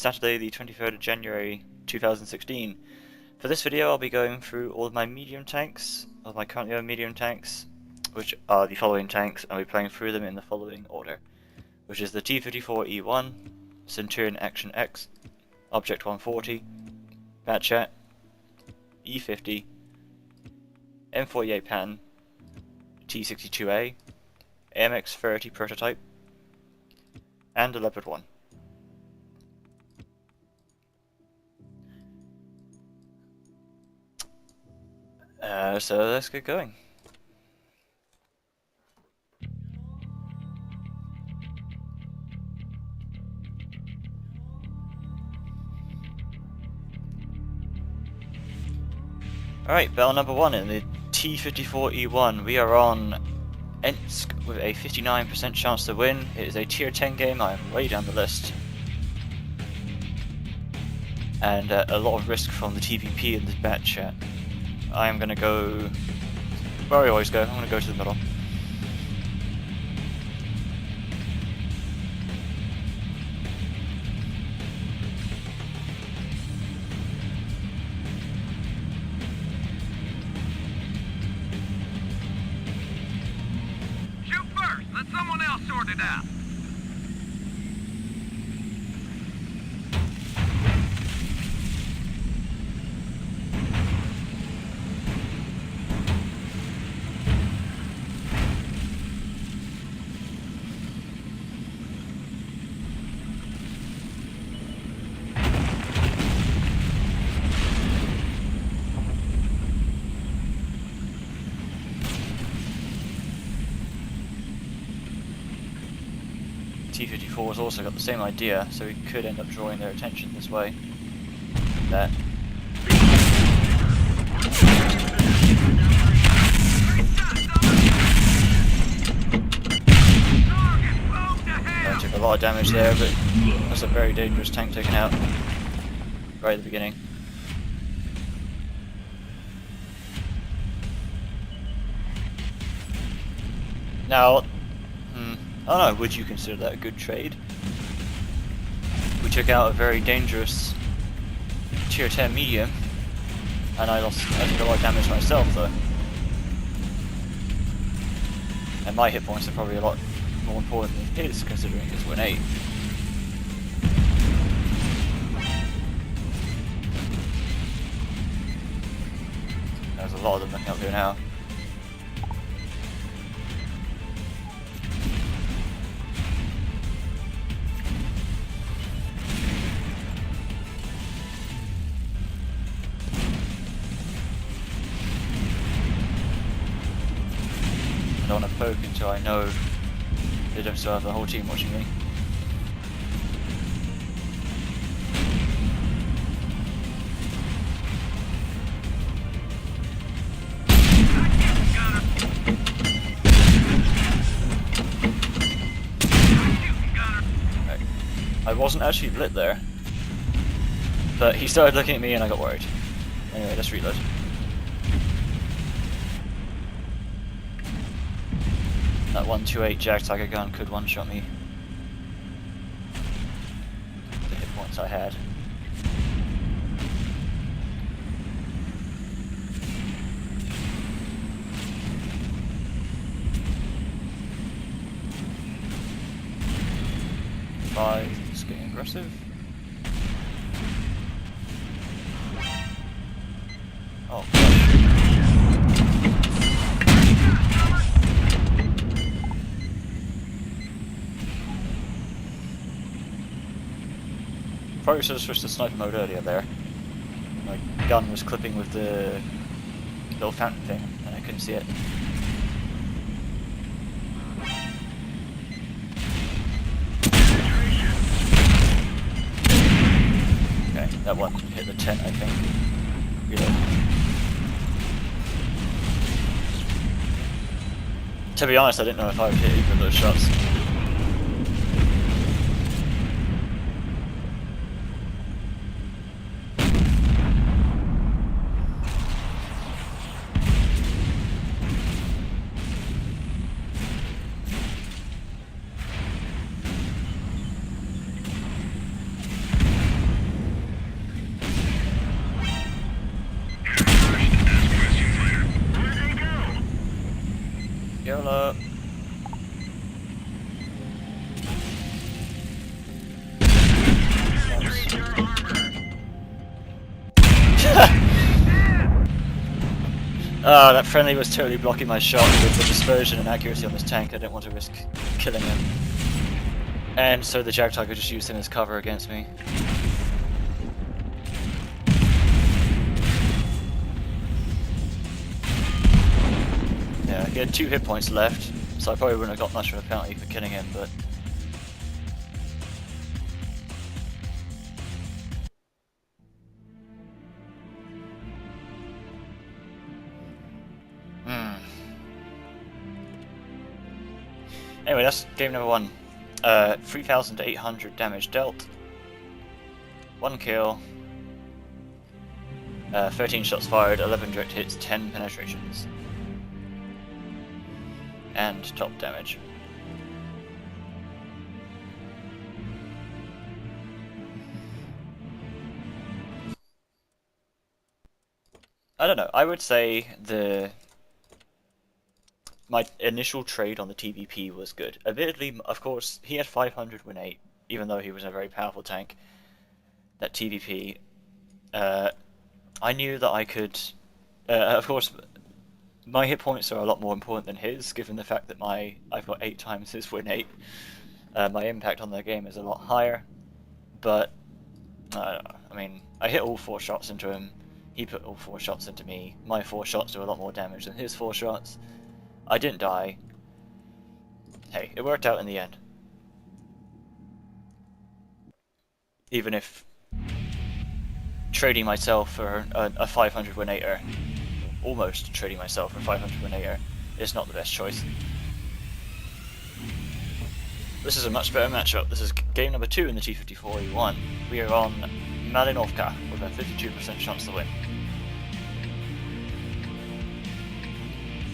Saturday the 23rd of January 2016. For this video I'll be going through all of my medium tanks, all of my currently owned medium tanks, which are the following tanks, and I'll be playing through them in the following order, which is the T-54E1, Centurion Action X, Object 140, BatChat, E50, M48A1 Patton, T-62A, AMX-30 prototype, and a Leopard 1. So let's get going. Alright, battle number 1 in the T-54E1. We are on Ensk with a 59% chance to win. It is a tier 10 game. I am way down the list. And a lot of risk from the TPP and the BatChat. I am going to go where I always go. I'm going to go to the middle. Shoot first. Let someone else sort it out. T-54 has also got the same idea, so we could end up drawing their attention this way. That. I took a lot of damage there, but that's a very dangerous tank taken out right at the beginning. Now, I don't know, would you consider that a good trade? We took out a very dangerous tier 10 medium, and I took a lot of damage myself though. And my hit points are probably a lot more important than his, considering his win 8. There's a lot of them looking up here now. I don't want to poke until I know they don't still have the whole team watching me. Right. I wasn't actually lit there, but he started looking at me and I got worried. Anyway, let's reload. That 128 Jag Tiger gun could one-shot me. The hit points I had. It's getting aggressive. Oh, gosh. Probably should have switched to sniper mode earlier there. My gun was clipping with the little fountain thing and I couldn't see it. Okay, that one hit the tent, I think. Reload. To be honest, I didn't know if I would hit either of those shots. Hello. Oh, that friendly was totally blocking my shot with the dispersion and accuracy on this tank. I didn't want to risk killing him. And so the Jag Tiger just used him as cover against me. Yeah, he had 2 hit points left, so I probably wouldn't have got much of a penalty for killing him, but... Anyway, that's game number 1. 3,800 damage dealt. 1 kill. 13 shots fired, 11 direct hits, 10 penetrations. And top damage. I don't know, I would say my initial trade on the TVP was good. Admittedly, of course, he had 500 win 8, even though he was a very powerful tank. That TVP, I knew that I could... of course, my hit points are a lot more important than his, given the fact that I've got 8 times his win 8. My impact on the game is a lot higher, but I mean, I hit all 4 shots into him. He put all 4 shots into me. My 4 shots do a lot more damage than his 4 shots. I didn't die. Hey, it worked out in the end. Even if trading myself for a 500 win 8er, almost trading myself for a 500 win 8er, is not the best choice. This is a much better matchup. This is game number 2 in the T54E1. We are on Malinovka with a 52% chance to win.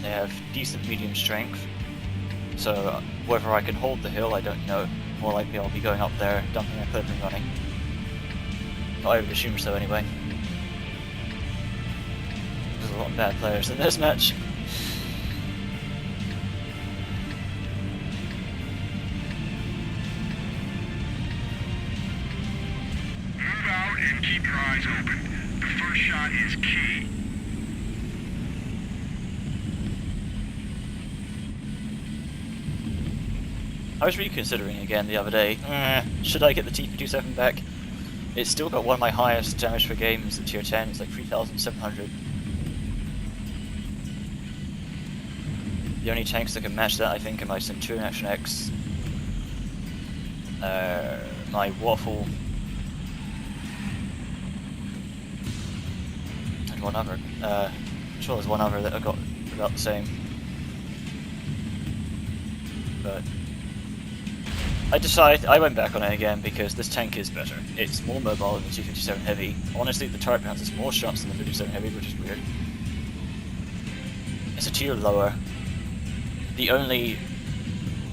They have decent medium strength, so whether I can hold the hill I don't know. More likely I'll be going up there, dumping a clip and running. I would assume so anyway. There's a lot of bad players in this match. Move out and keep your eyes open. The first shot is key. I was reconsidering again the other day, should I get the TP27 back? It's still got one of my highest damage per games at tier 10, it's like 3,700. The only tanks that can match that I think are my Centurion Action X, my Waffle, and one other. I'm sure there's one other that I got about the same. But I went back on it again because this tank is better. It's more mobile than the 257 Heavy. Honestly, the turret bounces more shots than the 57 Heavy, which is weird. It's a tier lower. The only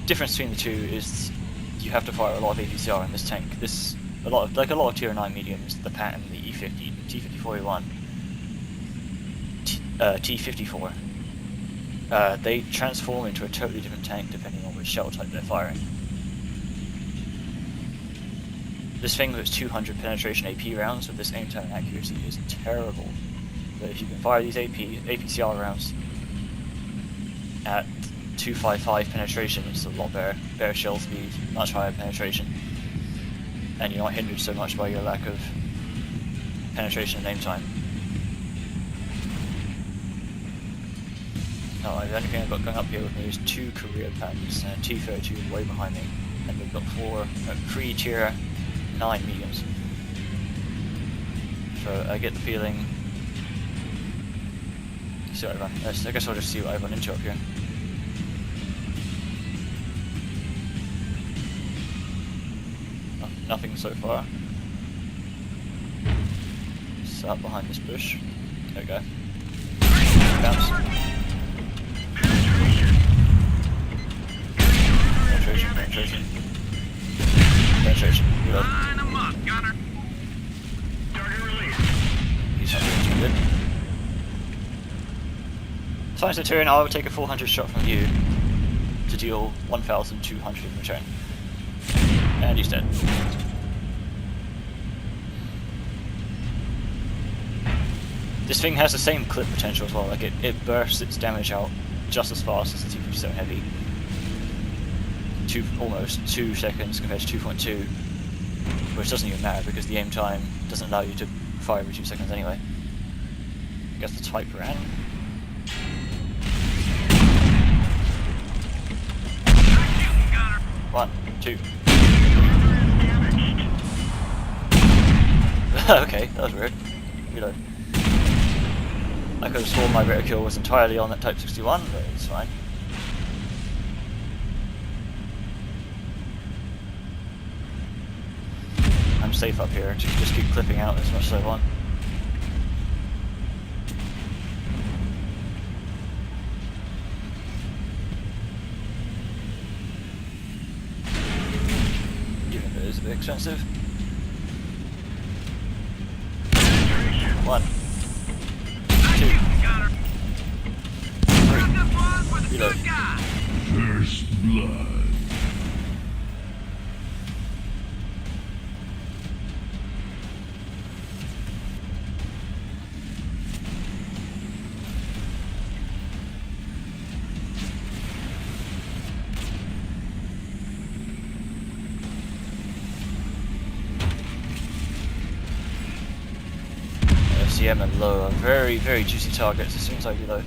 difference between the two is you have to fire a lot of APCR in this tank. A lot of tier 9 mediums, the Patton, the E50, T54E1, T54. They transform into a totally different tank depending on which shell type they're firing. This thing with 200 penetration AP rounds with this aim time accuracy is terrible. But if you can fire these APCR rounds at 255 penetration, it's a lot better shell speed, much higher penetration, and you're not hindered so much by your lack of penetration and aim time. No, the only thing I've got going up here with me is 2 career Pattons and a T32 way behind me, and we've got 3 tier 9 mediums. So I get the feeling. See what I run. I guess I'll just see what I run into up here. Nothing so far. So up behind this bush. There we go. Bounce. Penetration. Reload. He's not good. Science Centurion, I will take a 400 shot from you. to deal 1,200 in return. And he's dead. This thing has the same clip potential as well, like it bursts its damage out just as fast as the T-57 Heavy. Almost 2 seconds compared to 2.2, which doesn't even matter because the aim time doesn't allow you to fire every 2 seconds anyway. I guess the type ran. One, two. Okay, that was weird. Reload. I could have sworn my reticule was entirely on that Type 61, but it's fine. I'm safe up here to just keep clipping out as much as I want. Even if it is a bit expensive. 1, 2, 3. Reload. First blood. FCM and low are very, very juicy targets as soon as I reload.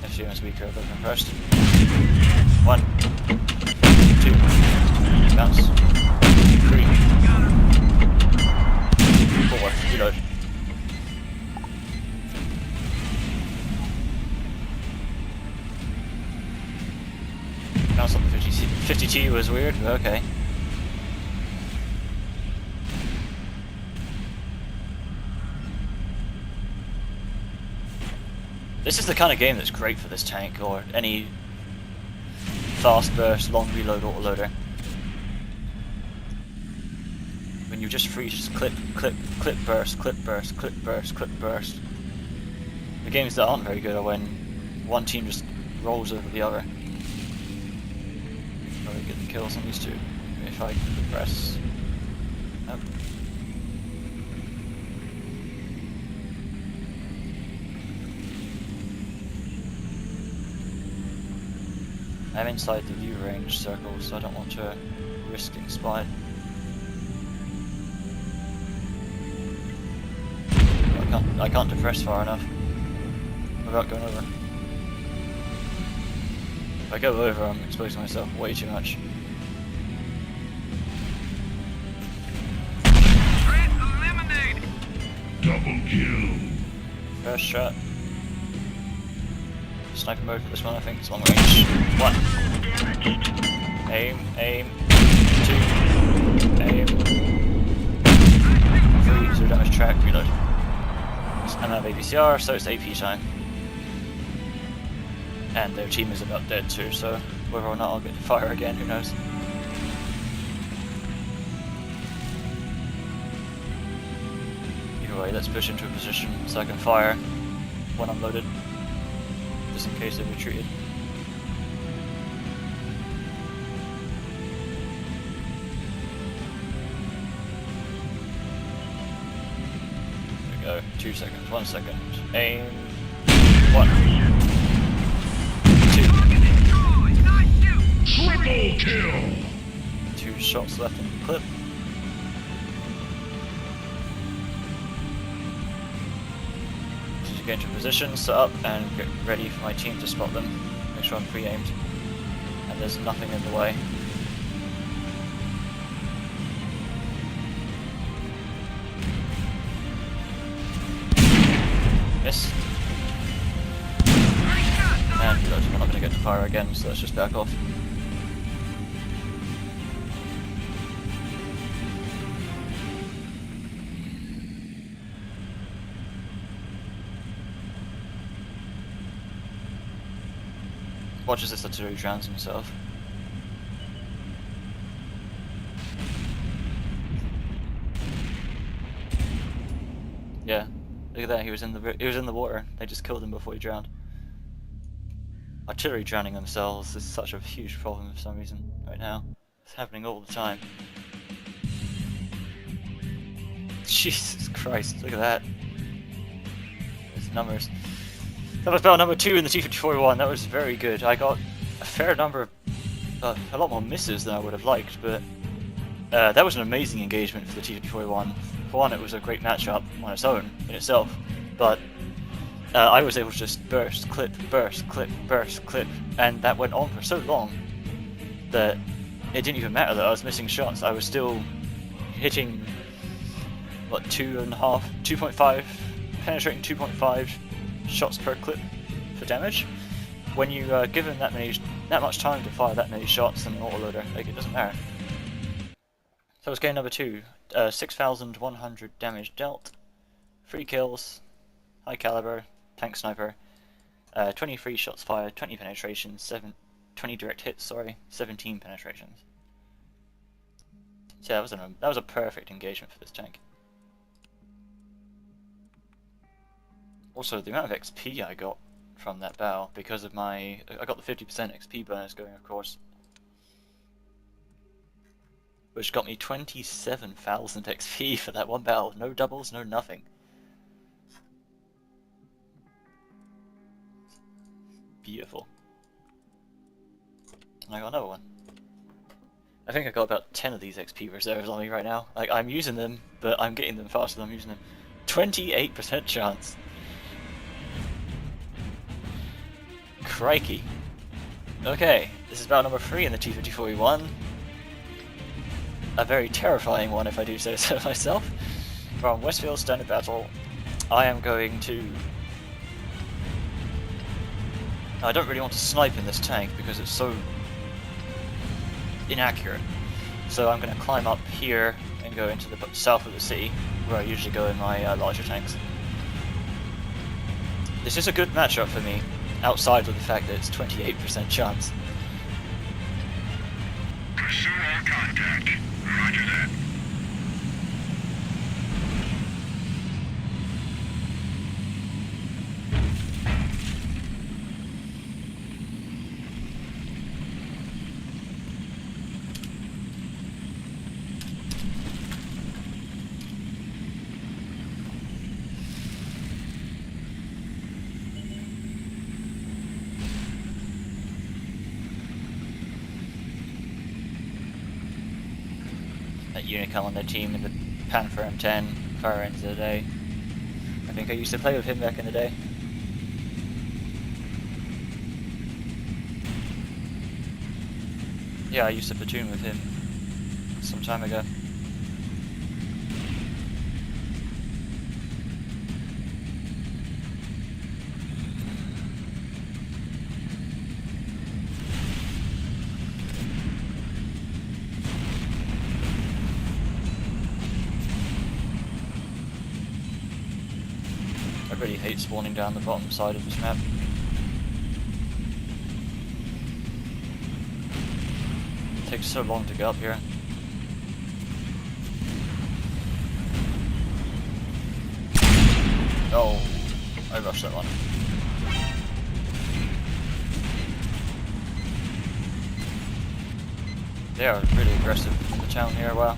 FCM is weaker, but I'm first. 1, 2, bounce, 3, 4, reload. Bounce on the 50T was weird, but okay. This is the kind of game that's great for this tank, or any fast burst, long reload autoloader. When you're just free to just clip, clip, clip burst, clip burst, clip burst, clip burst. The games that aren't very good are when one team just rolls over the other. Probably get the kills on these two. If I can press. Nope. I'm inside the view range circle, so I don't want to risk getting spied. I can't depress far enough without going over. If I go over, I'm exposing myself way too much. Double kill. First shot. Sniper mode for this one, I think it's long range. 1. Aim, aim. 2. Aim. 3, 0 damage track, reload. And I have ADCR, so it's AP time. And their team is about dead too, so whether or not I'll get to fire again, who knows. Either way, let's push into a position so I can fire when I'm loaded. Just in case they retreated. There we go. 2 seconds. 1 second. Aim. 1. 2. Triple kill. 2 shots left in the clip. Get into position, set up, and get ready for my team to spot them. Make sure I'm pre-aimed. And there's nothing in the way. Miss. And we're not going to get to fire again, so let's just back off. Watch as this artillery drowns himself. Yeah, look at that. He was in the water. They just killed him before he drowned. artillery drowning themselves is such a huge problem for some reason right now. It's happening all the time. Jesus Christ, look at that. There's numbers. That was battle number 2 in the T-54A1. That was very good. I got a fair number of, a lot more misses than I would have liked, but that was an amazing engagement for the T-54A1. For one, it was a great matchup on its own, in itself, but I was able to just burst, clip, burst, clip, burst, clip, and that went on for so long that it didn't even matter that I was missing shots. I was still hitting, what, 2.5, penetrating 2.5 shots per clip for damage. When you given that much time to fire that many shots in an autoloader, like, it doesn't matter. So it's game number 2, 6,100 damage dealt, 3 kills, high caliber, tank sniper, 23 shots fired, 20 penetrations, 20 direct hits, sorry, 17 penetrations. So yeah, that was a perfect engagement for this tank. Also, the amount of XP I got from that battle, because of I got the 50% XP bonus going, of course, which got me 27,000 XP for that one battle. No doubles, no nothing. Beautiful. And I got another one. I think I got about 10 of these XP reserves on me right now. Like, I'm using them, but I'm getting them faster than I'm using them. 28% chance. Crikey. Okay, this is battle number 3 in the T-54A1. A very terrifying one, if I do say so myself. From Westfield Standard Battle, I am going to... I don't really want to snipe in this tank because it's so inaccurate. So I'm going to climb up here and go into the south of the city, where I usually go in my larger tanks. This is a good matchup for me, outside of the fact that it's 28% chance. Pursue all contact. Roger that. Unicum on their team in the Panther M10 far ends of the day. I think I used to play with him back in the day. Yeah, I used to platoon with him some time ago. I really hate spawning down the bottom side of this map. It takes so long to get up here. Oh, I rushed that one. They are really aggressive in the town here, wow.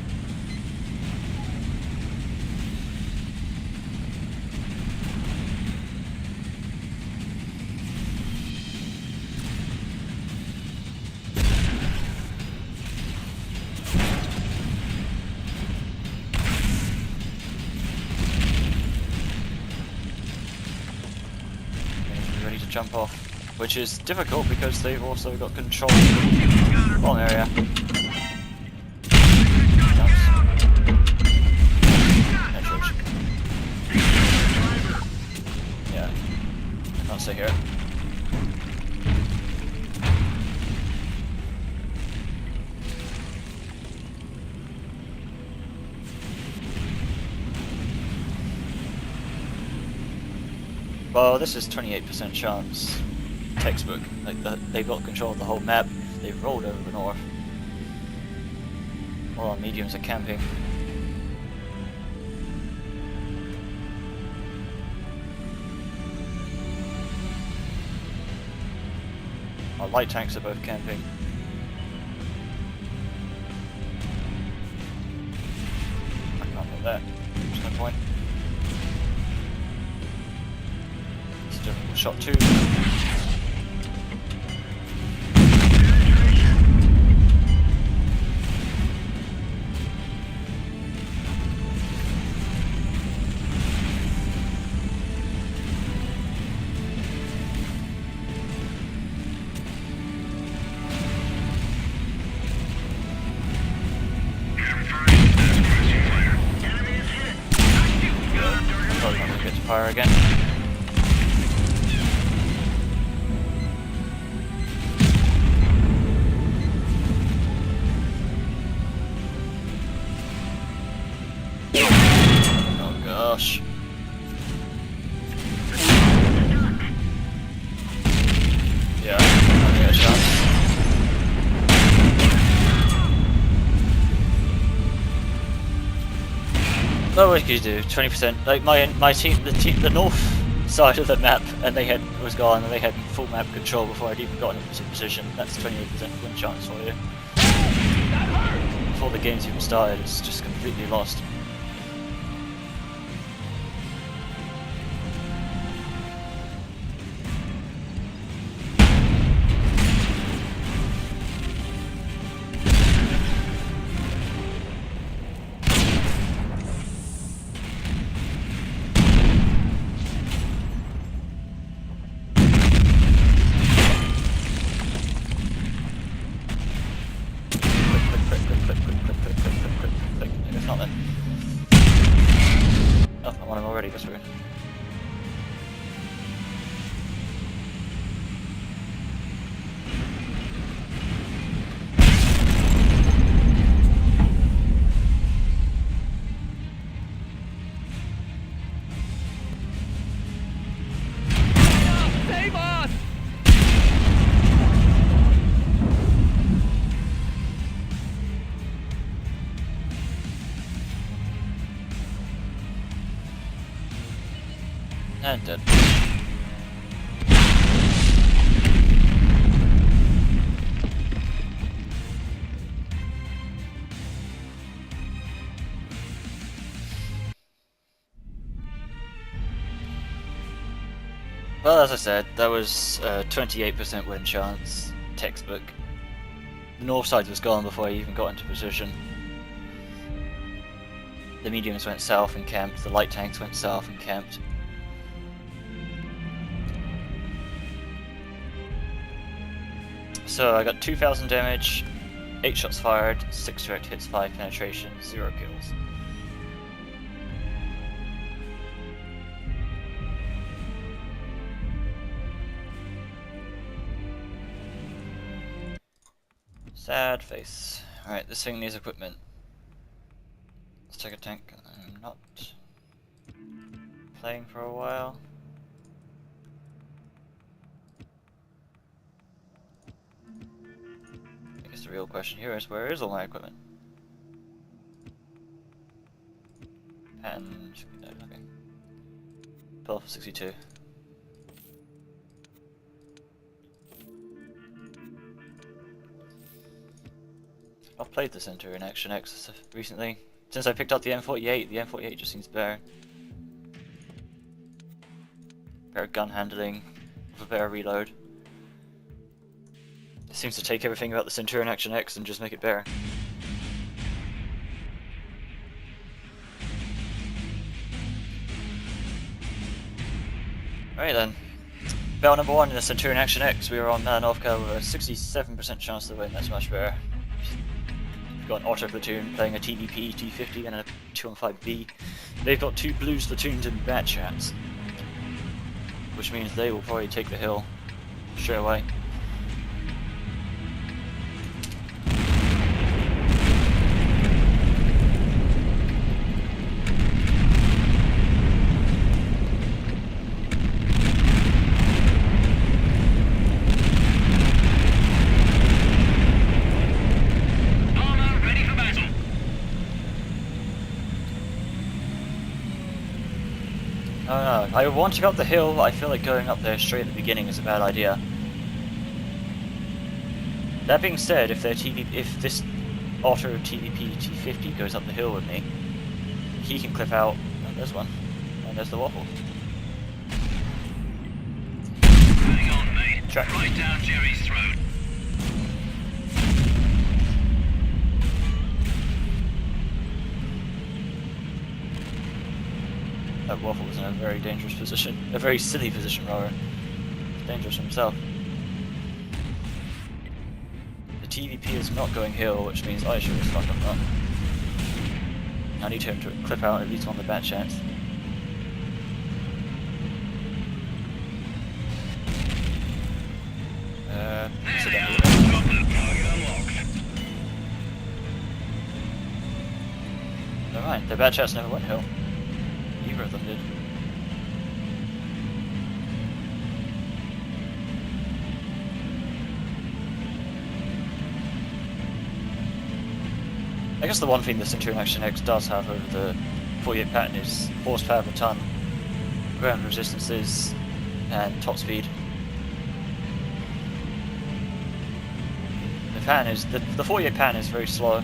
Jump off, which is difficult because they've also got control of the bomb area. Yeah, I can't stay here. Well, this is 28% chance. Textbook. Like they've got control of the whole map. They've rolled over the north. All our mediums are camping. Our light tanks are both camping. I can't hit that. There's no point. It's a difficult shot too. Fire again. Oh gosh. Yeah, I get a chance. What could you do? 20%. Like my team, the north side of the map, and they was gone, and they had full map control before I'd even gotten into position. That's 28% win chance for you. Before the game's even started, it's just completely lost. Oh, I'm on him already, that's weird. Save us! And dead. Well, as I said, that was 28% win chance, textbook. The north side was gone before I even got into position. The mediums went south and camped, the light tanks went south and camped. So I got 2,000 damage, 8 shots fired, 6 direct hits, 5 penetration, 0 kills. Sad face. Alright, this thing needs equipment. Let's take a tank. I'm not playing for a while. I guess the real question here is, where is all my equipment? And no, okay. 1262. I've played the Centurion Action X recently. Since I picked up the M48, the M48 just seems better. Better gun handling, with a better reload. It seems to take everything about the Centurion Action X and just make it better. Alright then. Battle number 1 in the Centurion Action X. We are on Malanovka with a 67% chance to win. That's much better. We've got an auto platoon playing a TVP, T50 and a 215B. They've got 2 blues platoons in BatChats, which means they will probably take the hill straight away. I want to go up the hill, but I feel like going up there straight at the beginning is a bad idea. That being said, if this auto TVP T50 goes up the hill with me, he can clip out. Oh, there's one, and there's the waffle. Hang on, mate. Track. Right down Jerry's throat. That waffle was in a very dangerous position, a very silly position rather. It's dangerous himself. The TVP is not going hill, which means I should have fucked up. I need him to clip out at least on the BatChat. Sit down. Never mind, the BatChats never went hill. Neither of them did. I guess the one thing the Centurion Action X does have over the 48 Patton is horsepower per ton, ground resistances, and top speed. The Patton is the 48 Patton is very slow.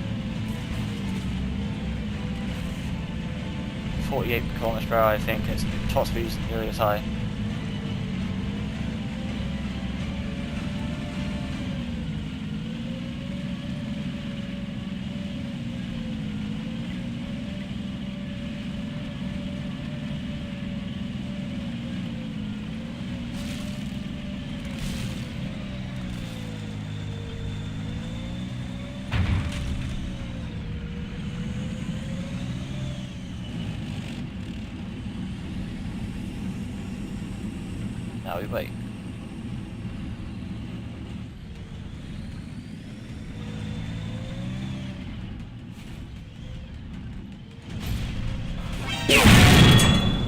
48 km/h, I think. Its top speed isn't nearly as high. Now we wait.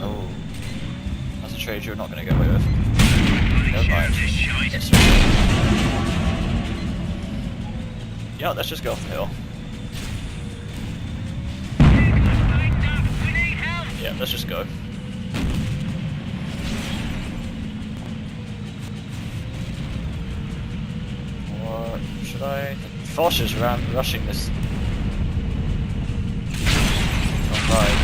Oh, that's a trade you're not going to get away with. Never mind. Yeah, let's just go off the hill. Yeah, let's just go. Or should I? Fosh is rushing this. Alright.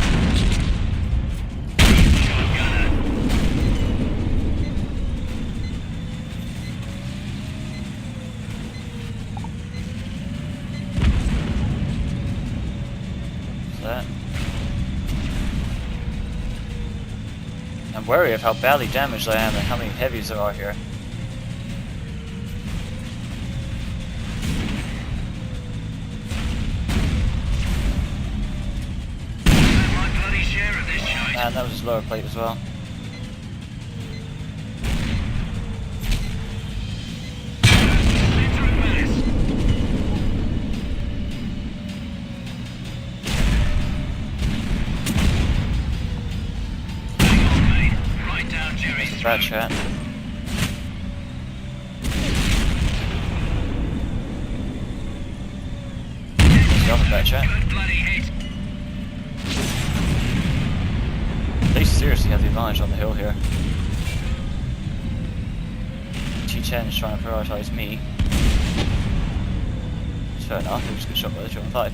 That. I'm wary of how badly damaged I am and how many heavies there are here. And that was his lower plate as well. BatChat. BatChat. They seriously have the advantage on the hill here. T10 is trying to prioritize me. It's fair enough, he was good shot by the 215.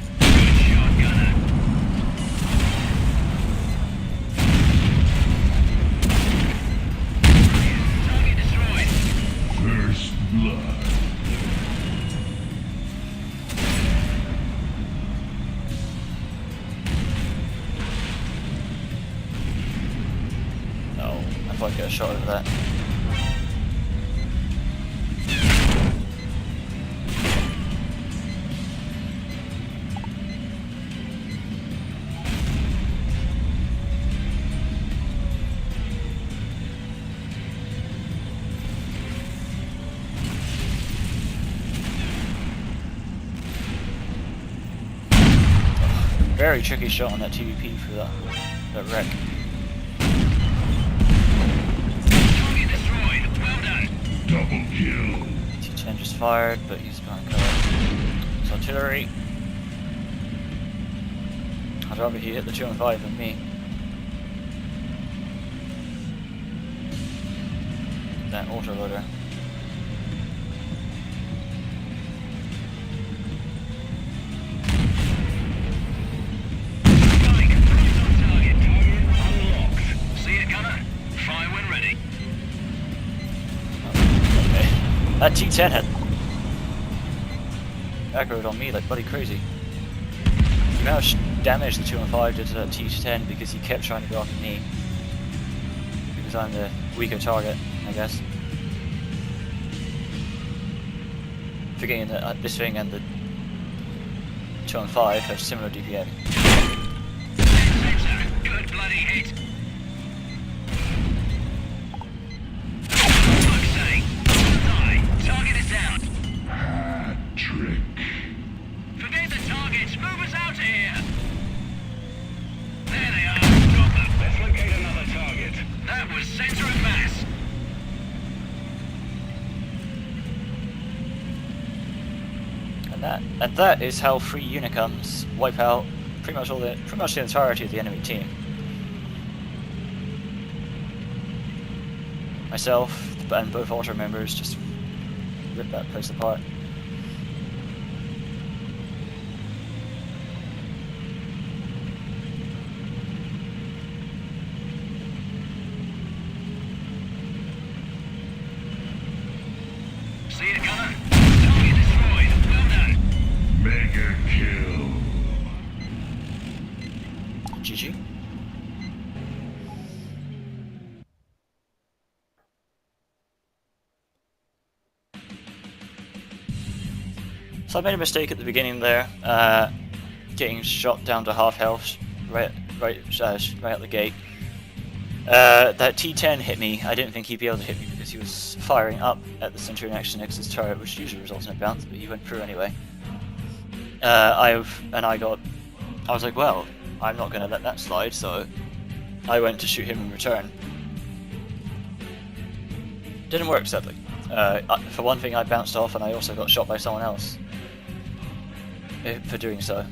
First blood. No, I thought I'd get a shot over that. Very tricky shot on that TVP for that wreck. Double kill. T10 just fired, but he's behind cover. It's artillery. I'd rather he hit the 215 than me. That autoloader. That T10 had aggroed on me like bloody crazy. The amount of damage the 215 did to that T10 because he kept trying to go after me. Because I'm the weaker target, I guess. Forgetting that this thing and the 215 have similar DPM. Good bloody hit. Target is down. Trick. Forget the targets. Move us out of here. There they are. Drop them. Let's locate another target. That was center of mass. And that is how 3 Unicums wipe out pretty much the entirety of the enemy team. Myself and both Ultra members just rip that place apart. See it, Gunner? Target destroyed. Well done. Mega kill. GG. So I made a mistake at the beginning there, getting shot down to half health right out the gate. That T10 hit me. I didn't think he'd be able to hit me because he was firing up at the Centurion Action X's turret, which usually results in a bounce, but he went through anyway. I was like, well, I'm not going to let that slide, so I went to shoot him in return. Didn't work, sadly. For one thing, I bounced off, and I also got shot by someone else for doing so.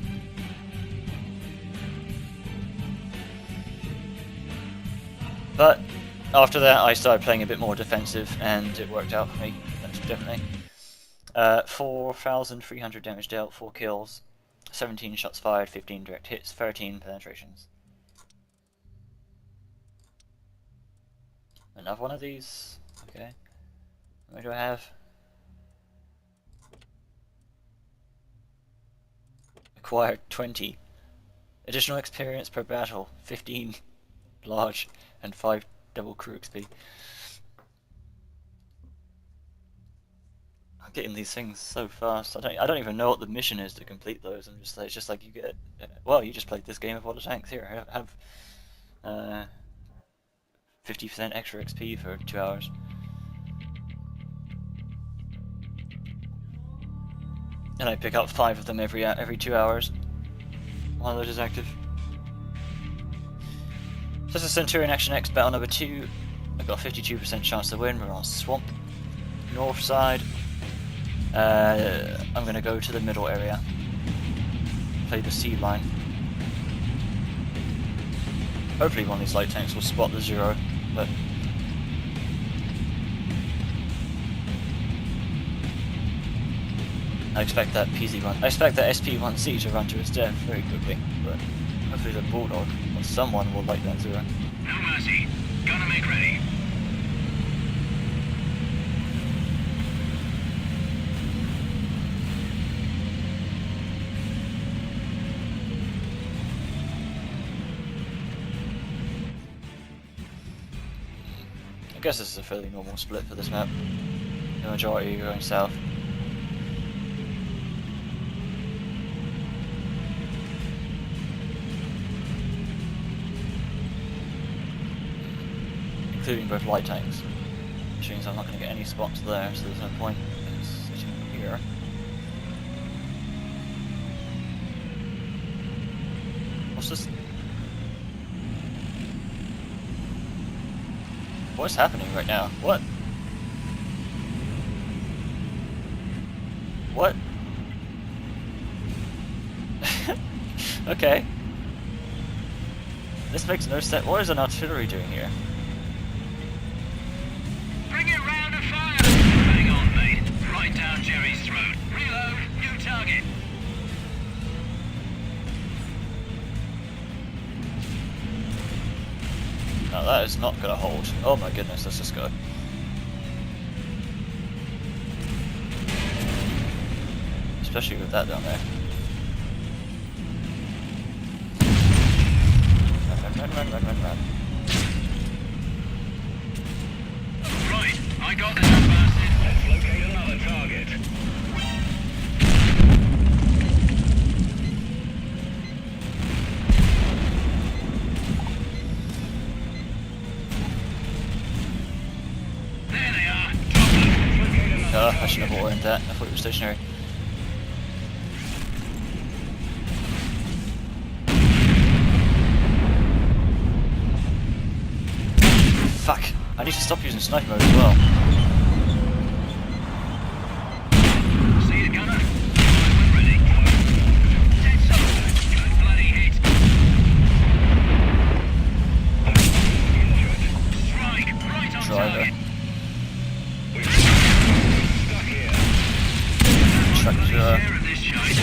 But after that, I started playing a bit more defensive, and it worked out for me, definitely. 4,300 damage dealt, 4 kills, 17 shots fired, 15 direct hits, 13 penetrations. Another one of these. Okay. How many do I have? Acquired 20. Additional experience per battle, 15 large and 5 double crew XP. I'm getting these things so fast. I don't even know what the mission is to complete those. I'm just like, it's just like you get. Well, you just played this game of Water Tanks. Here, have 50% extra XP for 2 hours. And I pick up 5 of them every 2 hours. One of those is active. So this is Centurion Action X battle number 2. I've got a 52% chance to win. We're on Swamp, north side. I'm gonna go to the middle area. Play the sea line. Hopefully one of these light tanks will spot the 0, but I expect that PZ run. I expect that SP1C to run to its death very quickly, but hopefully the Bulldog or someone will light that 0. No mercy. Gonna make ready. I guess this is a fairly normal split for this map. The majority are going south. Including both light tanks. Which means I'm not going to get any spots there, so there's no point in sitting here. What's this? What's happening right now? What? What? Okay. This makes no sense. What is an artillery doing here? Bring it round and fire! Hang on, mate. Right down Jerry's throat. Reload. New target. No, that is not gonna hold. Oh my goodness, let's just go. especially with that down there. Run. Right, I got the numbers. Let's locate another target. There they are. Drop them. Let's locate another I shouldn't have target. oriented that. I thought it was stationary. Fuck! I need to stop using sniper mode as well. See you, gunner. We're ready. Dead solid. Good bloody hit. Strike right on Driver. target. We're stuck here. Truck Bloody driver. share of this shite.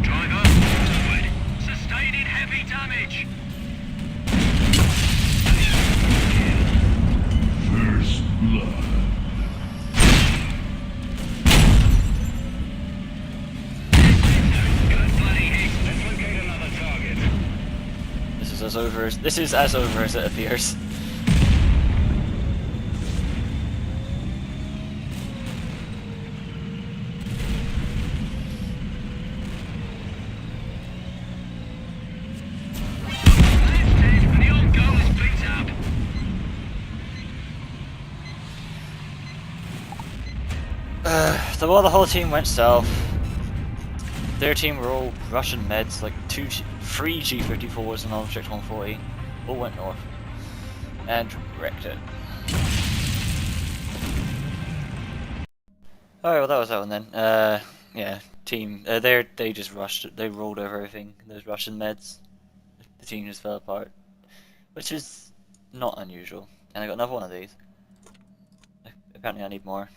Driver, forward. Sustaining heavy damage. First blood. Good bloody hit. Let's locate another target. This is as over as it appears. The old goal is beat up. So while the whole team went south, their team were all Russian meds, like 3 G54s and Object 140, all went north and wrecked it. Alright, well that was that one then. Yeah, team, they just rushed it, they rolled over everything, those Russian meds. The team just fell apart, which is not unusual. And I got another one of these. Apparently I need more.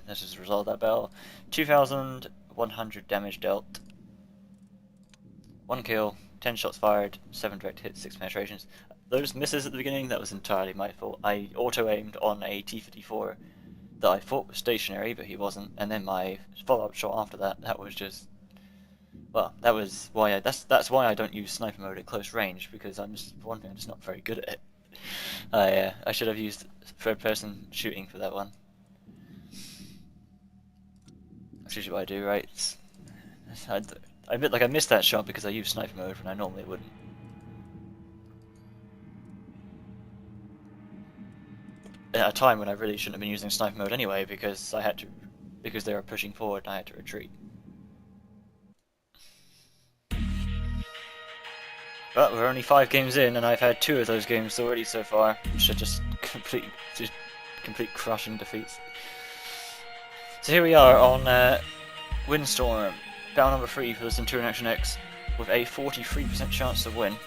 This is the result of that battle. 2,100 damage dealt. 1 kill, 10 shots fired, 7 direct hits, 6 penetrations. Those misses at the beginning, that was entirely my fault. I auto-aimed on a T-54 that I thought was stationary, but he wasn't. And then my follow-up shot after that, that was just... Well, that was why that's why I don't use sniper mode at close range, because I'm just not very good at it. I should have used third-person shooting for that one. That's usually what I do, right? I admit, like, I missed that shot because I used sniper mode when I normally wouldn't. At a time when I really shouldn't have been using sniper mode anyway, because they were pushing forward and I had to retreat. But we're only 5 games in, and I've had 2 of those games already so far, which are just complete crushing defeats. So here we are on Windstorm, battle number 3 for the Centurion Action X, with a 43% chance to win.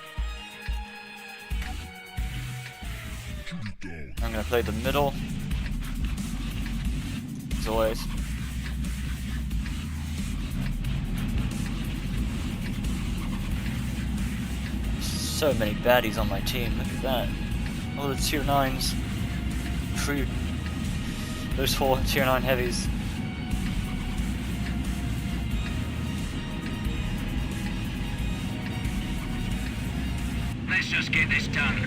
I'm going to play the middle, as always. So many baddies on my team, look at that. All the tier 9s. Those 4 tier 9 heavies. Let's just get this done.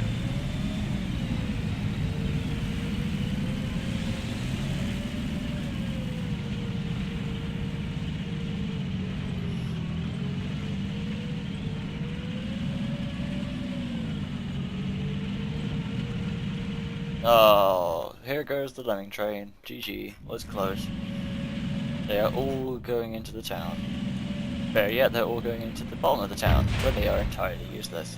Oh, here goes the lemming train. GG, was close. They are all going into the town. Better yet, they're all going into the bottom of the town, where they are entirely useless.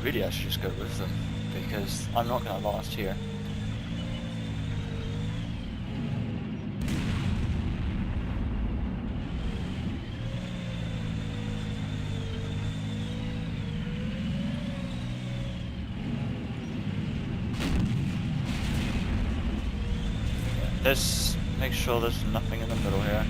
Really, I should just go with them, because I'm not going to last here. This make sure there's nothing in the middle here.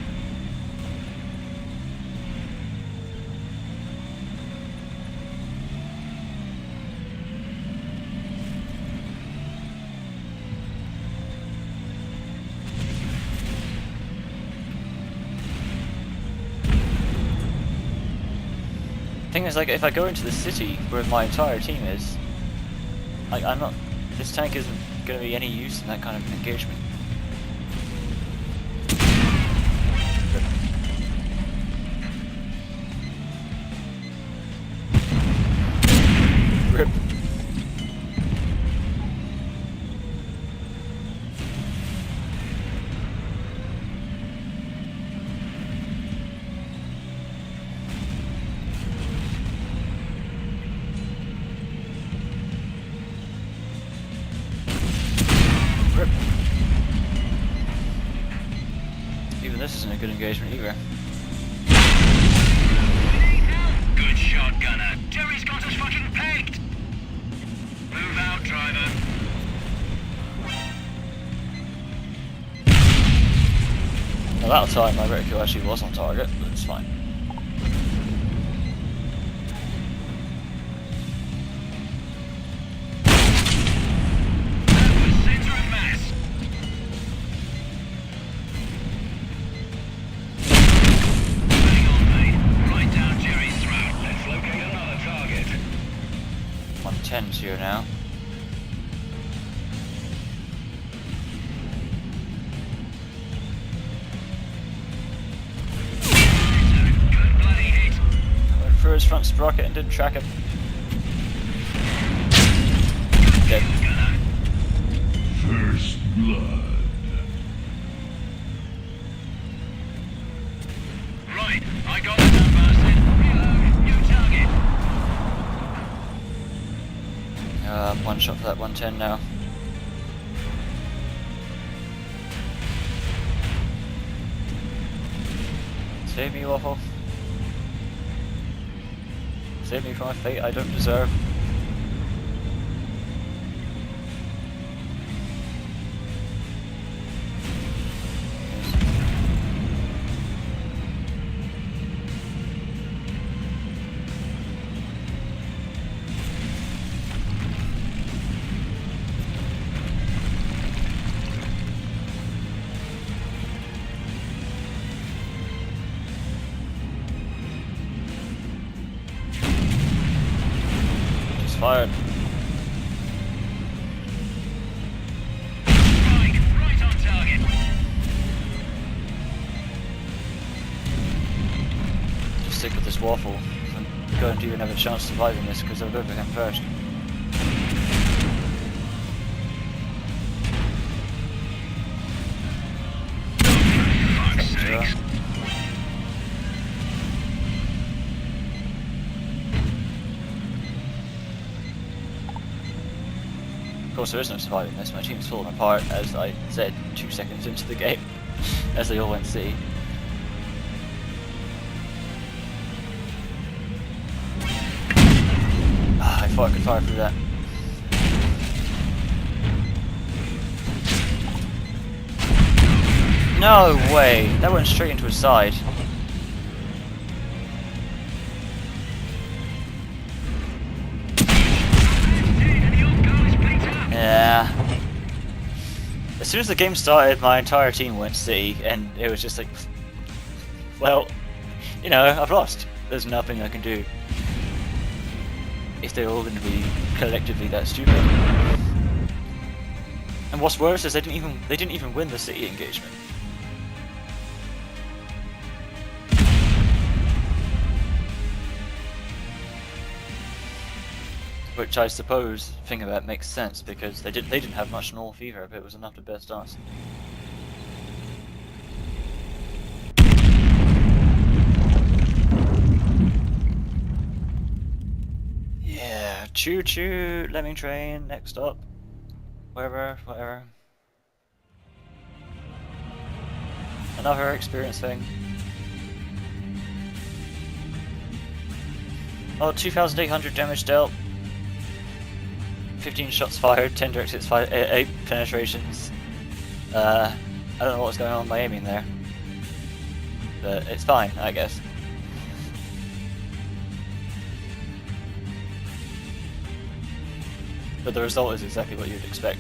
Thing is, like, if I go into the city where my entire team is, like, I'm not. This tank isn't going to be any use in that kind of engagement. Rip. Even this isn't a good engagement either. Good shot, gunner. Jerry's got us fucking pegged. Move out, driver. Now that time my reticule actually was on target, but it's fine. That was center of mass. Hang on, mate. Right down Jerry's throat. Let's locate another target. 110's here now. Good bloody hit. Went through his front sprocket and didn't track him. Dead. Gunner. First blood. Right, I got the bastard. Reload. New target. One shot for that 110 now. Save me, Waffle. Save me from a fate I don't deserve. Fired. Right on target. Just stick with this Waffle. I'm going to even have a chance of surviving this because I'll go for him first. Fuck's sakes. Of course, there is no surviving this. My team's falling apart, as I said 2 seconds into the game, as they all went C. I thought I could fire through that. No way! That went straight into his side. Yeah. As soon as the game started, my entire team went C, and it was just like, well, you know, I've lost. There's nothing I can do. If they're all going to be collectively that stupid. And what's worse is they didn't even win the city engagement. Which I suppose, thinking about it, makes sense because they didn't have much North either, but it was enough to best us. Yeah, choo choo, Lemming train, next stop. Wherever, whatever. Another experience thing. Oh, 2,800 damage dealt. 15 shots fired, 10 direct hits fired, 8 penetrations. I I don't know what's going on by aiming there. But it's fine, I guess. But the result is exactly what you'd expect.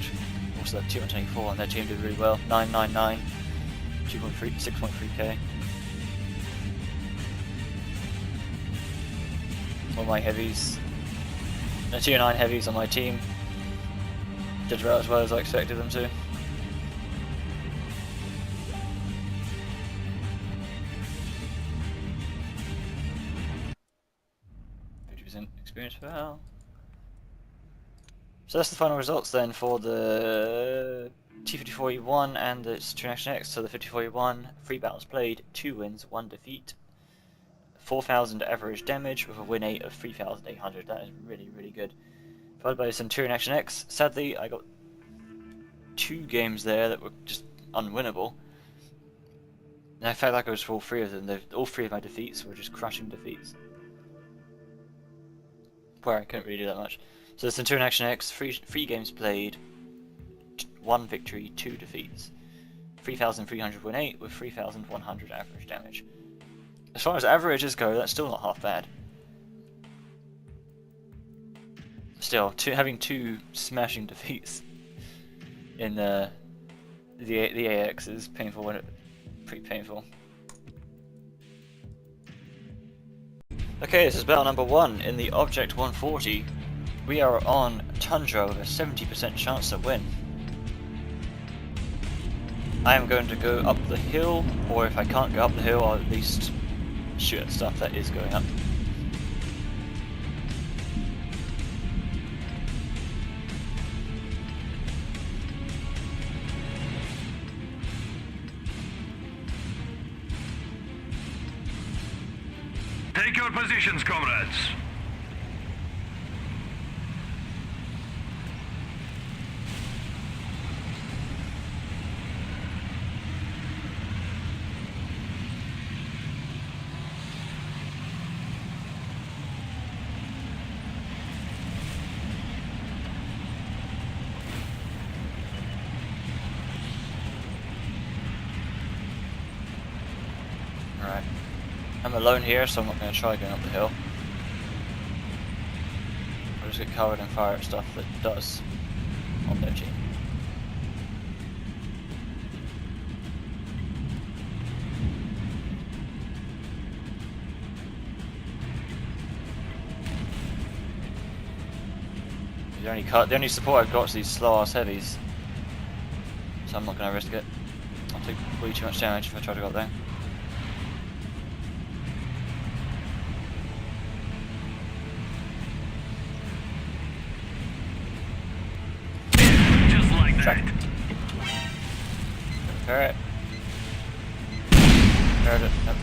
Also that 224 and their team did really well. 999, 6.3k. All my heavies, the tier 9 heavies on my team did about as well as I expected them to. Experience well. So that's the final results then for the T54E1 and the Centurion Action X. So the 54E1, 3 battles played, 2 wins, 1 defeat, 4,000 average damage with a win rate of 3,800. That is really, really good. Followed by the Centurion Action X. Sadly, I got 2 games there that were just unwinnable. And I felt like I was for all 3 of them. All 3 of my defeats were just crushing defeats. Where I couldn't really do that much. So the Centurion Action X, 3 games played, 1 victory, 2 defeats, 3,300 win 8 with 3,100 average damage. As far as averages go, that's still not half bad. Still, having 2 smashing defeats in the AX is painful. Pretty painful. Okay, this is battle number 1 in the Object 140. We are on Tundra with a 70% chance to win. I am going to go up the hill, or if I can't go up the hill, I'll at least shoot at stuff that is going up. Take your positions, comrades. Alright. I'm alone here, so I'm not going to try going up the hill. I'll just get covered and fire at stuff that does on their team. The only support I've got is these slow ass heavies, so I'm not going to risk it. I'll take way too much damage if I try to go up there. Alright. Heard it. Yep.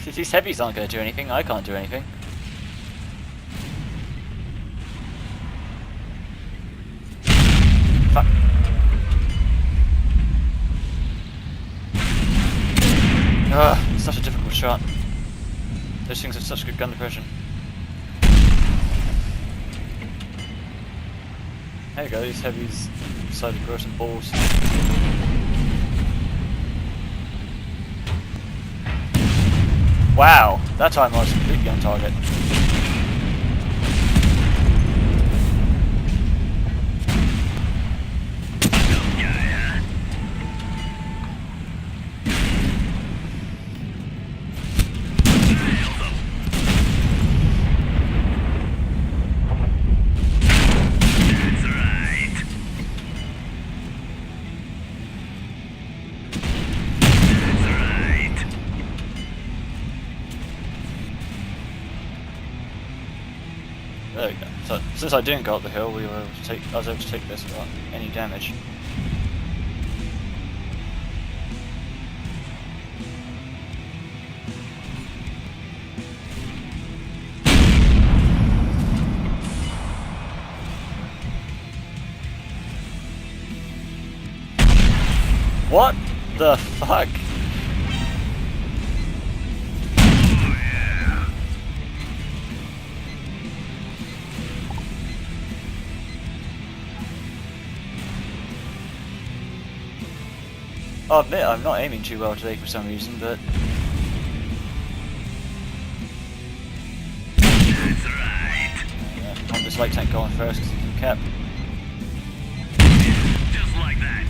If these heavies aren't going to do anything, I can't do anything. Fuck. Ugh, such a difficult shot. Those things have such good gun depression. There you go, these heavies decided to grow some balls. Wow, that time I was completely on target. There we go. So since I didn't go up the hill, I was able to take this without any damage. What the fuck? I'll admit I'm not aiming too well today for some reason, but That's right. yeah, I want this light tank going first because he can cap. Just like that.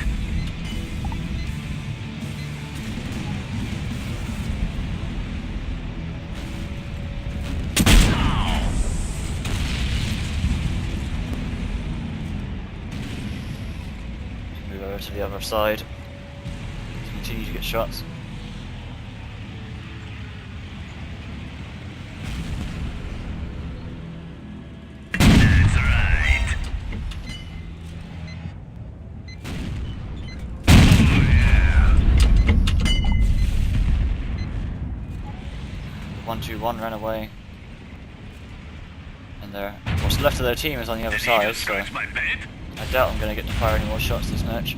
Move over to the other side. Continue to get shots. That's right. 1-2-1 ran away. And what's left of their team is on the other Did he side, just so scratch my bed? I doubt I'm going to get to fire any more shots this match.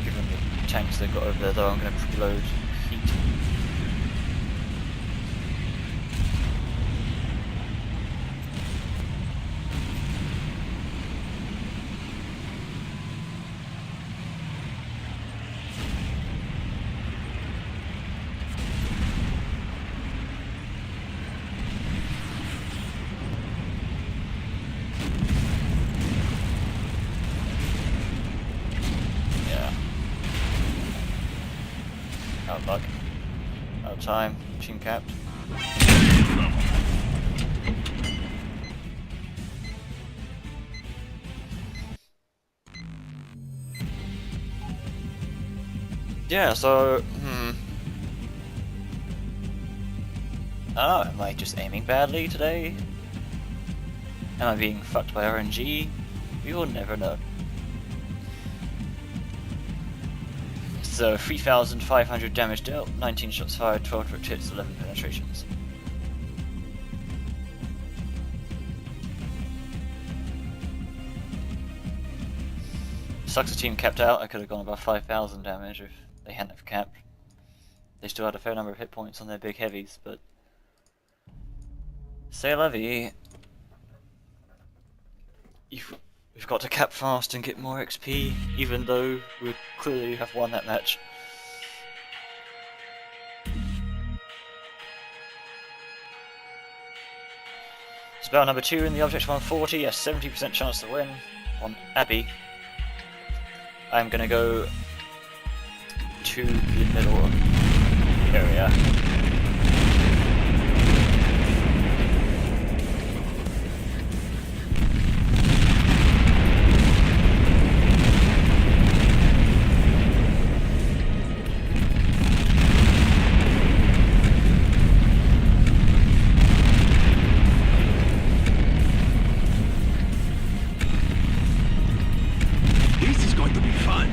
Given the tanks they've got over there though, I'm going to preload heat. Out of luck. Out of time. Team capped. Yeah, so, am I just aiming badly today? Am I being fucked by RNG? We will never know. So 3,500 damage dealt, 19 shots fired, 12 direct hits, 11 penetrations. Sucks the team capped out. I could have gone above 5,000 damage if they hadn't have capped. They still had a fair number of hit points on their big heavies, but c'est la vie. We've got to cap fast and get more XP, even though we clearly have won that match. Spell number 2 in the object 140, a 70% chance to win on Abby. I'm gonna go to the middle area. This is going to be fun.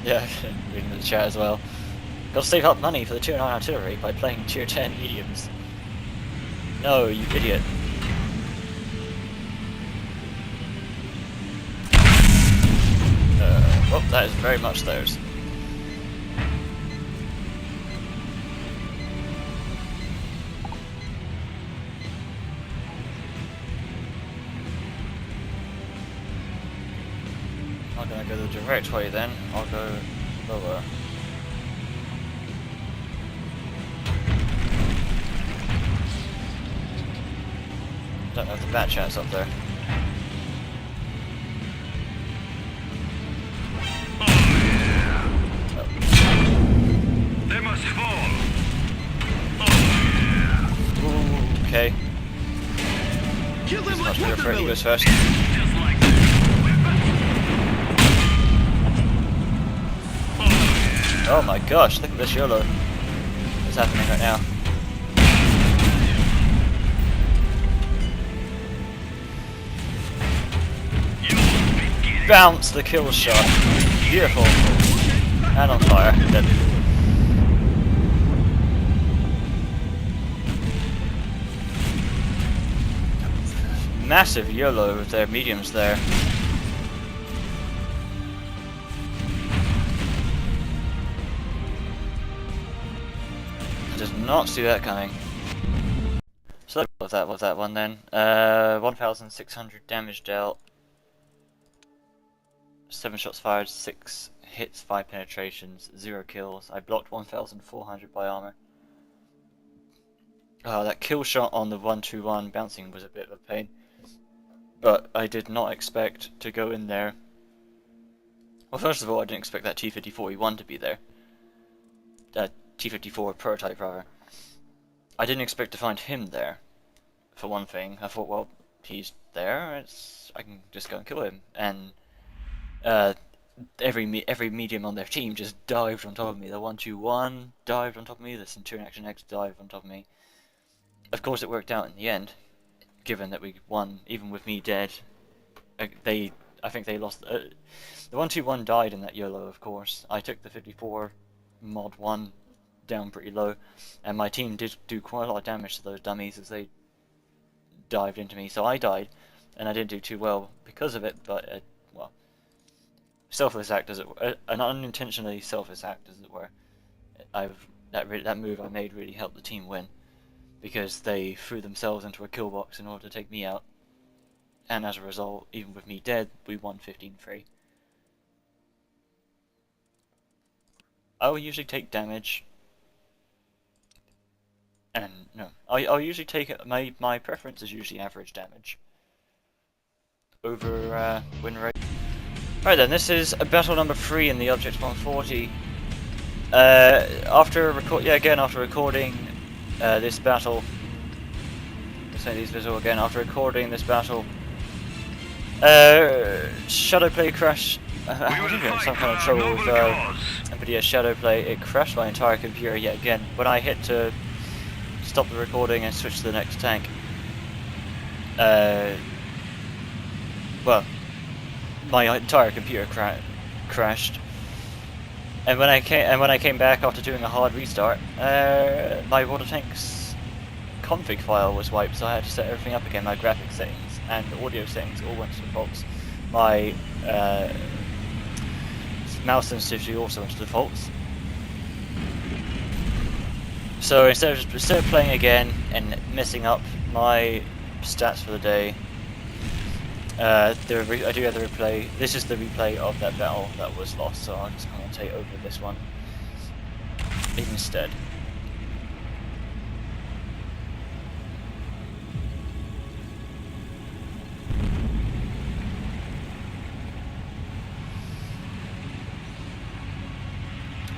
Yeah, reading the chat as well. Got to save up money for the tier 9 artillery by playing tier 10 mediums. No, you idiot. Well, that is very much theirs. I'm not gonna go the direct way then, I'll go lower. Don't know if the BatChat's up there. They must fall. Ooh, okay. Kill them Much like better for it, he watermelon. goes first. Just like that. Oh my gosh, look at this YOLO. What's happening right now? Bounce the kill shot. Beautiful. And on fire. Dead. Massive YOLO with their mediums there. I did not see that coming. So that was that one then. 1,600 damage dealt. 7 shots fired, 6 hits, 5 penetrations, 0 kills. I blocked 1,400 by armor. That kill shot on the 1-2-1 bouncing was a bit of a pain. But I did not expect to go in there. Well, first of all, I didn't expect that T-54E1 to be there. T-54 prototype, rather. I didn't expect to find him there, for one thing. I thought, well, he's there, I can just go and kill him. And every medium on their team just dived on top of me. The 1-2-1 dived on top of me, the Centurion Action X dived on top of me. Of course it worked out in the end, given that we won, even with me dead. I think they lost. The 1-2-1 died in that YOLO, of course. I took the 54 mod 1 down pretty low, and my team did do quite a lot of damage to those dummies as they dived into me. So I died, and I didn't do too well because of it, but well, selfless act as it were, an unintentionally selfless act as it were. That move I made really helped the team win, because they threw themselves into a kill box in order to take me out, and as a result, even with me dead, we won 15-3. I will usually take damage, and no, I'll usually take it. My preference is usually average damage over win rate. Right then, this is battle number 3 in the Object 140. After recording this battle, let's make these visible again. After recording this battle, Shadowplay crashed. I was in some kind of trouble with NVIDIA Shadowplay. It crashed my entire computer yet again when I hit to stop the recording and switch to the next tank. Well, my entire computer crashed, and when I came back after doing a hard restart, my water tank's config file was wiped, so I had to set everything up again. My graphics settings and audio settings all went to defaults. My mouse sensitivity also went to defaults. So instead of playing again and messing up my stats for the day, I do have the replay. This is the replay of that battle that was lost, so I'll just commentate over this one instead.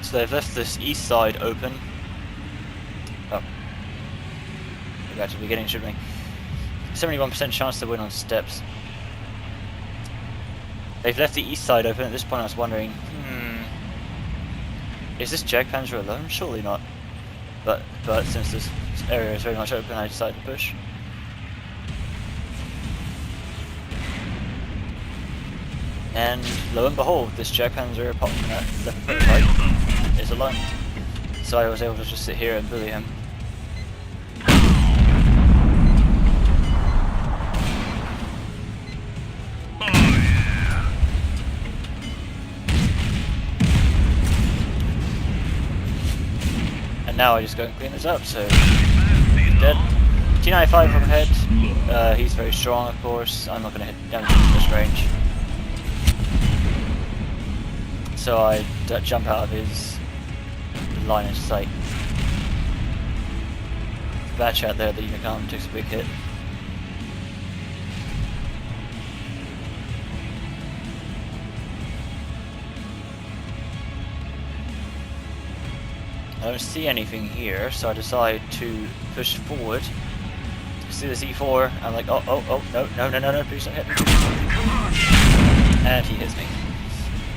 So they've left this east side open. Oh. Go back to the beginning, shouldn't we? 71% chance to win on steps. They've left the east side open. At this point I was wondering, is this Jagdpanzer alone? Surely not. But since this area is very much open, I decided to push. And lo and behold, this Jagdpanzer, apart from that Leopard prototype, is alone. So I was able to just sit here and bully him. And now I just go and clean this up, so he's dead. T95 from ahead, he's very strong of course. I'm not going to hit damage from this range. So I jump out of his line of sight. BatChat there, the Unicom, takes a big hit. I don't see anything here, so I decide to push forward. See the Z4, I'm like, oh, no, please don't hit me. And he hits me.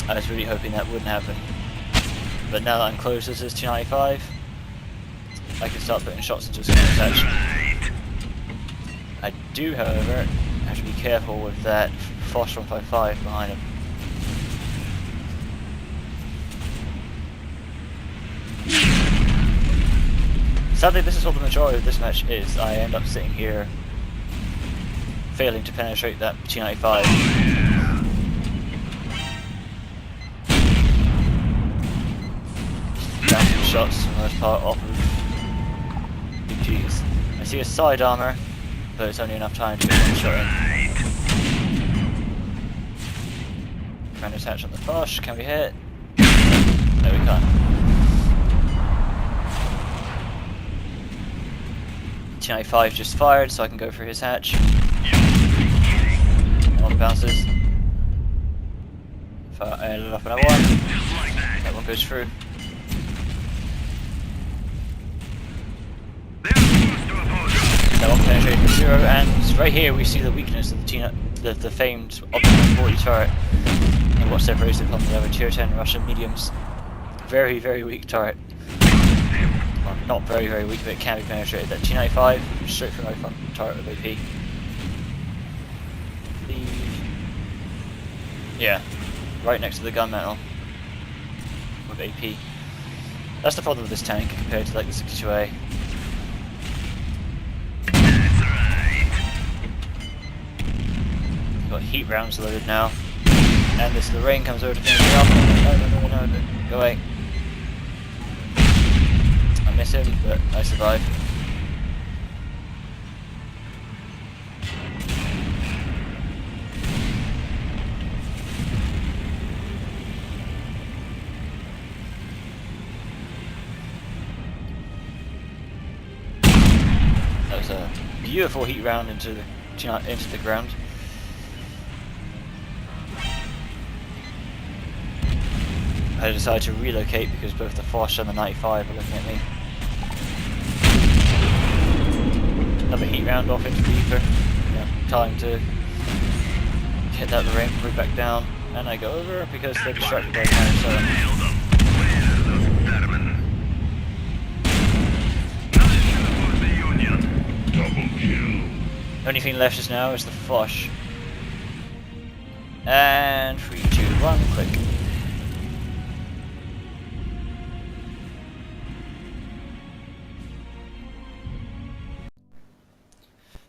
I was really hoping that wouldn't happen. But now that I'm closer to this T95, I can start putting shots into his counter-attach. I do, however, have to be careful with that Foch 155 behind him. Sadly, this is what the majority of this match is. I end up sitting here failing to penetrate that T95. Bouncing shots for the most part off of BigCheese. I see a side armor, but it's only enough time to get one shot in. Trying to attach on the Foch, can we hit? No, we can't. T95 just fired, so I can go for his hatch. One bounces. I ended up in one. That one goes through. That one penetrated to 0, and right here we see the weakness of the famed Optimus 40 turret, and what separates it from the other tier 10 Russian mediums. Very, very weak turret. Well, not very, very weak, but it can be penetrated. That T95, straight from my front turret with AP. Yeah, right next to the gun mantle with AP. That's the problem with this tank compared to like the 62A. Got heat rounds loaded now, and the rain comes over to finish me off. No, go away. I miss him, but I survive. That was a beautiful heat round into the ground. I decided to relocate because both the Foch and the 95 were looking at me. Another heat round off into the ether. Yeah, time to hit that the rain, move back down, and I go over because they're distracted by the counter. Double kill. Only thing left just now is the Foch. And 3, 2, 1, click.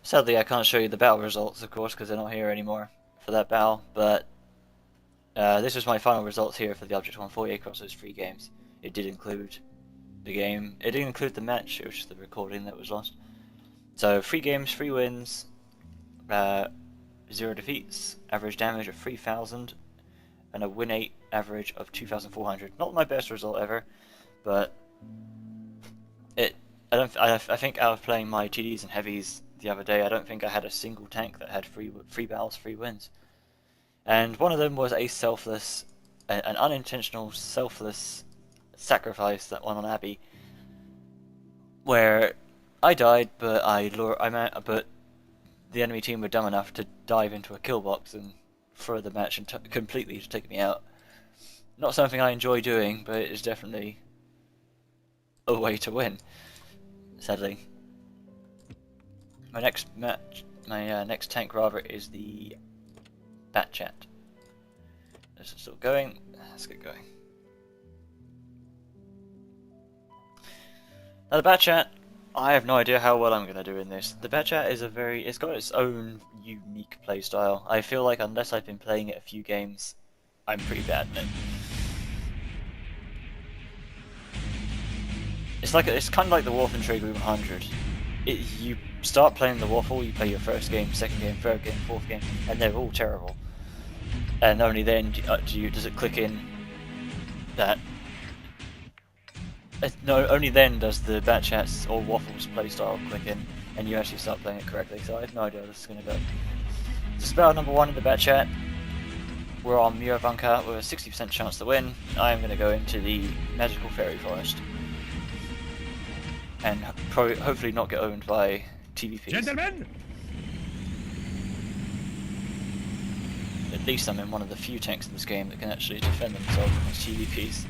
Sadly, I can't show you the battle results, of course, because they're not here anymore for that battle, but this was my final results here for the Object 140 across those 3 games. It did include the game, it didn't include the match, it was just the recording that was lost. So 3 games, 3 wins, 0 defeats, average damage of 3,000, and a win 8 average of 2,400. Not my best result ever, but I think out of playing my TDs and heavies the other day, I don't think I had a single tank that had 3 battles, 3 wins. And one of them was a an unintentional selfless sacrifice, that one on Abby, where I died, but but the enemy team were dumb enough to dive into a kill box and throw the match and completely to take me out. Not something I enjoy doing, but it is definitely a way to win, sadly. My next tank rather is the BatChat. This is still going. Let's get going. Now the BatChat, I have no idea how well I'm gonna do in this. The BatChat is it's got its own unique playstyle. I feel like unless I've been playing it a few games, I'm pretty bad at it. It's kind of like the Wolf and Traeger 100. You start playing the Waffle, you play your first game, second game, third game, fourth game, and they're all terrible. And only then does it click in that. No, only then does the BatChat's or Waffle's playstyle click in, and you actually start playing it correctly. So I have no idea how this is going to go. This is battle number 1 in the BatChat. We're on Muir Bunker with a 60% chance to win. I am going to go into the Magical Fairy Forest. And hopefully not get owned by TVPs. Gentlemen! At least I'm in one of the few tanks in this game that can actually defend themselves against TVPs.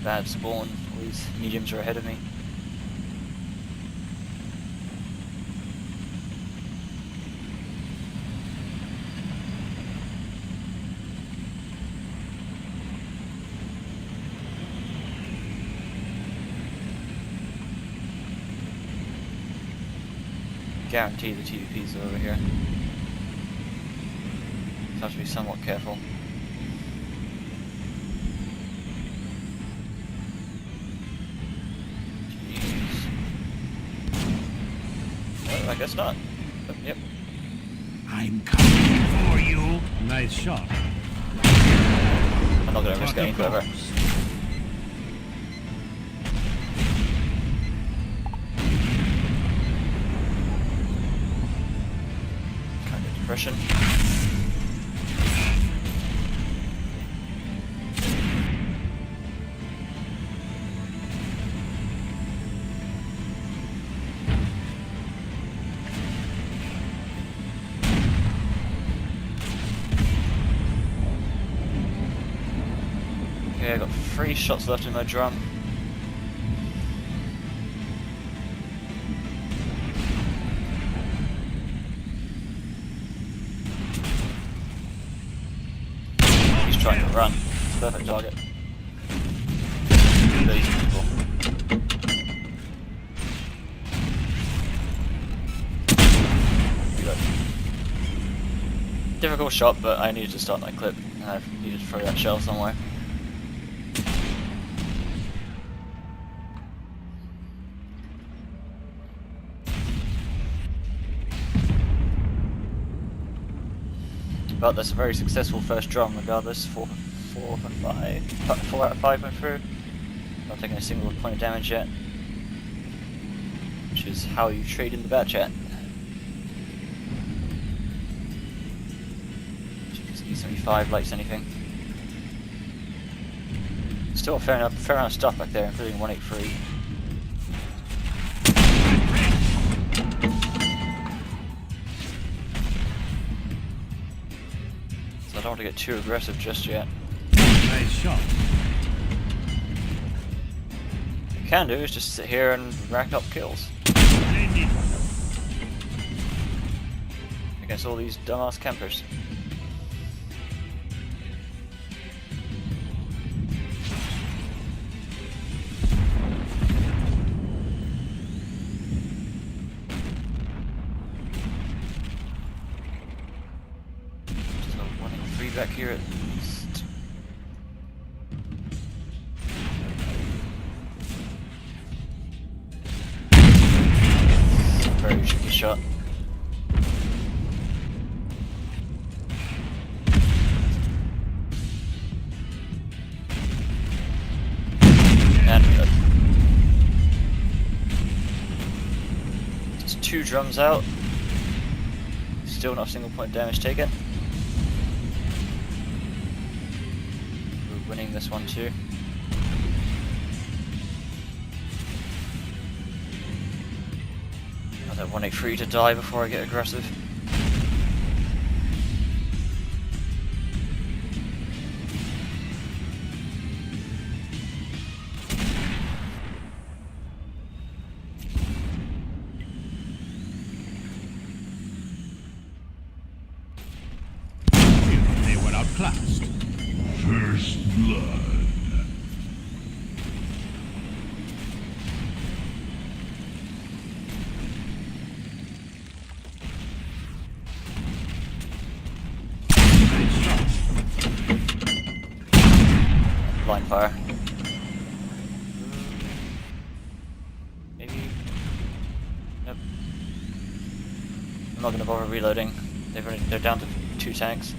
bad spawn. All these mediums are ahead of me. Guarantee the TVPs are over here. So have to be somewhat careful. Jeez. Well, I guess not. Oh, yep. I'm coming for you. Nice shot. I'm not gonna risk any further. Kind of depression. Okay, I got 3 shots left in my drum. He's trying to run. Perfect target. These people. Reload. Difficult shot, but I needed to start that clip, and I needed to throw that shell somewhere. But that's a very successful first drum regardless. 4 out of 5 went through. Not taking a single point of damage yet. Which is how you trade in the BatChat. E75 likes anything. Still a fair amount of stuff back there, including 183. I don't want to get too aggressive just yet. Nice shot. What you can do is just sit here and rack up kills against all these dumbass campers. Back here at least. Very tricky shot. And reload. Just 2 drums out. Still not a single point damage taken. Winning this one too. I don't want it free to die before I get aggressive. They were outclassed. First blood. Nice shot. Blind fire. Maybe. Nope. I'm not gonna bother reloading. They're down to 2 tanks.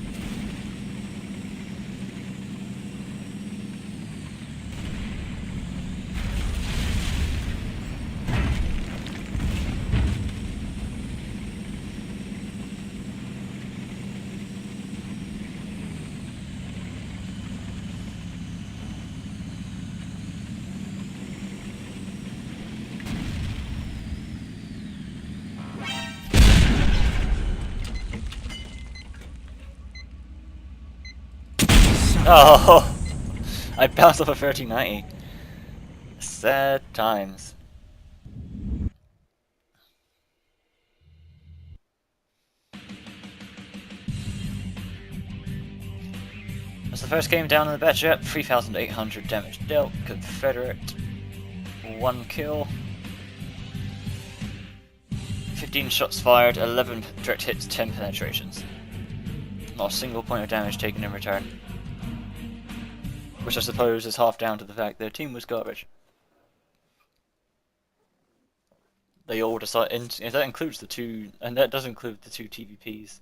Oh, I bounced off a 1390. Sad times. That's the first game down in the BatChat. 3,800 damage dealt. Confederate. 1 kill. 15 shots fired, 11 direct hits, 10 penetrations. Not a single point of damage taken in return. Which I suppose is half down to the fact their team was garbage. They all decided, if that includes the two, and that does include the 2 TVPs.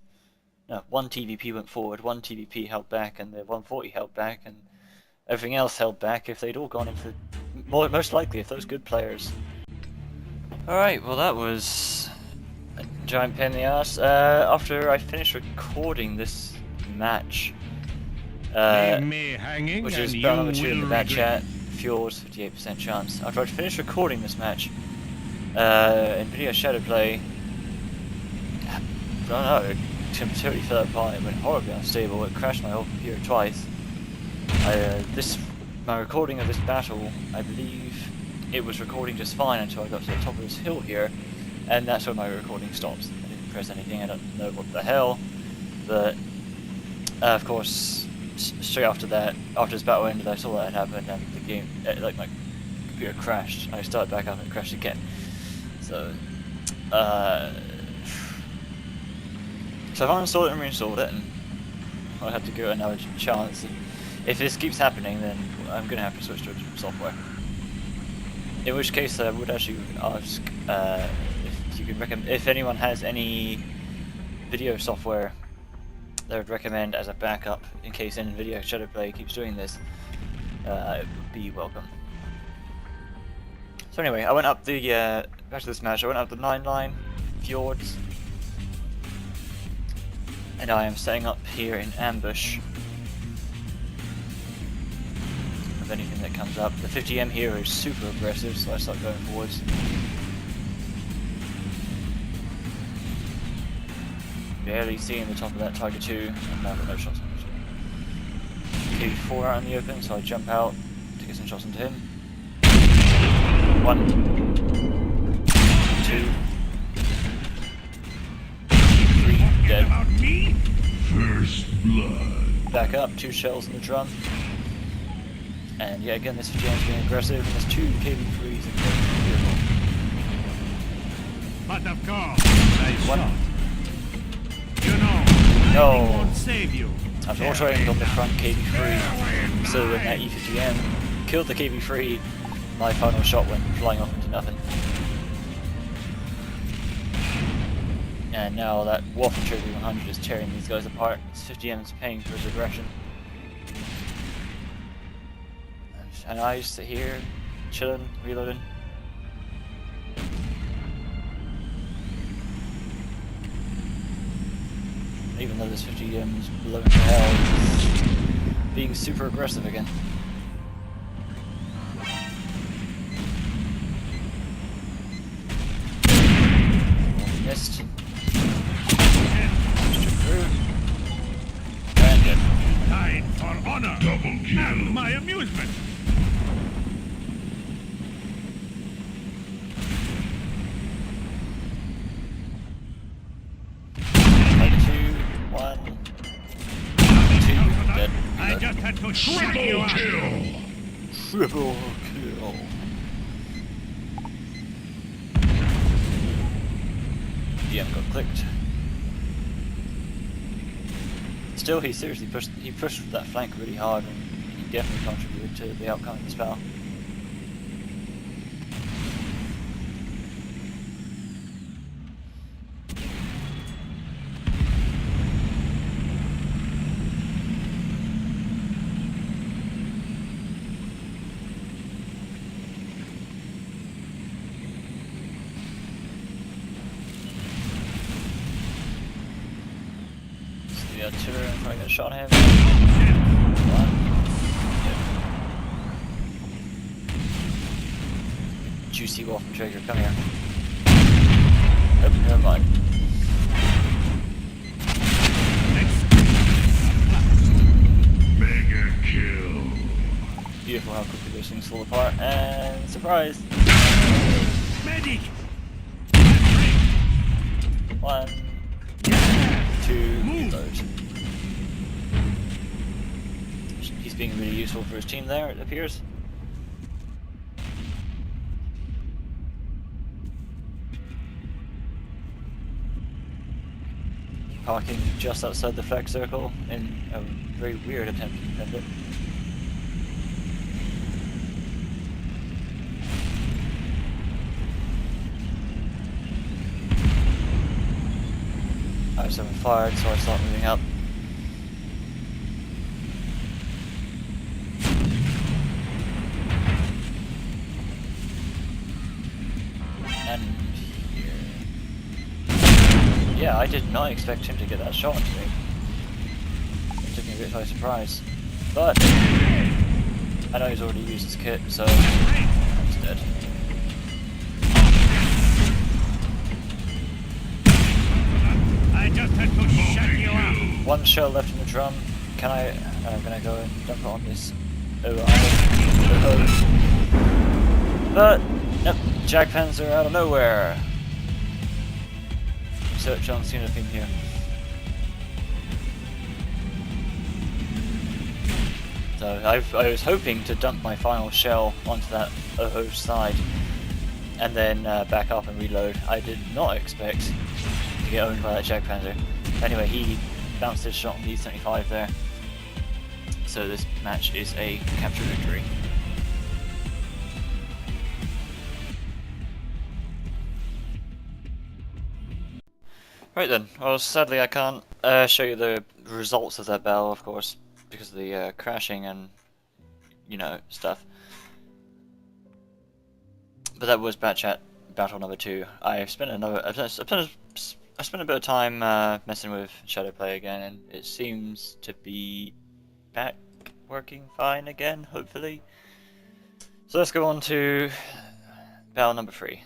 No, 1 TVP went forward, 1 TVP held back, and the 140 held back, and everything else held back. If they'd all gone into, most likely, if those good players. Alright, well that was a giant pain in the ass. After I finished recording this match, which is battle number 2 in the BatChat, Fjords, 58% chance. After I finished recording this match, NVIDIA Shadowplay, I don't know, it totally fell apart. It went horribly unstable. It crashed my whole computer twice. My recording of this battle, I believe it was recording just fine until I got to the top of this hill here, and that's when my recording stops. I didn't press anything. I don't know what the hell, but of course, straight after that, after this battle ended, I saw that had happened, and the game, like my computer crashed. I started back up and it crashed again. So I've uninstalled it and reinstalled it, and I had to give it another chance. And if this keeps happening, then I'm gonna have to switch to software. In which case, I would actually ask if you could recommend, if anyone has any video software that would recommend as a backup in case NVIDIA Shadowplay keeps doing this. It would be welcome. So anyway, I went up the back to this match. I went up the 9 line, Fjords, and I am setting up here in ambush of anything that comes up. The 50M here is super aggressive, so I start going forwards. Barely seeing the top of that Tiger 2, and now I've got no shots on it. KV4 out in the open, so I jump out to get some shots into him. 1, 2, 3, dead. First blood. Back up, 2 shells in the drum. And yeah, again, this 50M is being aggressive, and there's 2 KV3s in there. But of course, nice 1. shot. You know, No. I won't save you. I've auto-aimed on the front KV3, so when that E50M killed the KV3, my final shot went flying off into nothing. And now that Waffen Trophy 100 is tearing these guys apart. This 50M is paying for his aggression. And I just sit here, chilling, reloading. Even though this 50M is blown to hell, it's being super aggressive again. Missed. Pushed it through. And dead. Died for honor Double kill. and my amusement. I just had to shut you up. Triple kill. DM got clicked. Still, he seriously pushed that flank really hard, and he definitely contributed to the outcome of this battle. The artillery, I'm trying to get a shot at him. 1. Yep. Juicy Waffen trigger, come here. Oh, never mind. Mega kill. Beautiful how quickly those those things fall apart, and surprise! Medic! 1, 2, reload. He's being really useful for his team there, it appears. Parking just outside the flag circle in a very weird attempt to defend it. I was having fired, so I start moving up. And here. Yeah, I did not expect him to get that shot into me. It took me a bit by surprise. But I know he's already used his kit, so he's dead. I just had to shut you up. One shell left in the drum. Can I? I'm gonna go and dump it on this. But yep, Jagdpanzer out of nowhere. Search on scene in here. So I was hoping to dump my final shell onto that Oho side, and then back up and reload. I did not expect to get owned by that Jagdpanzer. Anyway, he bounced his shot on the E75 there. So this match is a capture victory. Right then, well sadly I can't show you the results of that battle, of course, because of the crashing and, you know, stuff. But that was BatChat battle number 2. I spent a bit of time messing with Shadowplay again, and it seems to be back working fine again, hopefully. So let's go on to battle number 3.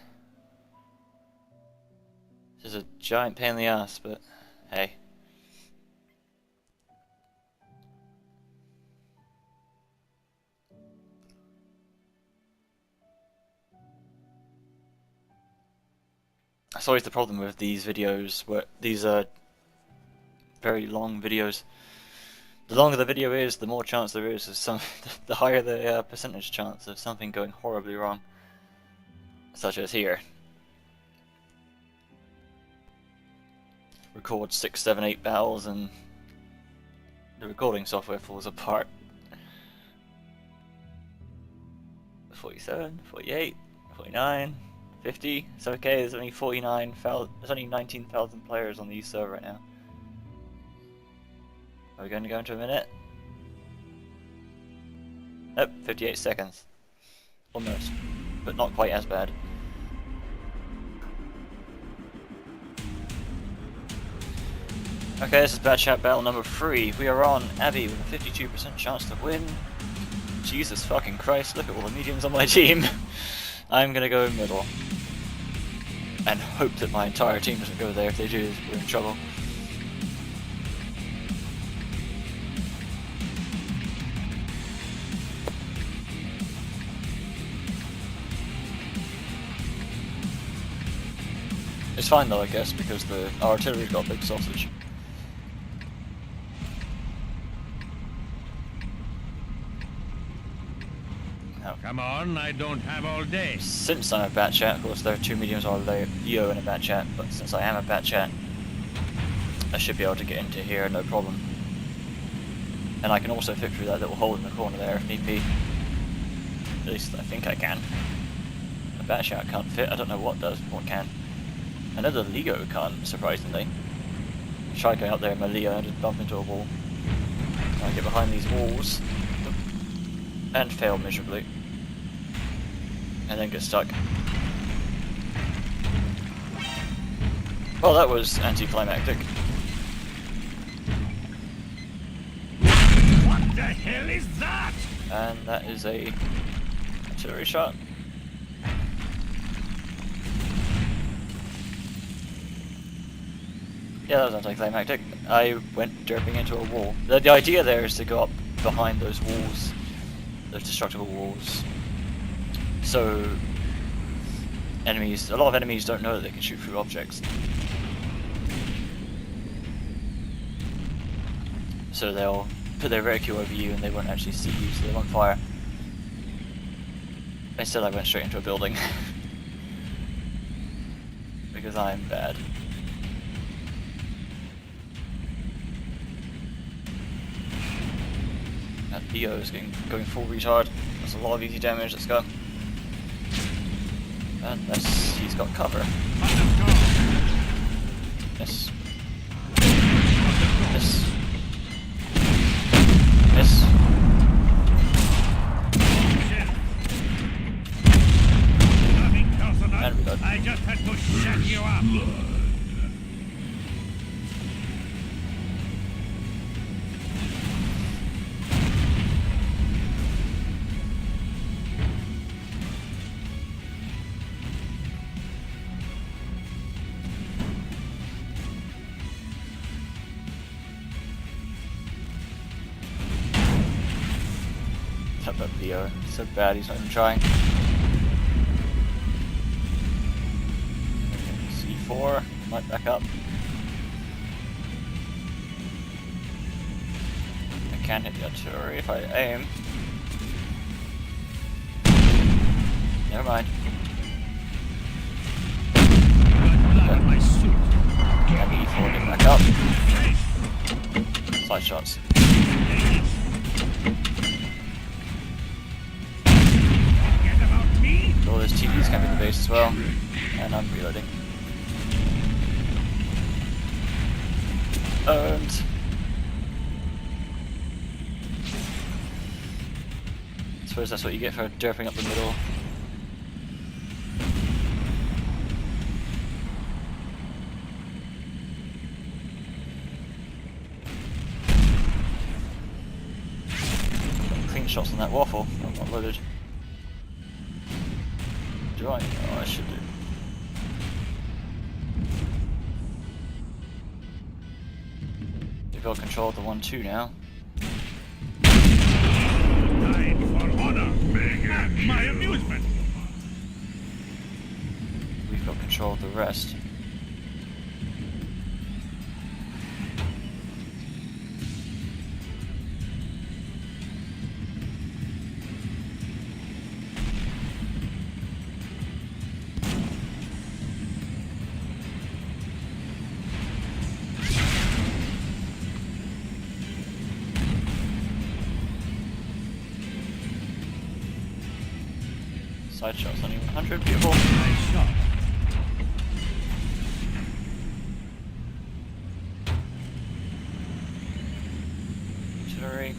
This is a giant pain in the ass, but hey. That's always the problem with these videos, where these are very long videos. The longer the video is, the more chance there is of the higher the percentage chance of something going horribly wrong, such as here. Record 6, 7, 8 battles and the recording software falls apart. 47, 48, 49, 50. It's okay. There's only 49,000. There's only 19,000 players on the East server right now. Are we going to go into a minute? Nope, 58 seconds. Almost, but not quite as bad. Okay, this is BatChat battle number 3. We are on Abbey with a 52% chance to win. Jesus fucking Christ, look at all the mediums on my team. I'm gonna go middle. And hope that my entire team doesn't go there. If they do, we're in trouble. It's fine though, I guess, because the artillery's got a big sausage. Come on, I don't have all day. Since I'm a BatChat, of course there are 2 mediums or Leo and a BatChat, but since I am a BatChat, I should be able to get into here no problem. And I can also fit through that little hole in the corner there if need be. At least I think I can. A BatChat can't fit, I don't know what does, what can. I know the Leo can't, surprisingly. I try going up there in my Leo and just bump into a wall. I get behind these walls and fail miserably. And then get stuck. Well, that was anticlimactic. What the hell is that? And that is a artillery shot. Yeah, that was anticlimactic. I went derping into a wall. The idea there is to go up behind those walls those destructible walls. So a lot of enemies don't know that they can shoot through objects. So they'll put their reticule over you and they won't actually see you, so they won't fire. Instead I went straight into a building. Because I'm bad. That Leo is going full retard. That's a lot of easy damage, let's go. Unless he's got cover. Yes. Yes. Yes. And reload. I just had to shut you up. Blood. Tap that Leo. He's so bad he's not even trying. C4 might back up. I can hit the artillery if I aim. Never mind. Blood on my suit. Got E4 to back up. Side shots. Forget about me. All those TVs can be in the base as well. And I'm reloading. And I suppose that's what you get for derping up the middle. Clean shots on that waffle. I'm not loaded. Do I? Oh, I should do. We've got control of the 1-2 now. Died for honor. At my amusement. We've got control of the rest. Side shots only 100, beautiful. Nice shot. Artillery.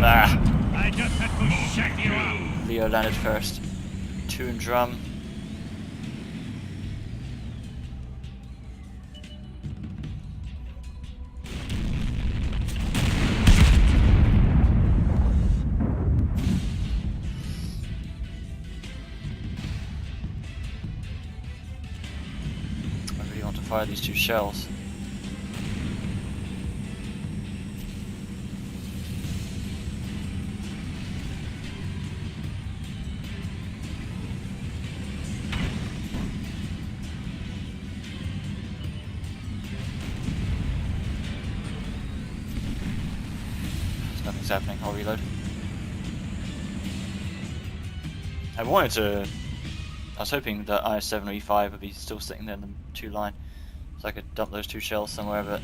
Ah. I just had to shut you up. Leo landed first. 2 in drum. I really want to fire these 2 shells. Nothing's happening, I'll reload. I was hoping that IS-7 or E5 would be still sitting there in the 2 line, so I could dump those 2 shells somewhere, but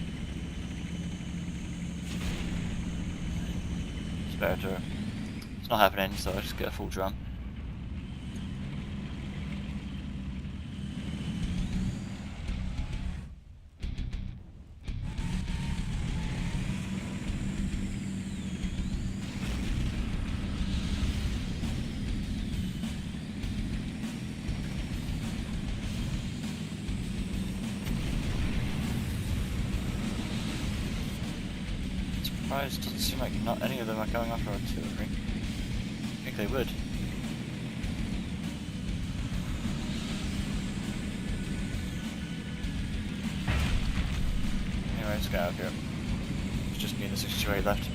it's better to, it's not happening, so I just get a full drum. Surprised, doesn't seem like not any of them are going after artillery. I think they would. Anyway, let's get out of here. It's just me and the 62A left.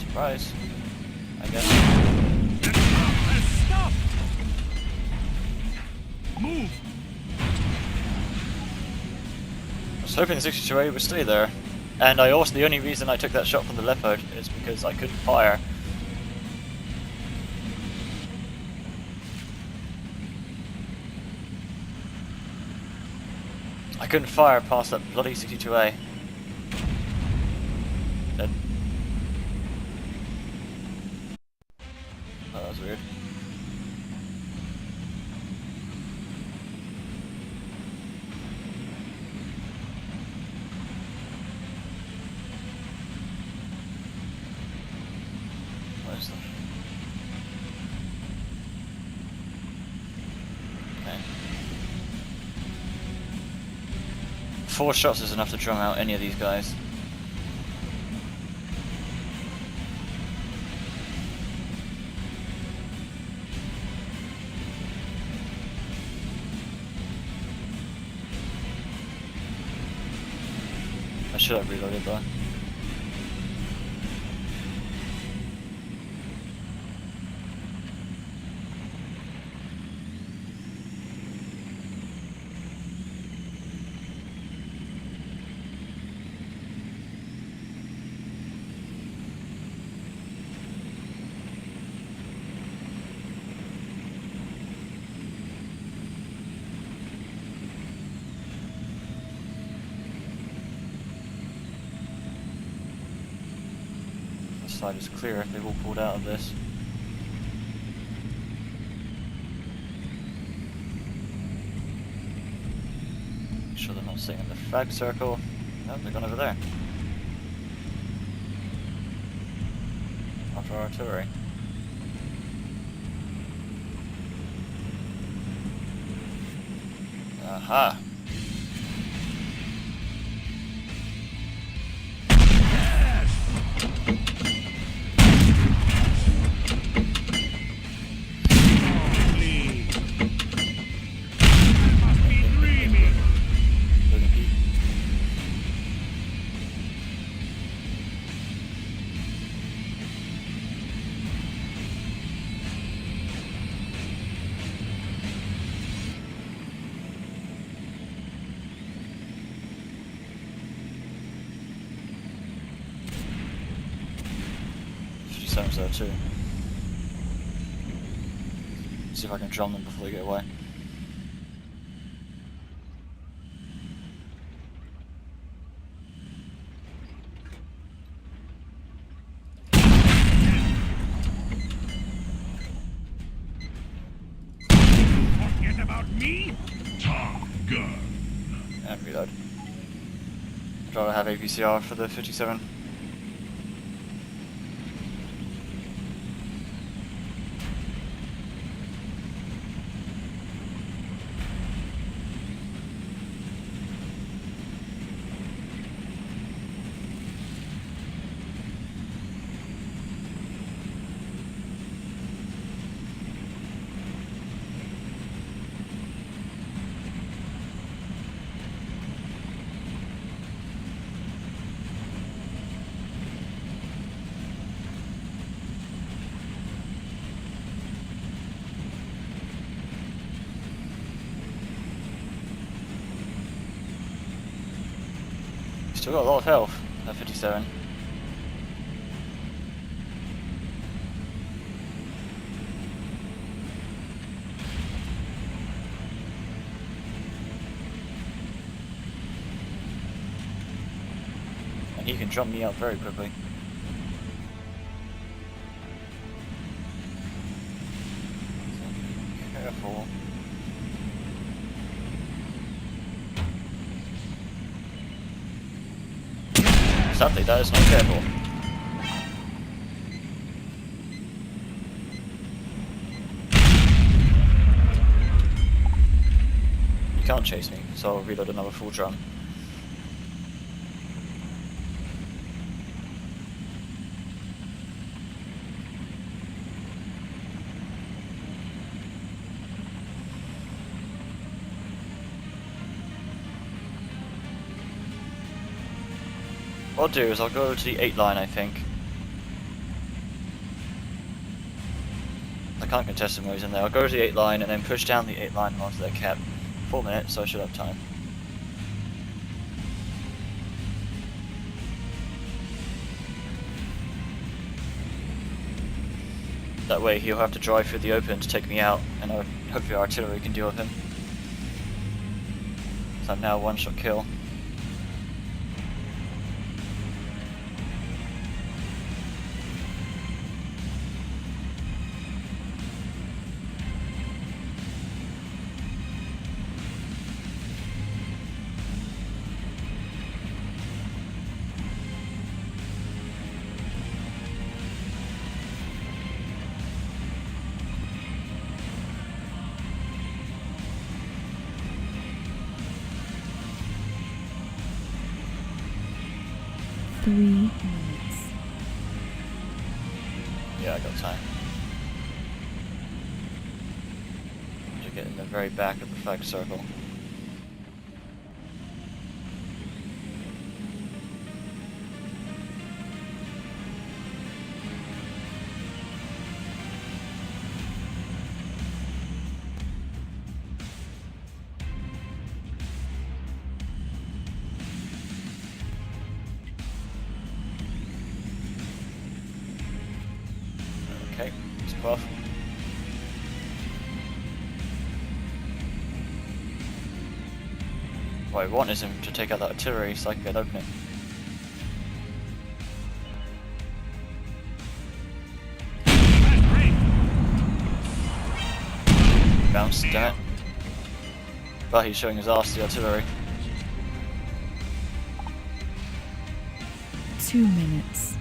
Surprise. I guess. Stop! Move! I was hoping the 62A would stay there. And I also, the only reason I took that shot from the Leopard is because I couldn't fire. I couldn't fire past that bloody 62A. Dead. Oh, that was weird. What is that? Okay. 4 shots is enough to drum out any of these guys. I should have reloaded though. Side is clear if they've all pulled out of this. Make sure they're not sitting in the flag circle. No, they're gone over there. After artillery. Aha! There too. See if I can drum them before they get away. Forget about me? Top gun. And reload. I'd rather have APCR for the 57. Still got a lot of health at 57. And he can jump me out very quickly. So, careful. Sadly, that is not careful. You can't chase me, so I'll reload another full drum. What I'll do is I'll go to the 8 line, I think. can't contest them while he's in there. I'll go to the 8 line and then push down the 8 line onto their cap. 4 minutes, so I should have time. That way he'll have to drive through the open to take me out, and hopefully our artillery can deal with him. So I'm now 1-shot kill. Yeah, I got time. To get in the very back of the flag circle. Okay, it's buff. What I want is him to take out that artillery so I can get open it. Bounce, damn it. But he's showing his ass to the artillery. 2 minutes.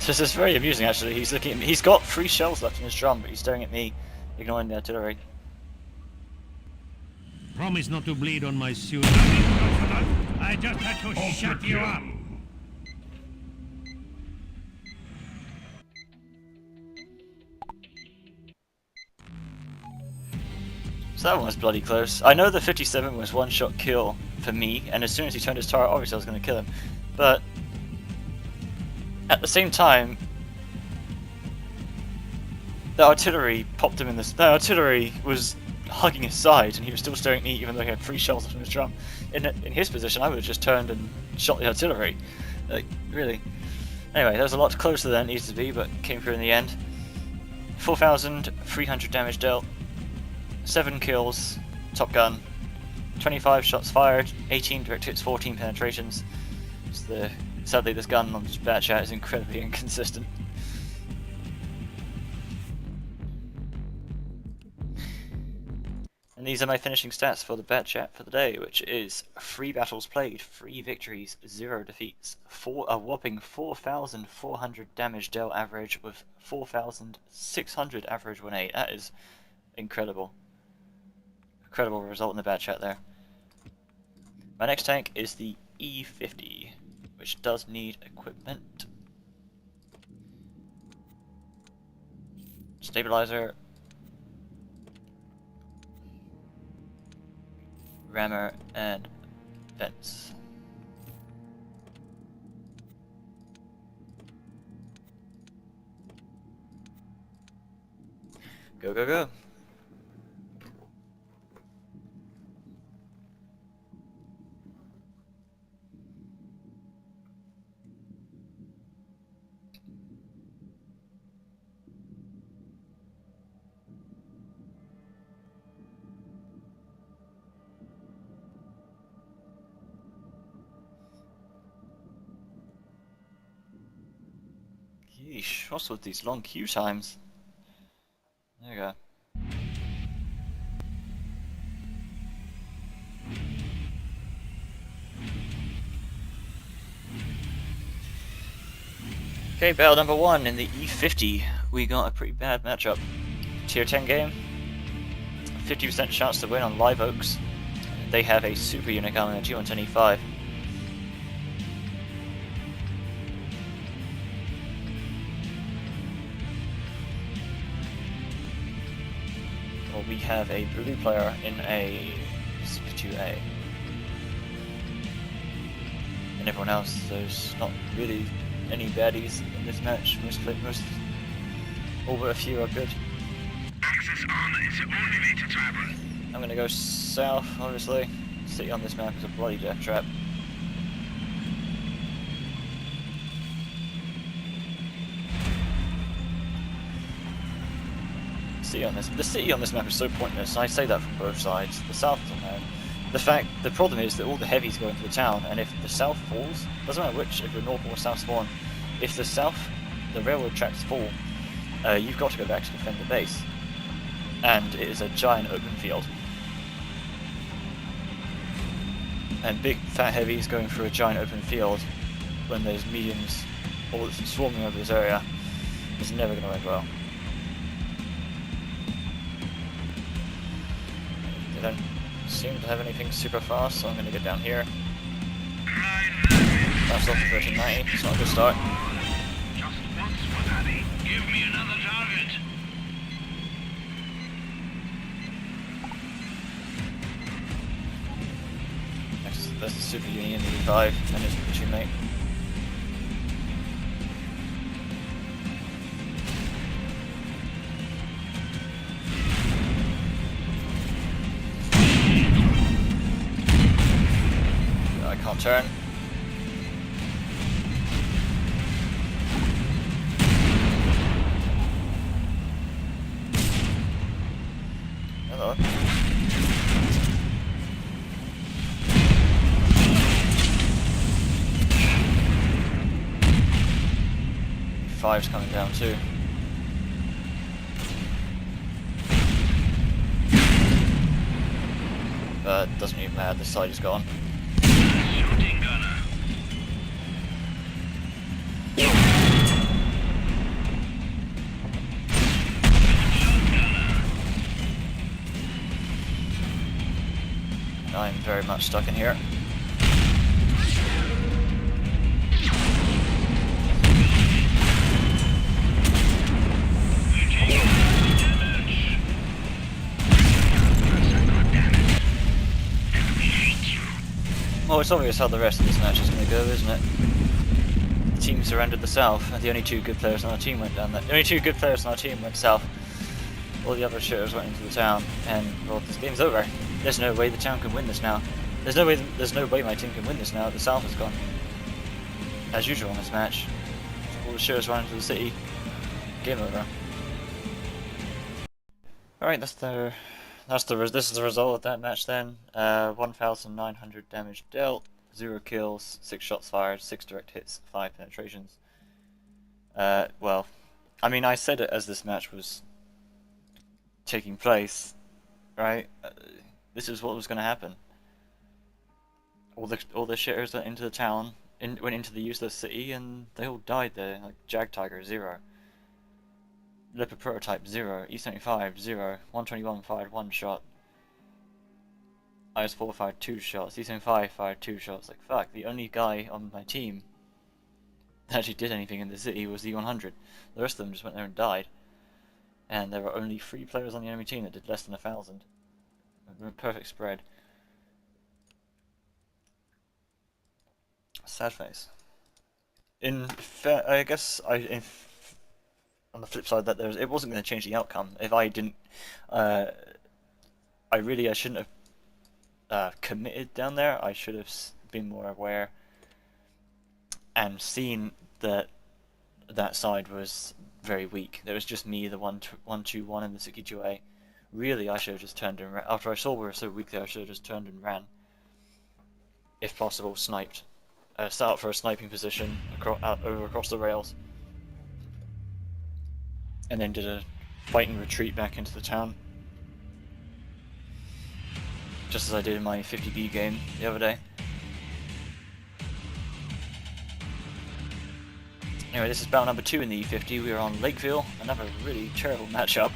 This is very amusing actually. He's looking at me. He's got 3 shells left in his drum, but he's staring at me, ignoring the artillery. Promise not to bleed on my suit. I just had to shut you up. So that one was bloody close. I know the 57 was 1-shot kill for me, and as soon as he turned his turret, obviously I was going to kill him. But at the same time, the artillery popped him in the artillery was hugging his side, and he was still staring at me even though he had 3 shells left in his drum. In his position, I would have just turned and shot the artillery. Like, really. Anyway, that was a lot closer than it needed to be, but came through in the end. 4,300 damage dealt. 7 kills, Top Gun, 25 shots fired, 18 direct hits, 14 penetrations. Sadly, this gun on BatChat is incredibly inconsistent. And these are my finishing stats for the BatChat for the day, which is 3 battles played, 3 victories, 0 defeats, a whopping 4,400 damage dealt average with 4,600 average win rate. That is incredible. Incredible result in the BatChat there. My next tank is the E50, which does need equipment. Stabilizer, rammer, and vents. Go, go, go. Yeesh, what's with these long queue times? There you go. Okay, battle number 1 in the E50. We got a pretty bad matchup. Tier 10 game. 50% chance to win on Live Oaks. They have a super unit gun and a G110E5. Well, we have a blue player in a 62A. And everyone else, there's not really any baddies in this match. Most, all but a few are good. Access on is only way to travel. I'm gonna go south, obviously. City on this map is a bloody death trap. The city on this map is so pointless. I say that from both sides. The south is unknown. The problem is that all the heavies go into the town, and if the south falls, doesn't matter which, if you're north or south spawn, if the railroad tracks fall, you've got to go back to defend the base. And it is a giant open field. And big fat heavies going through a giant open field when there's mediums all swarming over this area is never going to end well. They don't seem to have anything super fast, so I'm going to get down here. That's off the 1390, it's not a good start. Just once for Daddy. Give me another target. That's the Super Union E5 and his teammate. I can't turn. Hello. Five's coming down too. But doesn't even matter, this side is gone. Shooting gunner. I'm very much stuck in here. Well, it's obvious how the rest of this match is going to go, isn't it? The team surrendered the south, and the only two good players on our team went down there. The only two good players on our team went south. All the other shooters went into the town, and well, this game's over. There's no way the town can win this now. There's no way my team can win this now. The south is gone. As usual in this match, all the shooters ran into the city. Game over. All right, this is the result of that match then. 1,900 damage dealt, 0 kills, 6 shots fired, 6 direct hits, 5 penetrations. Well, I mean, I said it as this match was taking place, right? This is what was going to happen. All the shitters went into the town, went into the useless city, and they all died there. Like Jag Tiger 0. Leopard Prototype 0, E75 0, 121 fired 1 shot, IS4 fired 2 shots, E75 fired 2 shots. Like fuck, the only guy on my team that actually did anything in the city was the 100. The rest of them just went there and died. And there were only 3 players on the enemy team that did less than 1,000. Perfect spread. Sad face. I guess on the flip side, that it wasn't going to change the outcome. If I didn't, I shouldn't have committed down there. I should have been more aware and seen that that side was very weak. There was just me, the 1-2-1 and the 62A. Really, I should have just turned and ran. After I saw we were so weak there, I should have just turned and ran. If possible, sniped. Set out for a sniping position across the rails. And then did a fighting retreat back into the town. Just as I did in my 50B game the other day. Anyway, this is battle number 2 in the E50. We are on Lakeville. Another really terrible matchup.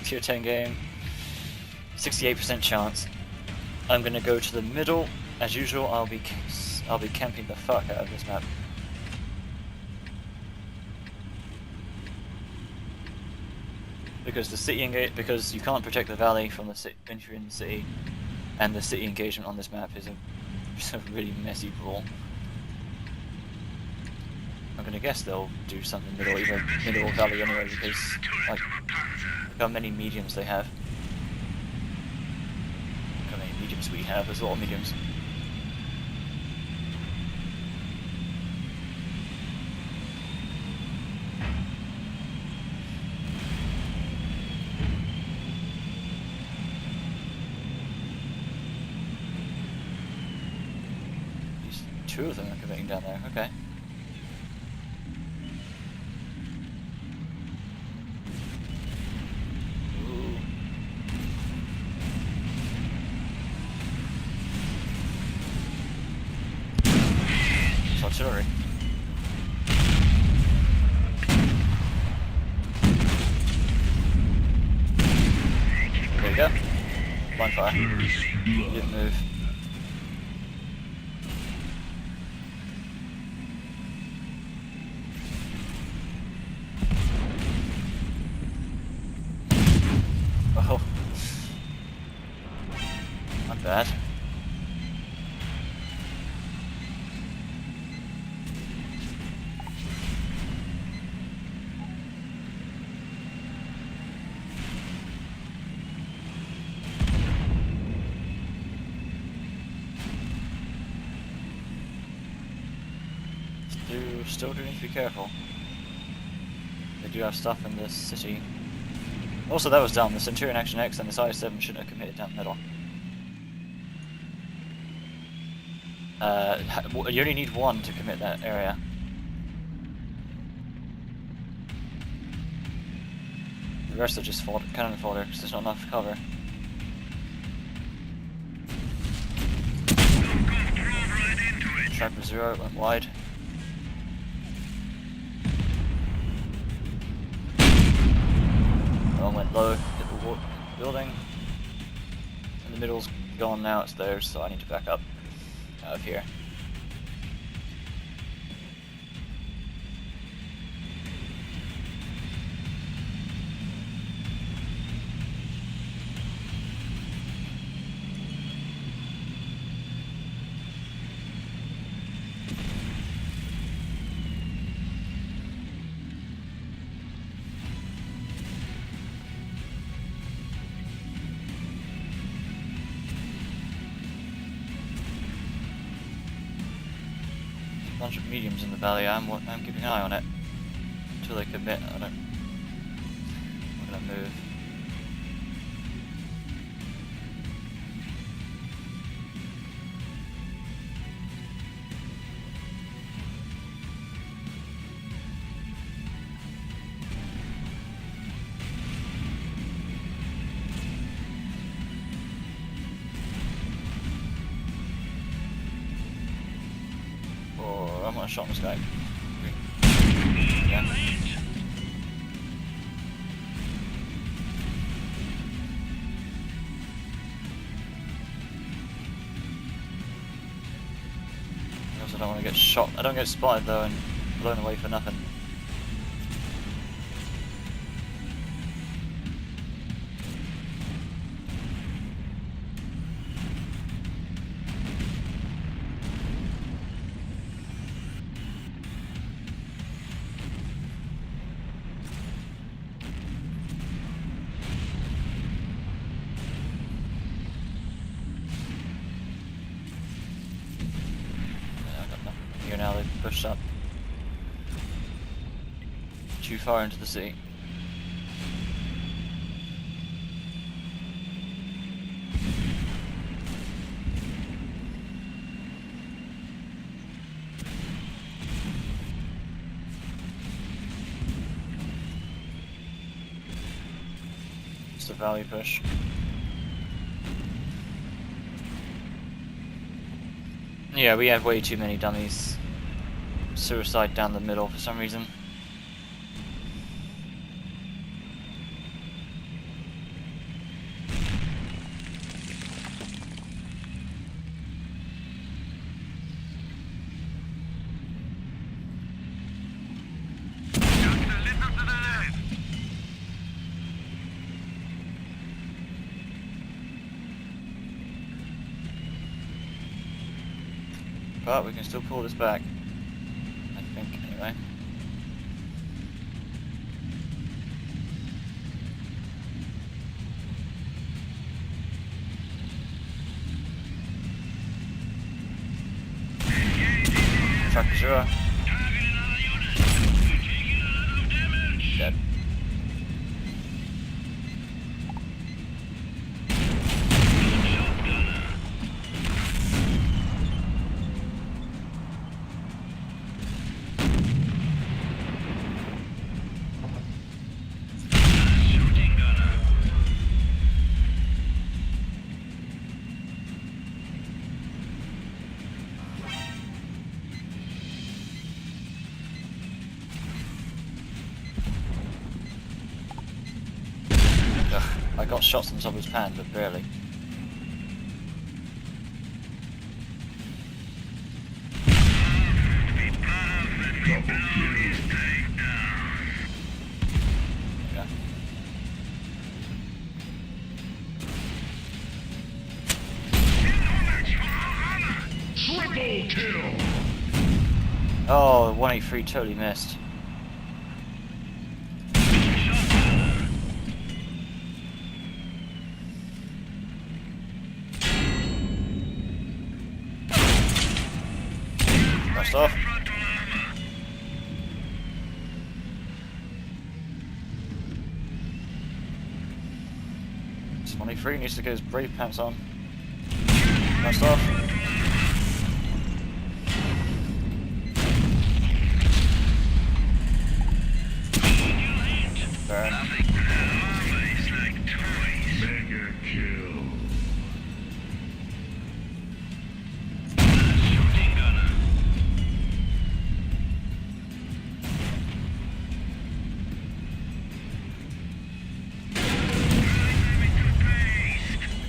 Tier 10 game. 68% chance. I'm gonna go to the middle. As usual, I'll be camping the fuck out of this map. Because because you can't protect the valley from the entry in the city, and the city engagement on this map is a really messy brawl. I'm gonna guess they'll do something middle, either middle or valley anyway, because like look how many mediums they have. Look how many mediums we have. There's a lot of mediums. These two of them are committing down there. Okay. Artillery. There you go. Blind fire. Didn't move. Oh. Not bad. Still do need to be careful. They do have stuff in this city. Also, that was dumb. The Centurion Action X and this I-7 shouldn't have committed down the middle. You only need one to commit that area. The rest are just cannon fodder because there's not enough cover. Striper 0 went wide. One went low, hit the building. And the middle's gone now, it's theirs, so I need to back up out of here. Bunch of mediums in the valley. I'm keeping an eye on it until they commit. I'm gonna move. I'm gonna shot this guy. Yeah. I also don't want to get shot. I don't get spotted though and blown away for nothing. Here now, they've pushed up too far into the sea. It's a valley push. Yeah, we have way too many dummies. Suicide down the middle for some reason. But we can still pull this back, I think, anyway. sure. Dead. I got shots on top of his pan, but barely. Okay. Triple kill. Oh, 183 totally missed. Rust off. 23 needs to get his brave pants on. Rust off. Burn. Mega kill.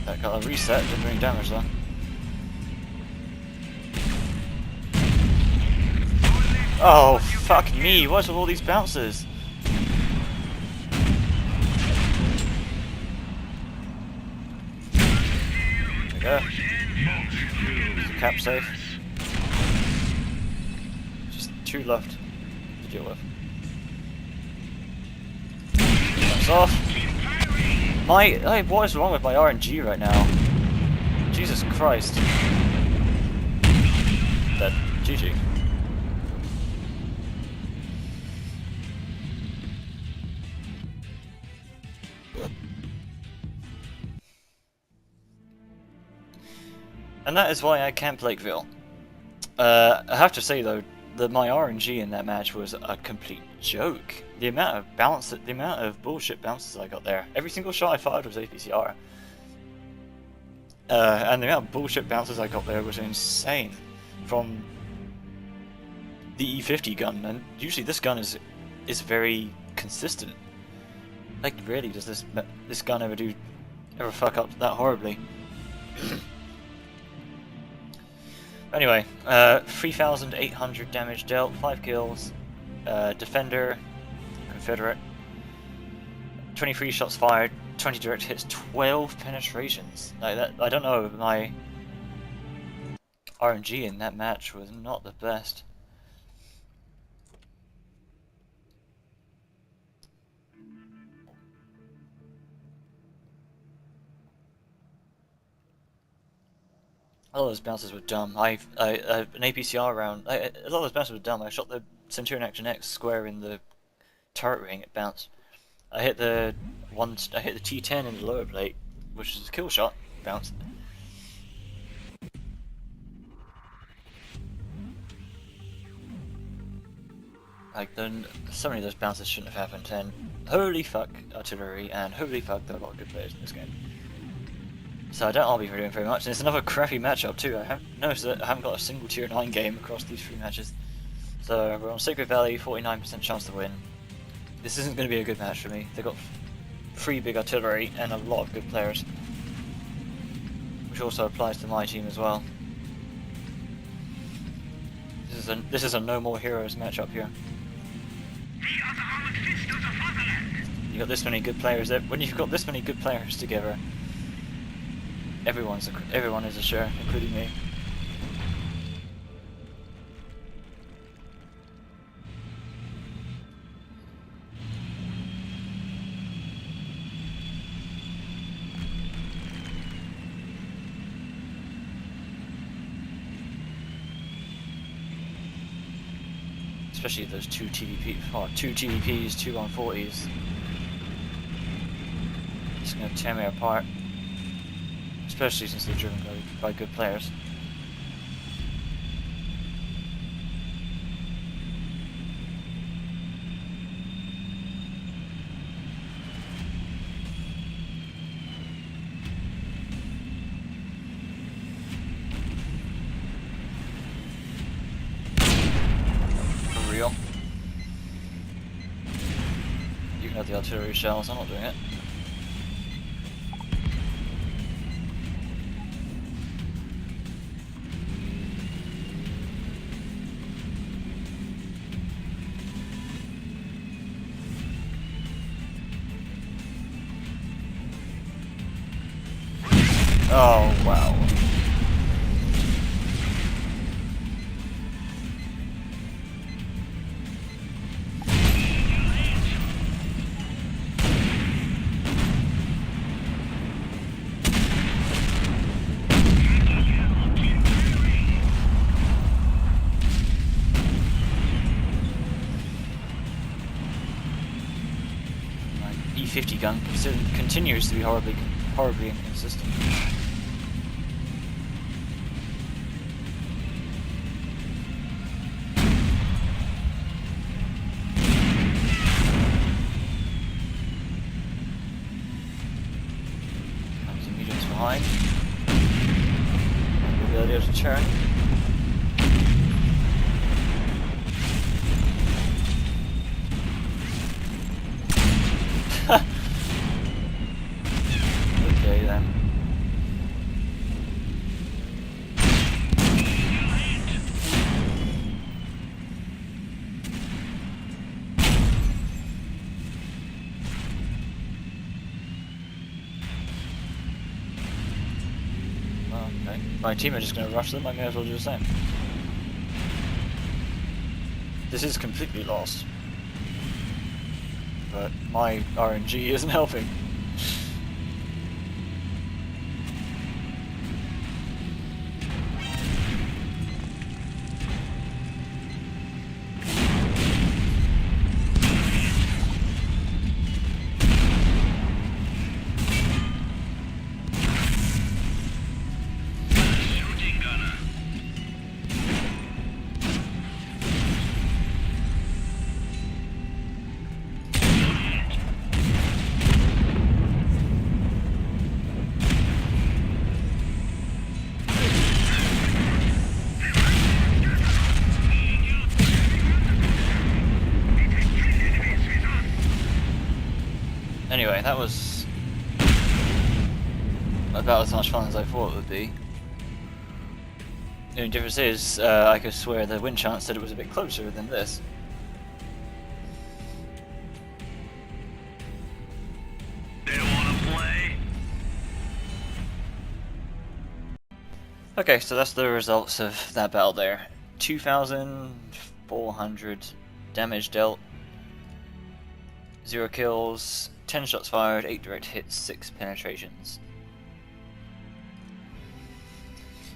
That got a reset, didn't bring damage though. Oh, fuck me, what's with all these bounces? There we go. Cap safe. Just 2 left to deal with. That's off. What is wrong with my RNG right now? Jesus Christ. Dead. GG. And that is why I camped Lakeville. I have to say though, that my RNG in that match was a complete joke. The amount of bullshit bounces I got there. Every single shot I fired was APCR. And the amount of bullshit bounces I got there was insane. From the E50 gun, and usually this gun is very consistent. Like, rarely does this gun ever fuck up that horribly. Anyway, 3,800 damage dealt, 5 kills, Defender, Confederate, 23 shots fired, 20 direct hits, 12 penetrations. Like that, I don't know, my RNG in that match was not the best. A lot of those bounces were dumb. An APCR round. A lot of those bounces were dumb. I shot the Centurion Action X square in the turret ring. It bounced. I hit the T10 in the lower plate, which is a kill shot. Bounced. Like, so many of those bounces shouldn't have happened. And holy fuck artillery, and holy fuck there are a lot of good players in this game. So I doubt I'll be doing very much, and it's another crappy matchup too. I have noticed that I haven't got a single tier 9 game across these 3 matches. So we're on Sacred Valley, 49% chance to win. This isn't going to be a good match for me. They've got 3 big artillery and a lot of good players. Which also applies to my team as well. This is a no more heroes matchup here. You got this many good players. When you've got this many good players together, everyone is a share, including me. especially those two TVPs, two 140s. It's going to tear me apart, especially since they're driven by good players. For real. You can have the artillery shells, I'm not doing it. Oh, wow. My E50 gun continues to be horribly inconsistent. Behind. We'll be able to turn. Okay then. Okay. My team are just going to rush them, I may as well do the same. This is completely lost. But my RNG isn't helping. Anyway, that was about as much fun as I thought it would be. The only difference is, I could swear the wind chance said it was a bit closer than this. They wanna play? Okay, so that's the results of that battle there. 2,400 damage dealt, 0 kills, 10 shots fired, 8 direct hits, 6 penetrations.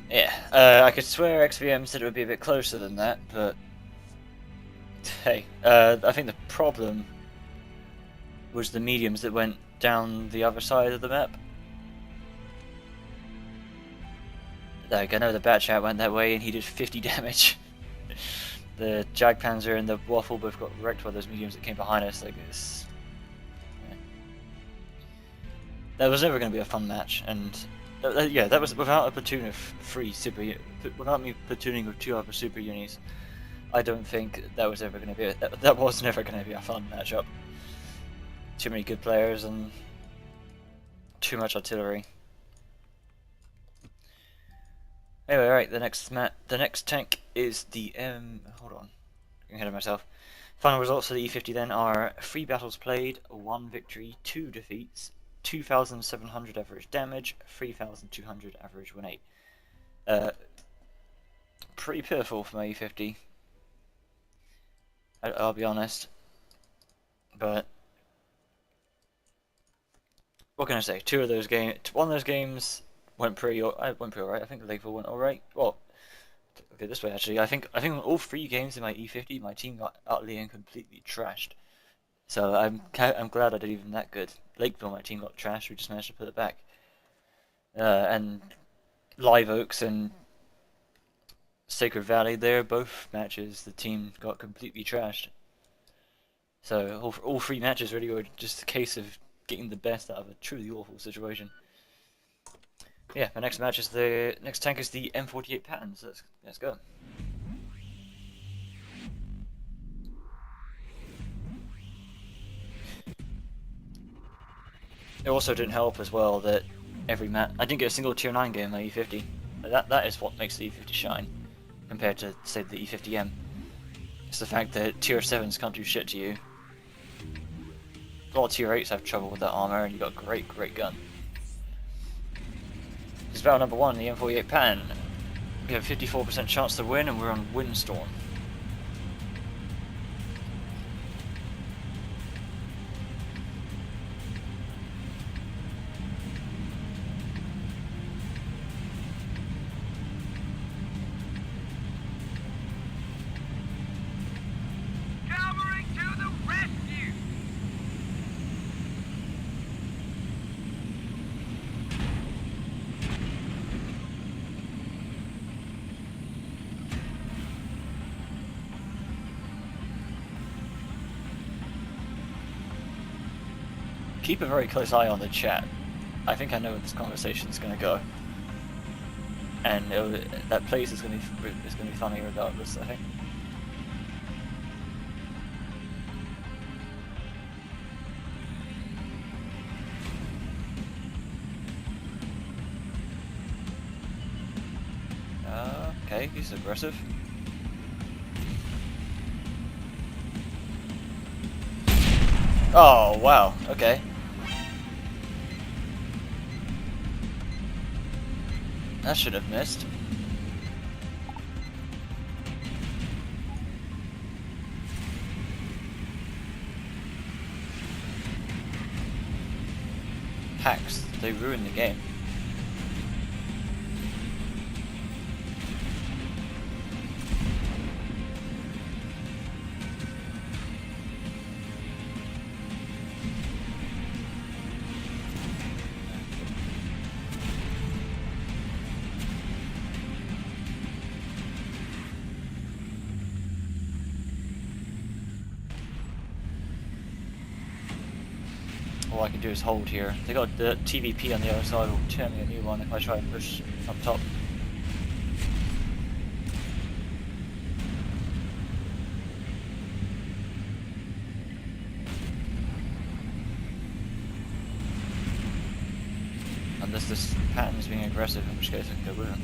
Yeah, I could swear XVM said it would be a bit closer than that, but hey, I think the problem was the mediums that went down the other side of the map. Like, I know the BatChat went that way and he did 50 damage. The Jagdpanzer and the Waffle both got wrecked by those mediums that came behind us. Like, this. Yeah. That was never going to be a fun match, and yeah, that was without a platoon of 3 super, without me platooning with 2 other super unis. I don't think that was ever going to be that was never going to be a fun matchup. Too many good players and too much artillery. Anyway, right, the next tank is the hold on, getting ahead of myself. Final results for the E50 then are 3 battles played, 1 victory, 2 defeats, 2,700 average damage, 3,200 average win rate. Pretty pitiful for my E50. I'll be honest, but what can I say? One of those games went pretty alright. I think the Leopard went alright. Well, Okay, this way actually. I think all 3 games in my E50, my team got utterly and completely trashed. So I'm glad I did even that good. Lakeville, my team got trashed. We just managed to put it back. And Live Oaks and Sacred Valley, they're both matches the team got completely trashed. So all 3 matches really were just a case of getting the best out of a truly awful situation. Yeah, my next match is the next tank is the M48 Patton. So let's go. It also didn't help as well that every match I didn't get a single tier 9 game in my E50. That is what makes the E50 shine compared to say the E50M. It's the fact that tier 7s can't do shit to you. A lot of tier 8s have trouble with that armor, and you got a great gun. This is battle number 1, the M48 Patton. We have a 54% chance to win, and we're on Windstorm. Cowering to the rescue! Keep a very close eye on the chat. I think I know where this conversation is going to go, and that place is going to be funny regardless. I think. Okay, he's aggressive. Oh wow. Okay. That should have missed. Hacks, they ruined the game. All I can do is hold here. They got the TVP on the other side, will turn me a new one if I try and push up top. Unless this Patton is being aggressive, in which case I can go with him.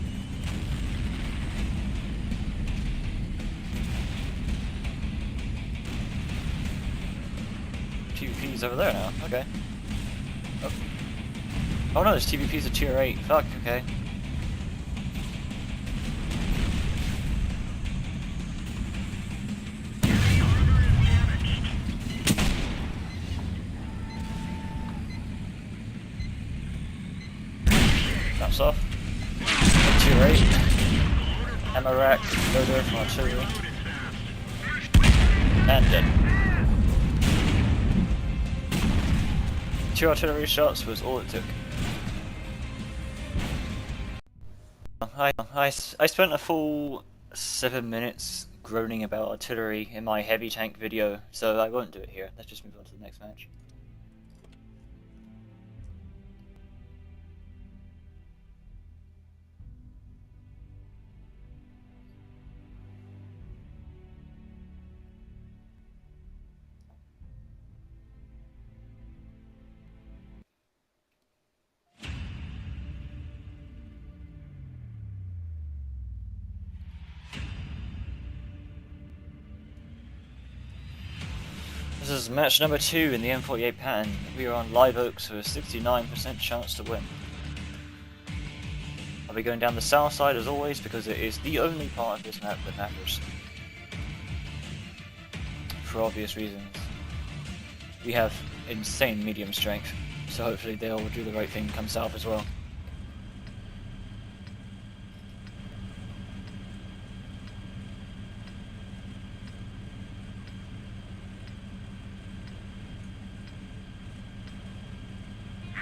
TVP's over there now, okay. Oh no, this TVP's a tier 8, fuck, okay. That's off. Tier 8. Ammo rack, loader from artillery. And dead. 2 artillery shots was all it took. I spent a full 7 minutes groaning about artillery in my heavy tank video, so I won't do it here. Let's just move on to the next match. This is match number 2 in the M48 Patton. We are on Live Oaks with a 69% chance to win. I'll be going down the south side as always because it is the only part of this map that matters. For obvious reasons. We have insane medium strength, so hopefully they'll do the right thing and come south as well.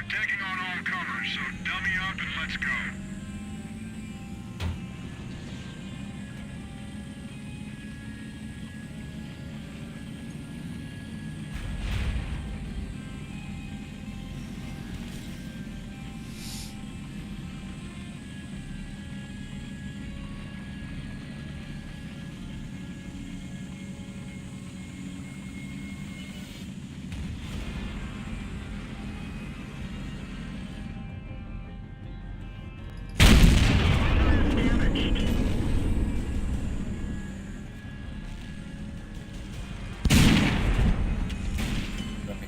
We're taking on all comers, so dummy up and let's go.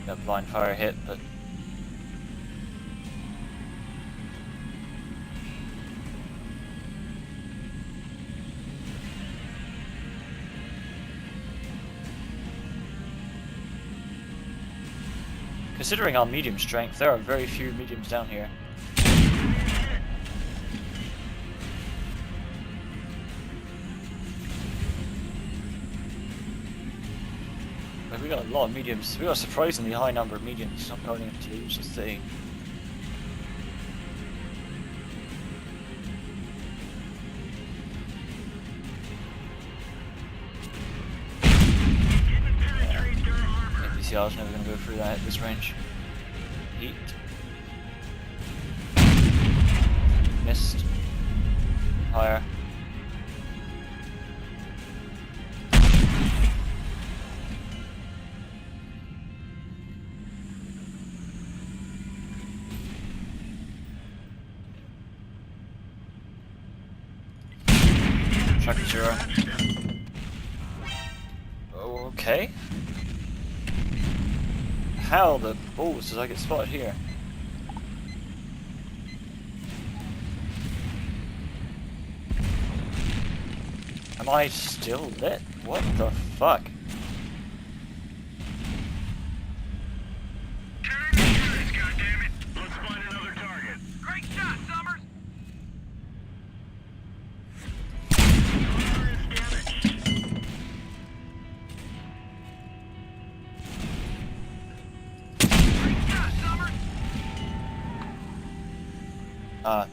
That blind fire hit, but considering our medium strength, there are very few mediums down here. But we got a lot of mediums. We got a surprisingly high number of mediums not going into use this thing. NPCR's never going to go through that at this range. Heat. Missed. Higher. Tracker 0. Okay. How the balls did I get spotted here? Am I still lit? What the fuck? Goddammit! Let's find another target. Great shot, Summers!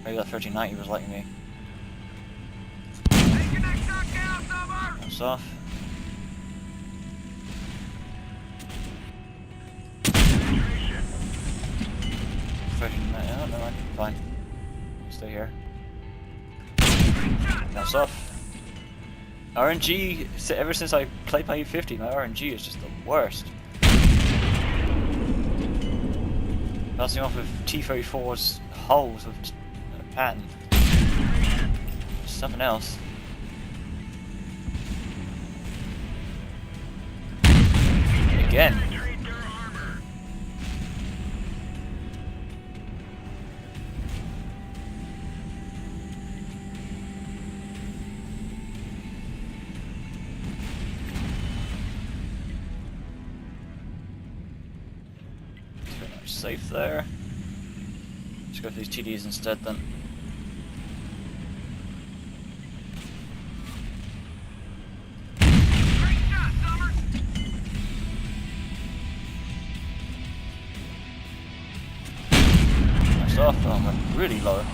Maybe that 1390 was liking me. Take your next shot down, Summers! That's off. Oh, no, fine. Stay here. That's off. RNG, ever since I played my E50, my RNG is just the worst. Bouncing off of T-34's holes with Patton. Something else. Again. Pretty much safe there. Let's go for these TDs instead then. Great shot, Summers! Nice off, but I went really low.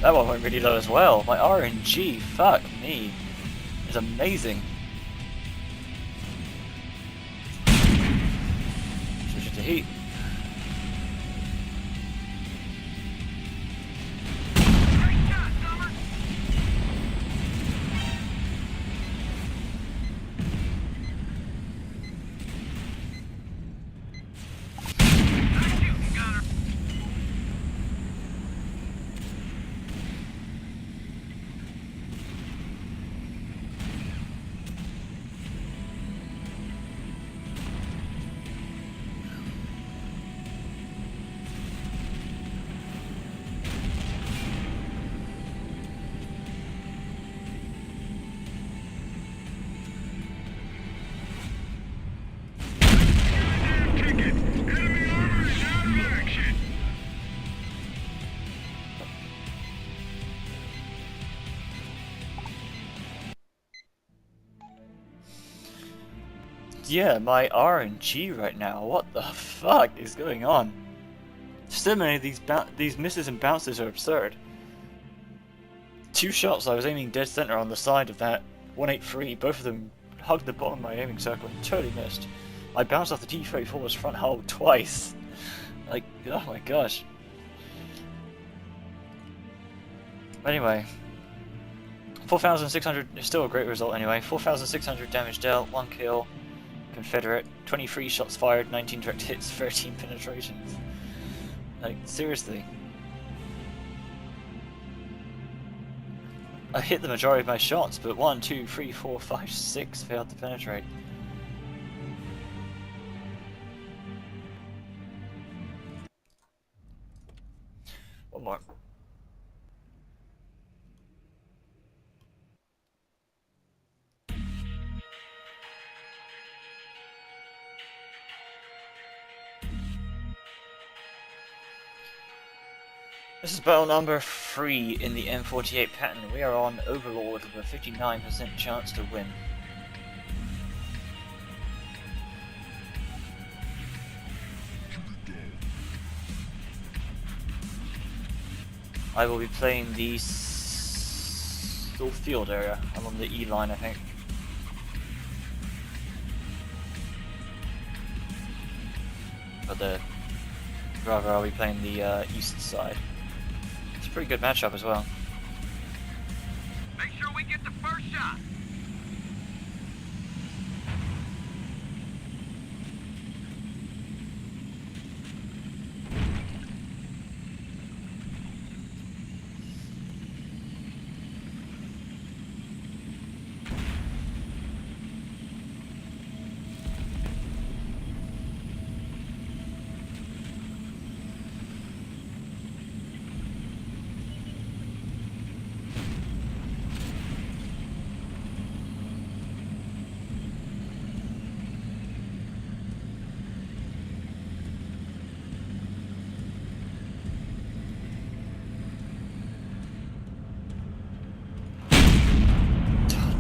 That one went really low as well. My RNG, fuck me, is amazing. Switch it to heat. Great shot, Summers! Nice shooting, Gunner! Yeah, my RNG right now. What the fuck is going on? So many of these misses and bounces are absurd. 2 shots I was aiming dead center on the side of that 183. Both of them hugged the bottom of my aiming circle and totally missed. I bounced off the T-34's front hull twice. Like, oh my gosh. Anyway, 4,600 is still a great result anyway. 4,600 damage dealt, 1 kill, Confederate, 23 shots fired, 19 direct hits, 13 penetrations. Like, seriously. I hit the majority of my shots, but 1, 2, 3, 4, 5, 6 failed to penetrate. One more. This is battle number 3 in the M48 Patton. We are on Overlord with a 59% chance to win. I will be playing the Still Field area. I'm on the E line, I think. But rather I'll be playing the east side. It's a pretty good matchup as well. Make sure we get the first shot.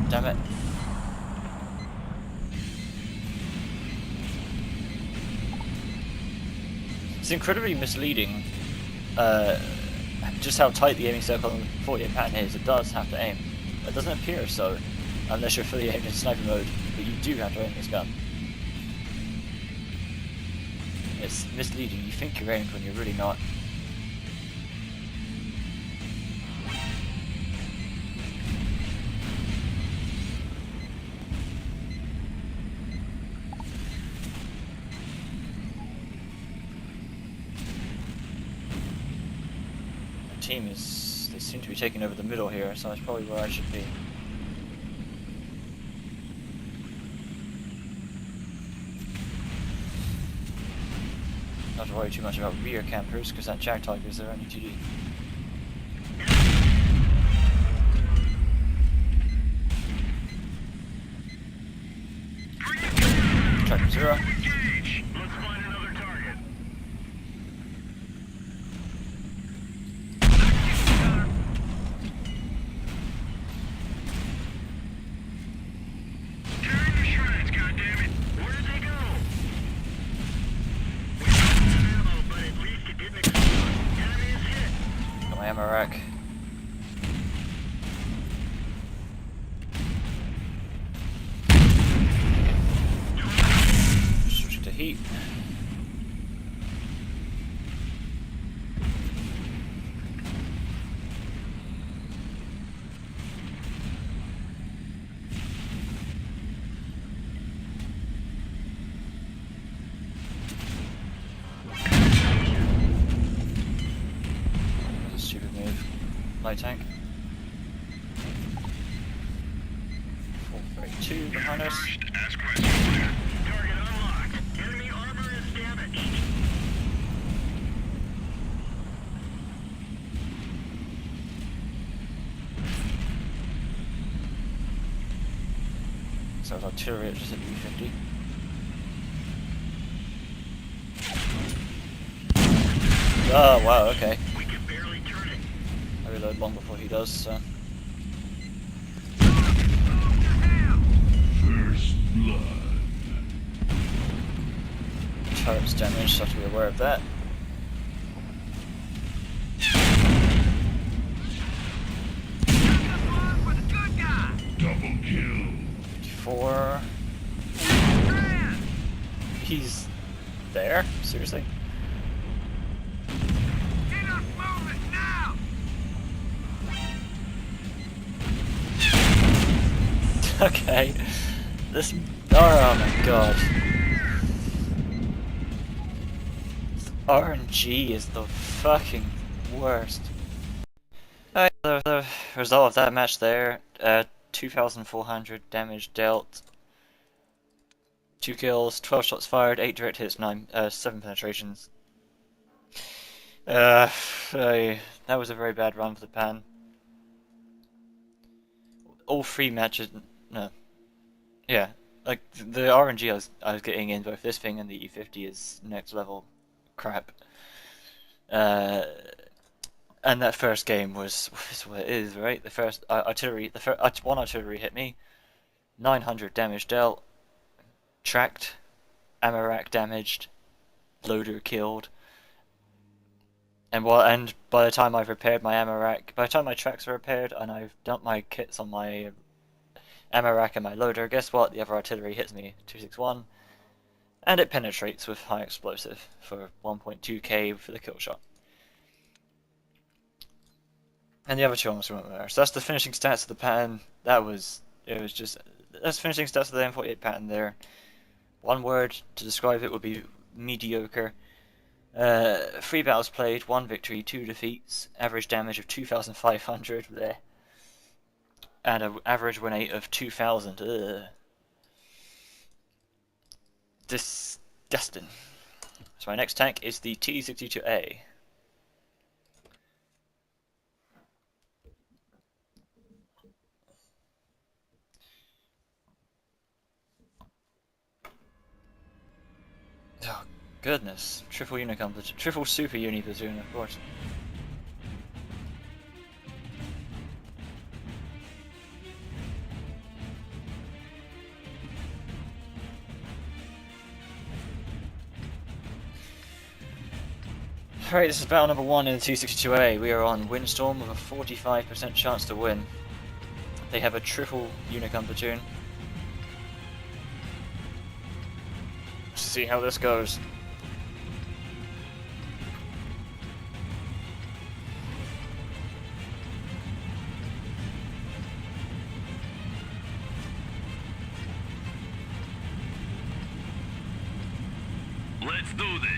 Damn it. It's incredibly misleading just how tight the aiming circle on the 48 Patton is. It does have to aim. It doesn't appear so unless you're fully aimed in sniper mode, but you do have to aim this gun. It's misleading. You think you're aimed when you're really not. Team is, they seem to be taking over the middle here, so that's probably where I should be. Not to worry too much about rear campers, because that Jag Tiger is their only TD. Tracker 0. Engage. Let's find another target. Tearing to shreds, goddammit. Where did they go? We got some ammo, but at least it didn't explode. Enemy is hit. Got my ammo rack. Switch to heat. That's a stupid move. Light tank. 432 behind us. First, ask questions. Target unlocked. Enemy armor is damaged. So it's artillery just at B50. Oh wow, okay. We can barely turn it. I reload long before he does, so. First blood. turret's damaged, so I have to be aware of that. Double kill. 4. He's there? Seriously? Okay. This. Oh my god. RNG is the fucking worst. Alright, the result of that match there, 2,400 damage dealt, 2 kills, 12 shots fired, 8 direct hits, 7 penetrations. That was a very bad run for the Pan. All 3 matches, no. Yeah, like, the RNG I was getting in both this thing and the E50 is next level crap. And that first game was what it is, right? The first artillery, one artillery hit me, 900 damage dealt, tracked, ammo rack damaged, loader killed, and by the time I've repaired my ammo rack, by the time my tracks are repaired and I've dumped my kits on my ammo rack and my loader, guess what? The other artillery hits me, 261, and it penetrates with high explosive for 1.2k for the kill shot. And the other 2 almost went there. So that's the finishing stats of the Patton. That's finishing stats of the M48 Patton there. One word to describe it would be mediocre. 3 battles played, 1 victory, 2 defeats, average damage of 2,500 there, and an average win rate of 2,000. Disgusting. So my next tank is the T62A. Oh goodness, triple unicom platoon, triple super uni platoon, of course. Alright, this is battle number 1 in the T62A. We are on Windstorm with a 45% chance to win. They have a triple unicom platoon. Let's see how this goes. Let's do this.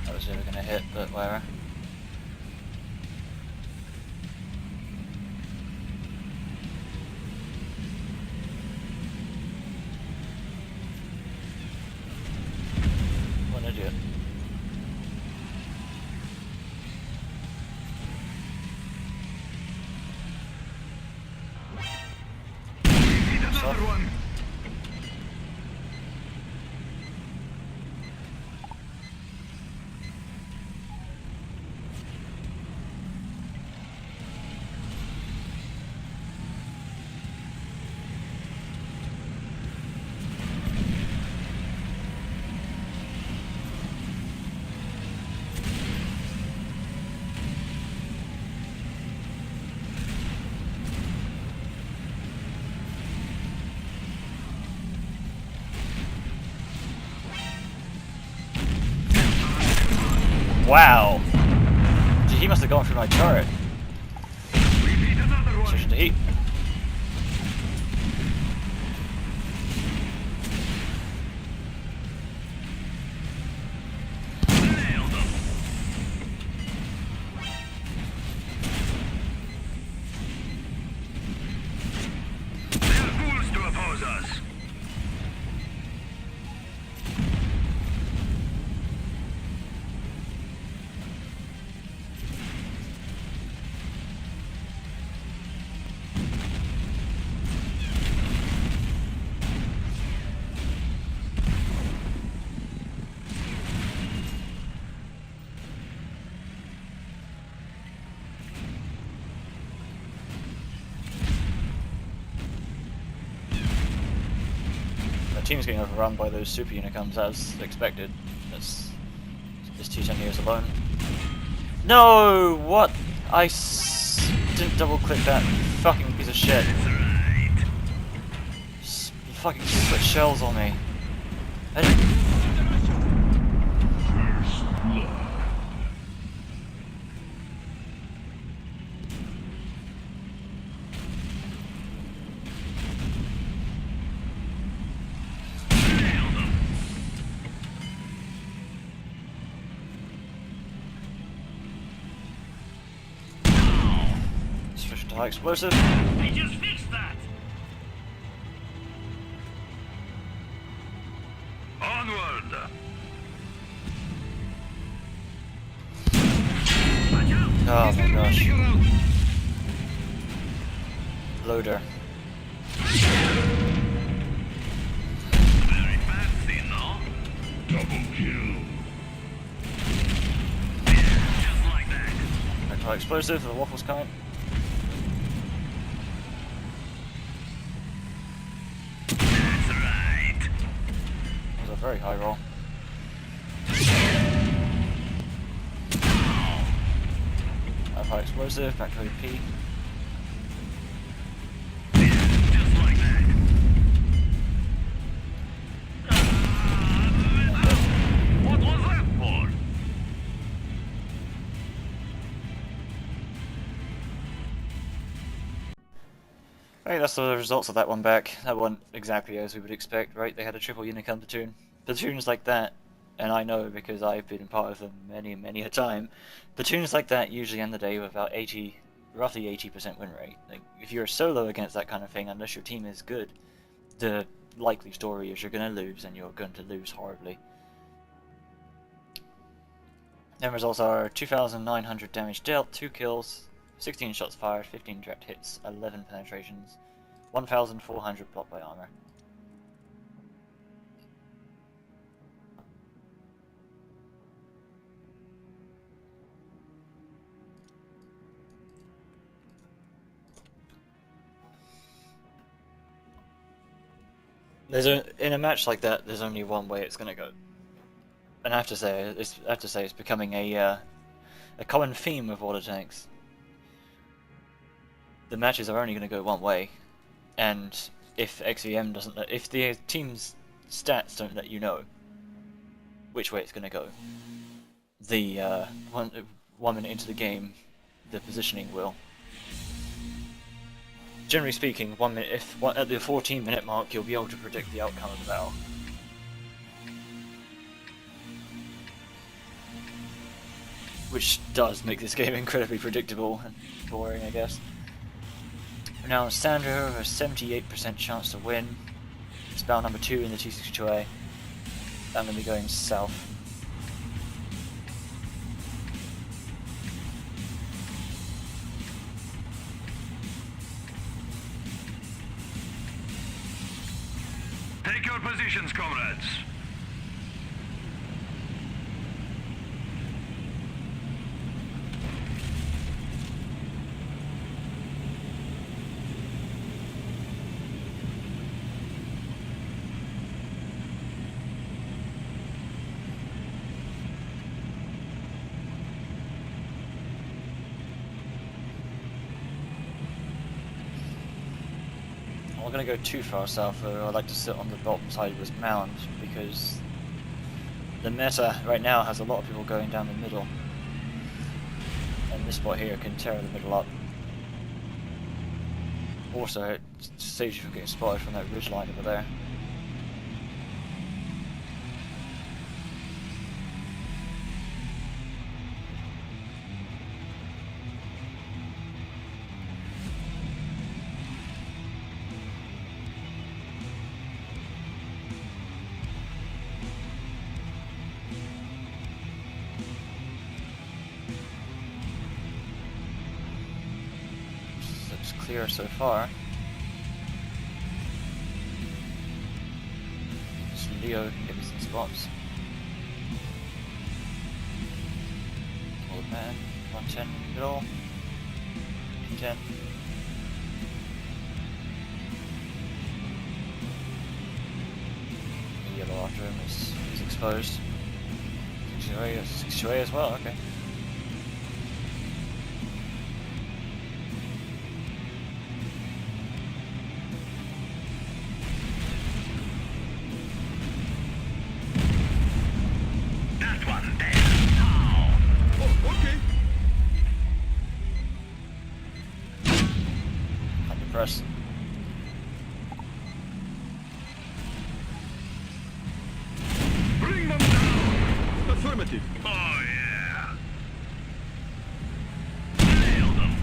That was never gonna hit, but whatever. What an idiot. Another one. Wow! Gee, he must have gone through my turret. Repeat another one. Switching to heat. team's getting overrun by those super unicums as expected. That's this T10 here is alone. No! What? Didn't double click that fucking piece of shit. You fucking split shells on me. I didn't... Switch to high explosive. I just fixed that. Onward! Watch out. Oh my gosh. Medical out. Loader. Very fancy, no? Double kill. Just like that. Back to high explosive, the waffle's coming. That's right. That was a very high roll. High explosive, back to AP. Just like that. What was that for? Right, that's the results of that one back. That one exactly as we would expect, right? They had a triple unicum platoon. Platoons like that, and I know because I've been part of them many a time, platoons like that usually end the day with about roughly 80% win rate. Like, if you're solo against that kind of thing, unless your team is good, the likely story is you're going to lose, and you're going to lose horribly. Then results are 2,900 damage dealt, 2 kills, 16 shots fired, 15 direct hits, 11 penetrations, 1,400 blocked by armor. In a match like that, there's only one way it's gonna go, and I have to say it's becoming a common theme of water tanks. The matches are only going to go one way, and if XVM doesn't, if the team's stats don't let you know which way it's going to go, the 1 minute into the game, the positioning will. Generally speaking, 1 minute, at the 14-minute mark, you'll be able to predict the outcome of the battle. Which does make this game incredibly predictable and boring, I guess. Now, Sandra has a 78% chance to win. It's battle number 2 in the T62A. I'm going to be going south. Take your positions, comrades. I'm not going to go too far south though. I like to sit on the bottom side of this mound because the meta right now has a lot of people going down the middle, and this spot here can tear the middle up. Also, it saves you from getting spotted from that ridge line over there. Clear so far. Just Leo can give me some spots. Old man, 110 in the middle. 10. exposed. 62A as well, okay. That one there. Now. Oh, okay. Can't press. Bring them down. Affirmative. Oh yeah. Nailed them.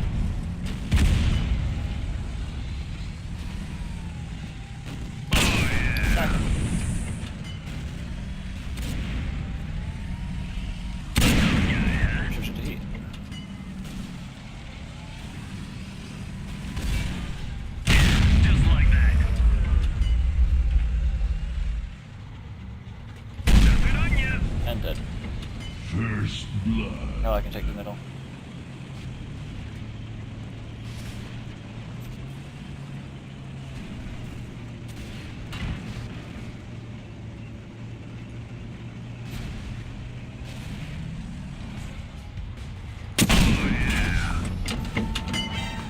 Oh yeah. Switch to heat. Just like that. Nothing on you. And dead. First blood. Now I can take the middle.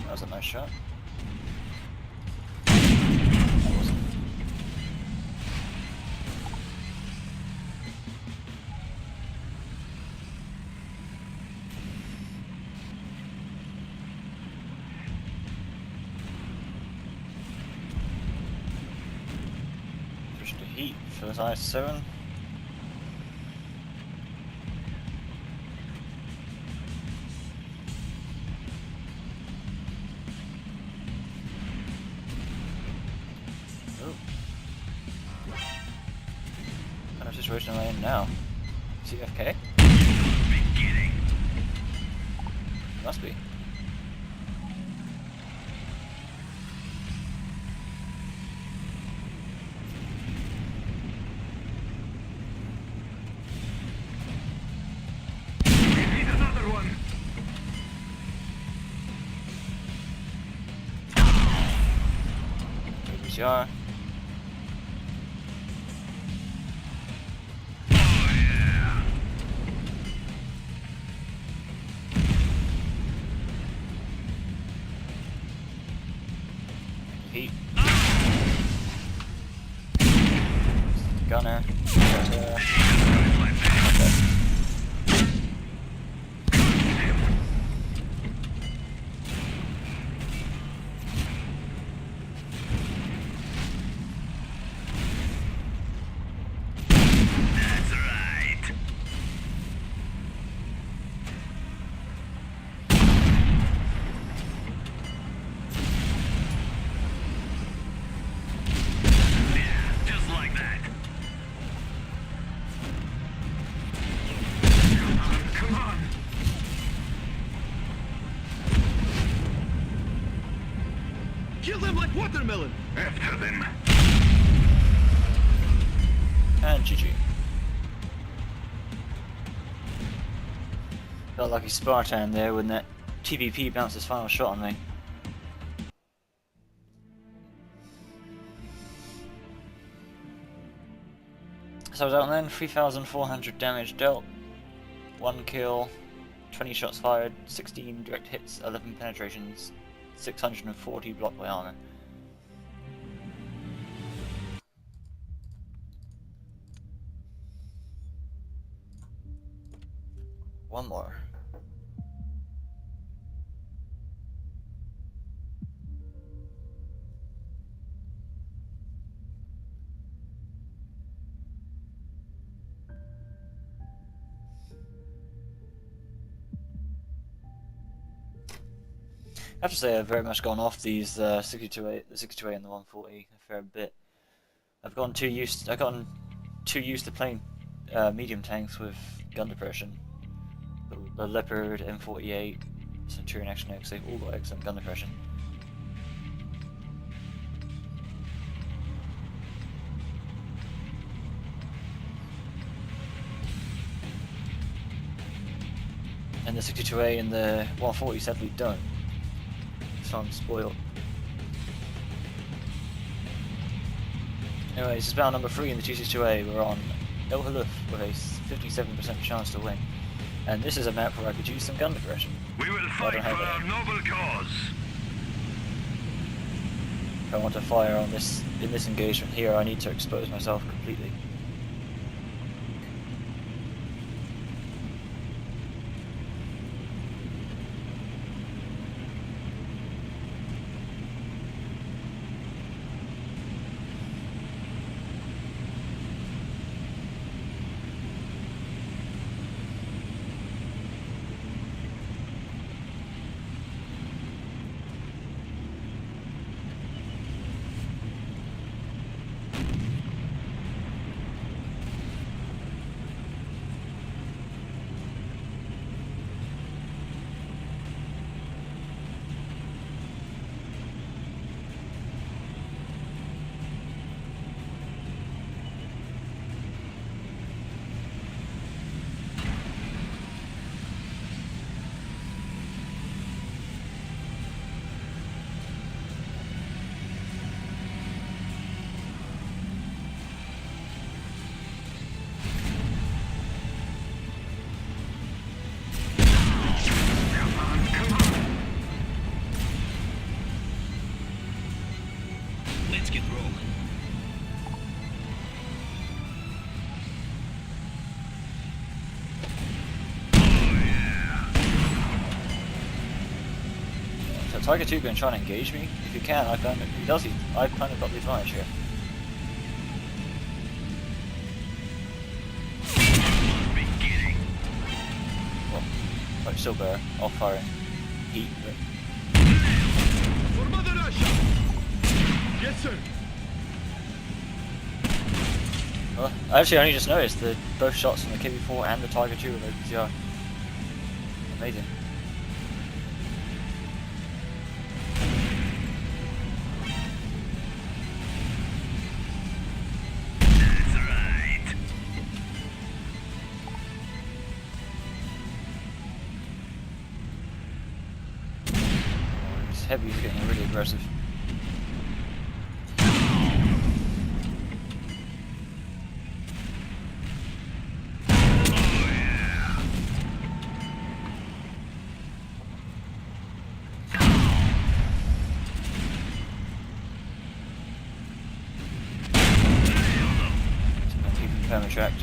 That was a nice shot. That wasn't. Switch to heat for this IS-7. Oh. What kind of situation am I in now? CFK? Beginning. Must be. Need another one. PCR. Oh yeah. Heat. Gunner. That's right. Yeah, just like that. Come on. Kill them like watermelon. After them. And GG. Felt like a Spartan there when that TVP bounced his final shot on me. So I was out then, 3,400 damage dealt, 1 kill, 20 shots fired, 16 direct hits, 11 penetrations, 640 block by armor. One more. I have to say I've very much gone off these 62A, the 62A and the 140 a fair bit. I've gotten too used to playing medium tanks with gun depression. The Leopard, M48, Centurion Action X, they've all got excellent gun depression. And the 62A and the 140 sadly don't. So I'm spoiled. Anyway, this is battle number 3 in the 262A. We're on El Haluf with a 57% chance to win. And this is a map where I could use some gun aggression. We will I fight don't for have our any. noble cause. If I want to fire on this in this engagement here, I need to expose myself completely. Let's get rolling. So Tiger 2 going to try and engage me. If he can, I've kind of got the advantage here. Beginning. Well, I'm still better. I'll fire in heat, but For Mother Russia. Yes, sir. well, I actually only just noticed that both shots from the KB4 and the Tiger 2 with OPCR. Amazing. That's right. This heavy's getting really aggressive. Perma-tracked.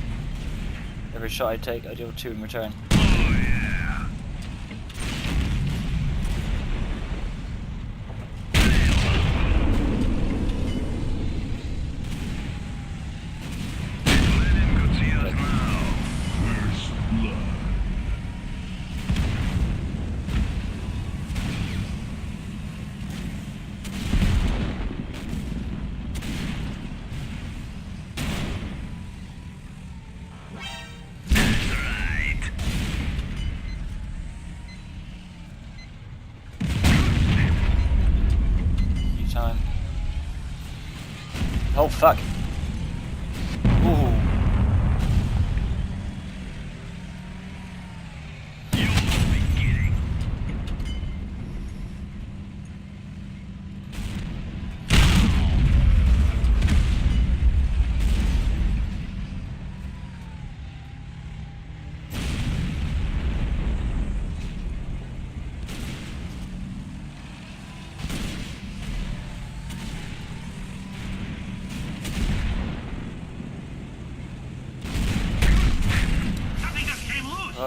Every shot I take, I deal 2 in return. Lenin could see us now. First blood. That's right. Each time. Oh fuck! Ooh. Beginning. Something just came loose.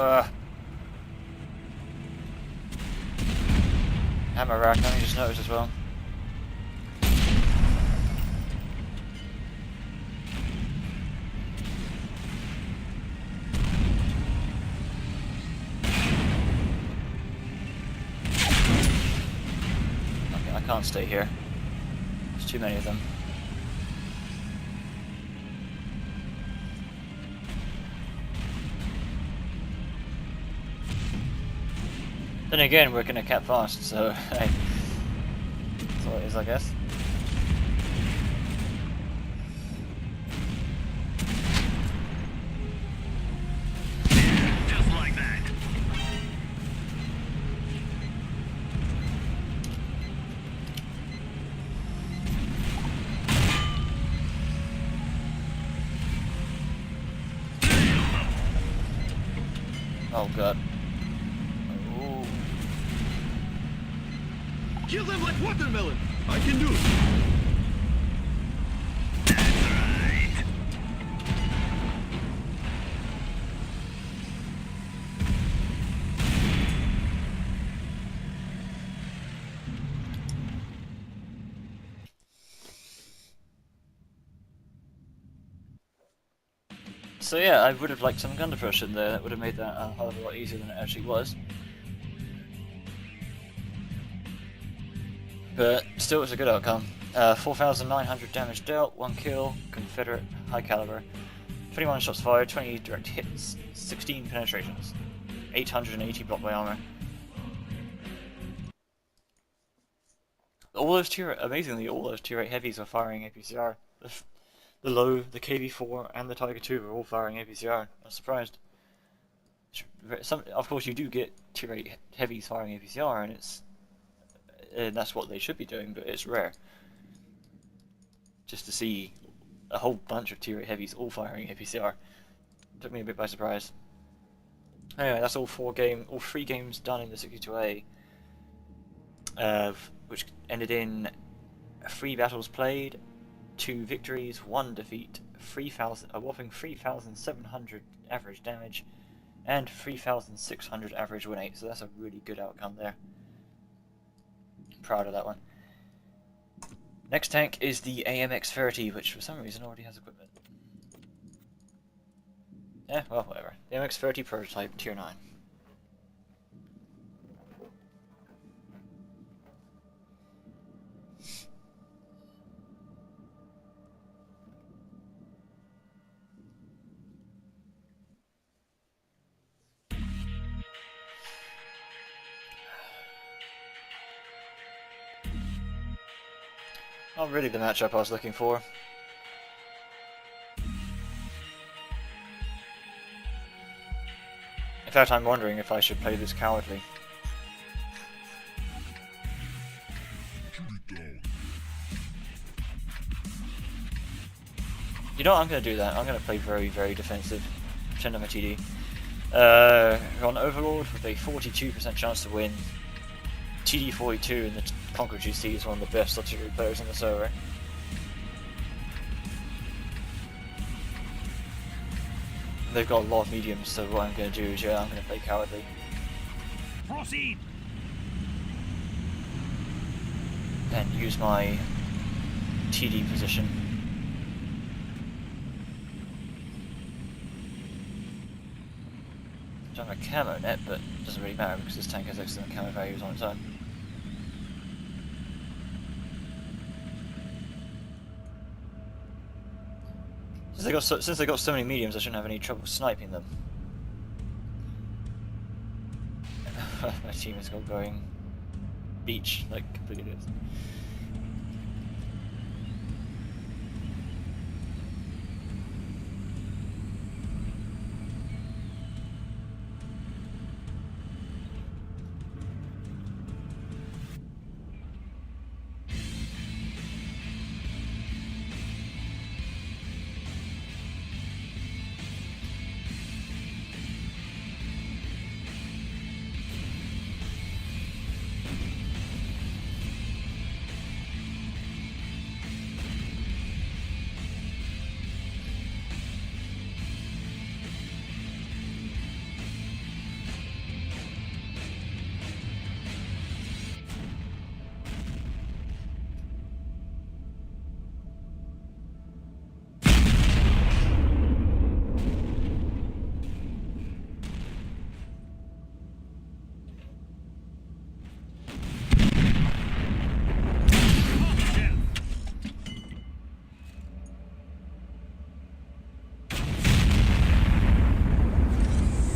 Hammer rack, I only just noticed as well. Okay, I can't stay here. There's too many of them. Then again, we're gonna cap fast, so hey, that's all it is, I guess. Just like that. Oh god. Oh. Kill them like watermelon. I can do it. So yeah, I would have liked some gun push in there. That would have made that a hell of a lot easier than it actually was. But still, it was a good outcome. 4,900 damage dealt, 1 kill, Confederate, high caliber, 21 shots fired, 20 direct hits, 16 penetrations, 880 block by armor. All those amazingly, all those tier 8 heavies are firing APCR. The Low, the KV4, and the Tiger 2 are all firing APCR. I was surprised. Of course, you do get tier 8 heavies firing APCR, and that's what they should be doing, but it's rare. Just to see a whole bunch of tier 8 heavies all firing APCR took me a bit by surprise. Anyway, that's all 3 games done in the 62A, which ended in 3 battles played, 2 victories, 1 defeat, a whopping 3,700 average damage, and 3,600 average win rate. So that's a really good outcome there. Proud of that one. Next tank is the AMX30, which for some reason already has equipment. Yeah, well, whatever. The AMX30 prototype, tier 9. Not really the matchup I was looking for. In fact, I'm wondering if I should play this cowardly. You know what, I'm going to do that. I'm going to play very, very defensive. Pretend I'm a TD. On Overlord with a 42% chance to win. TD42 and the Conqueror GC is one of the best artillery players on the server. They've got a lot of mediums, so what I'm going to do is, yeah, I'm going to play cowardly. Proceed. And use my TD position. Don't have a camo net, but it doesn't really matter because this tank has excellent camo values on its own. Since they got so many mediums, I shouldn't have any trouble sniping them. My team is going beach like complete idiots.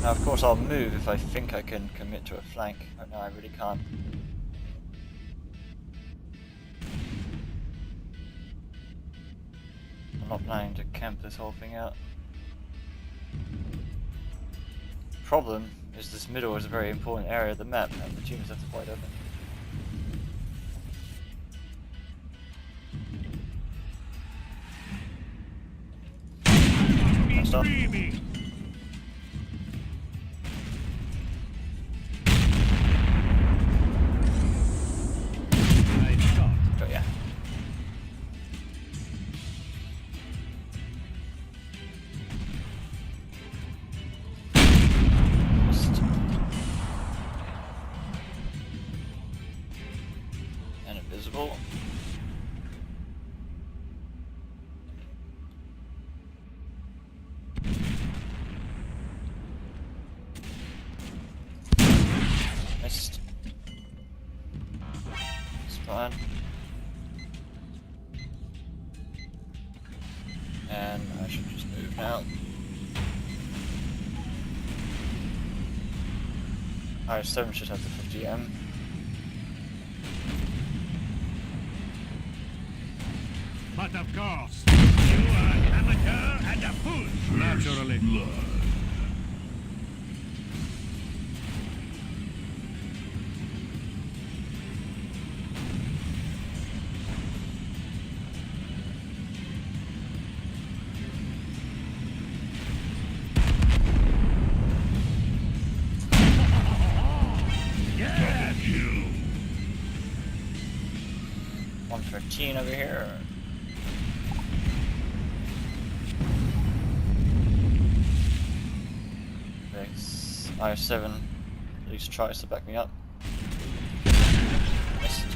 Now of course I'll move if I think I can commit to a flank, but no, I really can't. I'm not planning to camp this whole thing out. Problem is this middle is a very important area of the map and the teams left is wide open. Freebie. Fine. And I should just move now. R7 should have the 50M. But of course, you are an amateur and a fool. Naturally. Double kill. 113 over here. This I7 at least tries to back me up. Missed.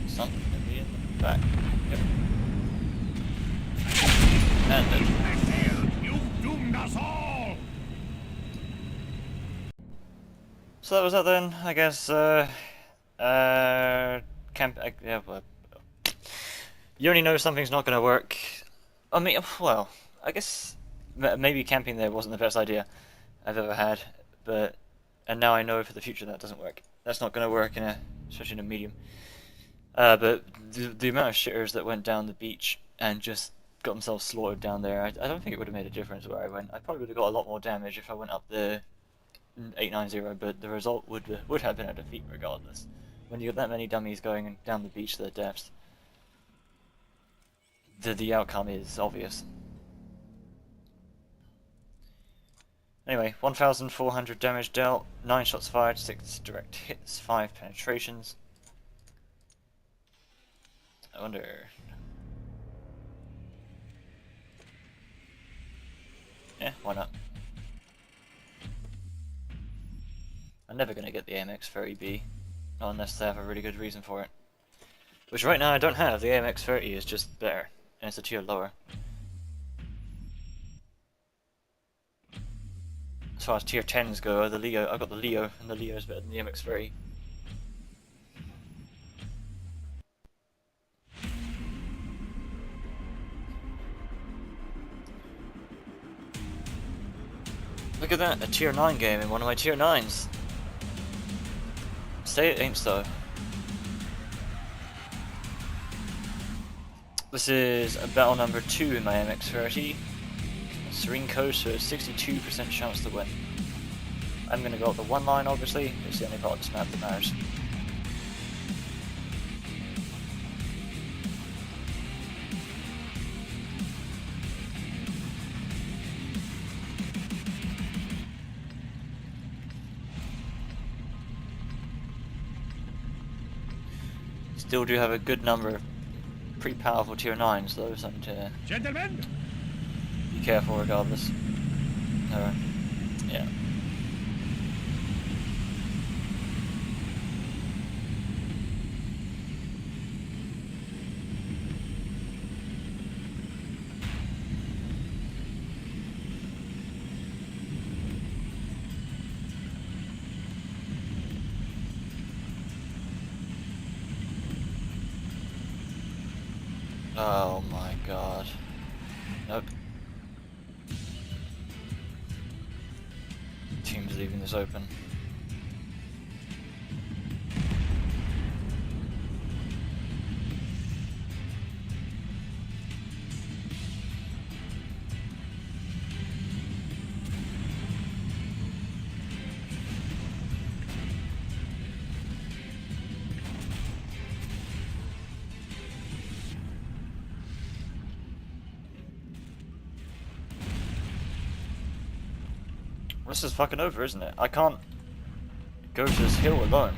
Something gonna be in the back. Yep. And it. You've doomed us all. So that was that then, I guess. Yeah, well, you only know something's not going to work. I mean, well, I guess maybe camping there wasn't the best idea I've ever had, and now I know for the future that doesn't work. That's not going to work especially in a medium. But the amount of shitters that went down the beach and just got themselves slaughtered down there, I don't think it would have made a difference where I went. I probably would have got a lot more damage if I went up the 890, but the result would have been a defeat regardless. When you got that many dummies going down the beach to their deaths, the outcome is obvious. Anyway, 1,400 damage dealt, 9 shots fired, 6 direct hits, 5 penetrations. I wonder... Yeah, why not? I'm never going to get the AMX-30B, not unless they have a really good reason for it. Which right now I don't have. The AMX-30 is just better, and it's a tier lower. As far as tier 10s go, I've got the Leo, and the Leo is better than the MX-30. Look at that, a tier 9 game in one of my tier 9s. Say it ain't so. This is battle number 2 in my MX-30. Serene Coast, so 62% chance to win. I'm gonna go up the one line, obviously. It's the only part of this map that matters. Still do have a good number of pretty powerful tier 9s though, something to Gentlemen, be careful regardless. Yeah. Oh my god. Nope. Team's leaving this open. This is fucking over, isn't it? I can't go to this hill alone.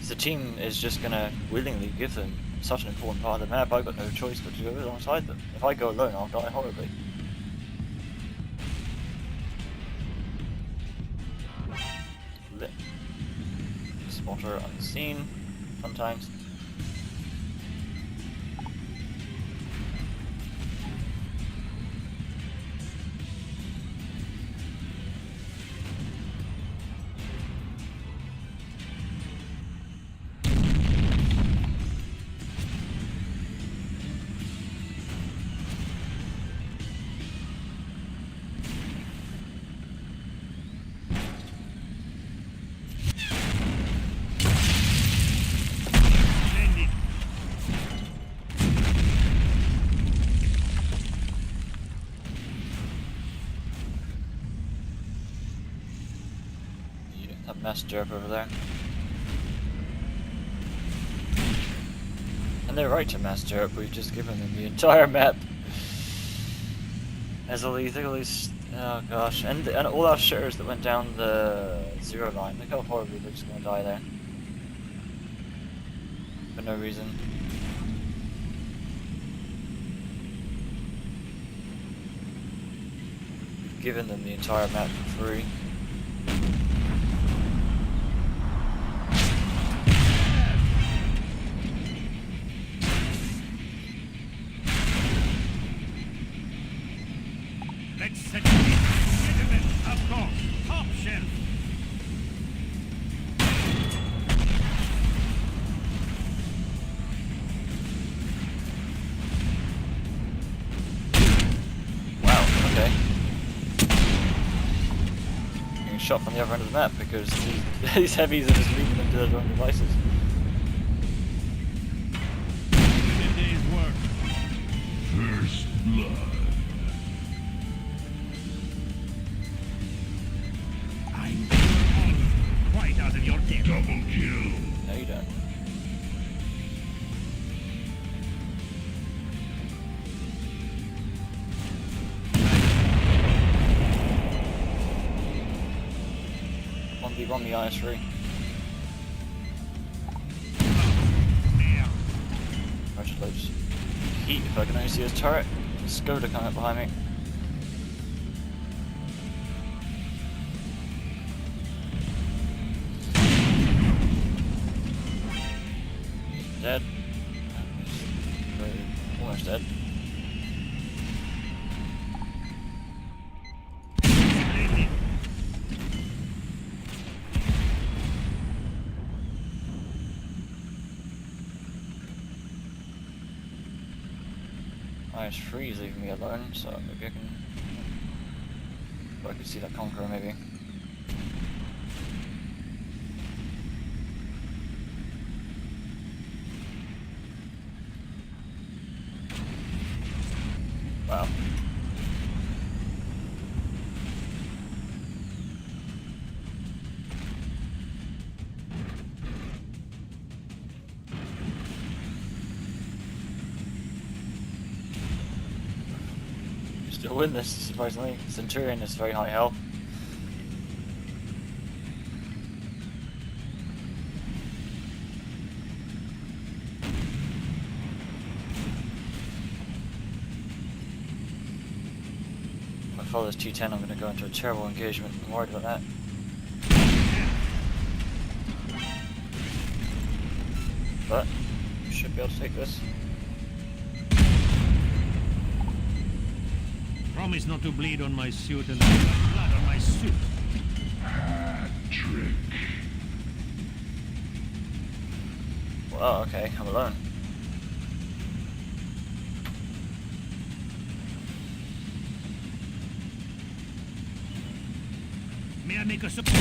The team is just gonna willingly give them such an important part of the map. I've got no choice but to go alongside them. If I go alone, I'll die horribly. Water unseen. Fun times. Splendid. Yeah, that mass derp over there. And they're right to mass derp, we've just given them the entire map. As all these, oh gosh, and all our shitters that went down the 0 line, look how horribly they're just gonna die there. For no reason. We've given them the entire map for free. Let's set it. Gentlemen, of course. Top shelf. Wow, okay. Getting shot from the other end of the map because these heavies are just leaving them to their own devices. Good day's work. First blood. I'm quite out of your depth. Double kill. No, you don't. One me IS3. Yeah. Roger loads. Heat if I can only see his turret. Skoda coming up behind me. Dead. Almost dead. Splendid. IS3 is leaving me alone, so maybe I can. But I could see that Conqueror maybe. Wow. Still win this, surprisingly. Centurion is very high health. If I follow this T10, I'm going to go into a terrible engagement. I'm worried about that. But, should be able to take this. Promise not to bleed on my suit and blood on my suit. Trick. Well, okay, I'm alone. May I make a support?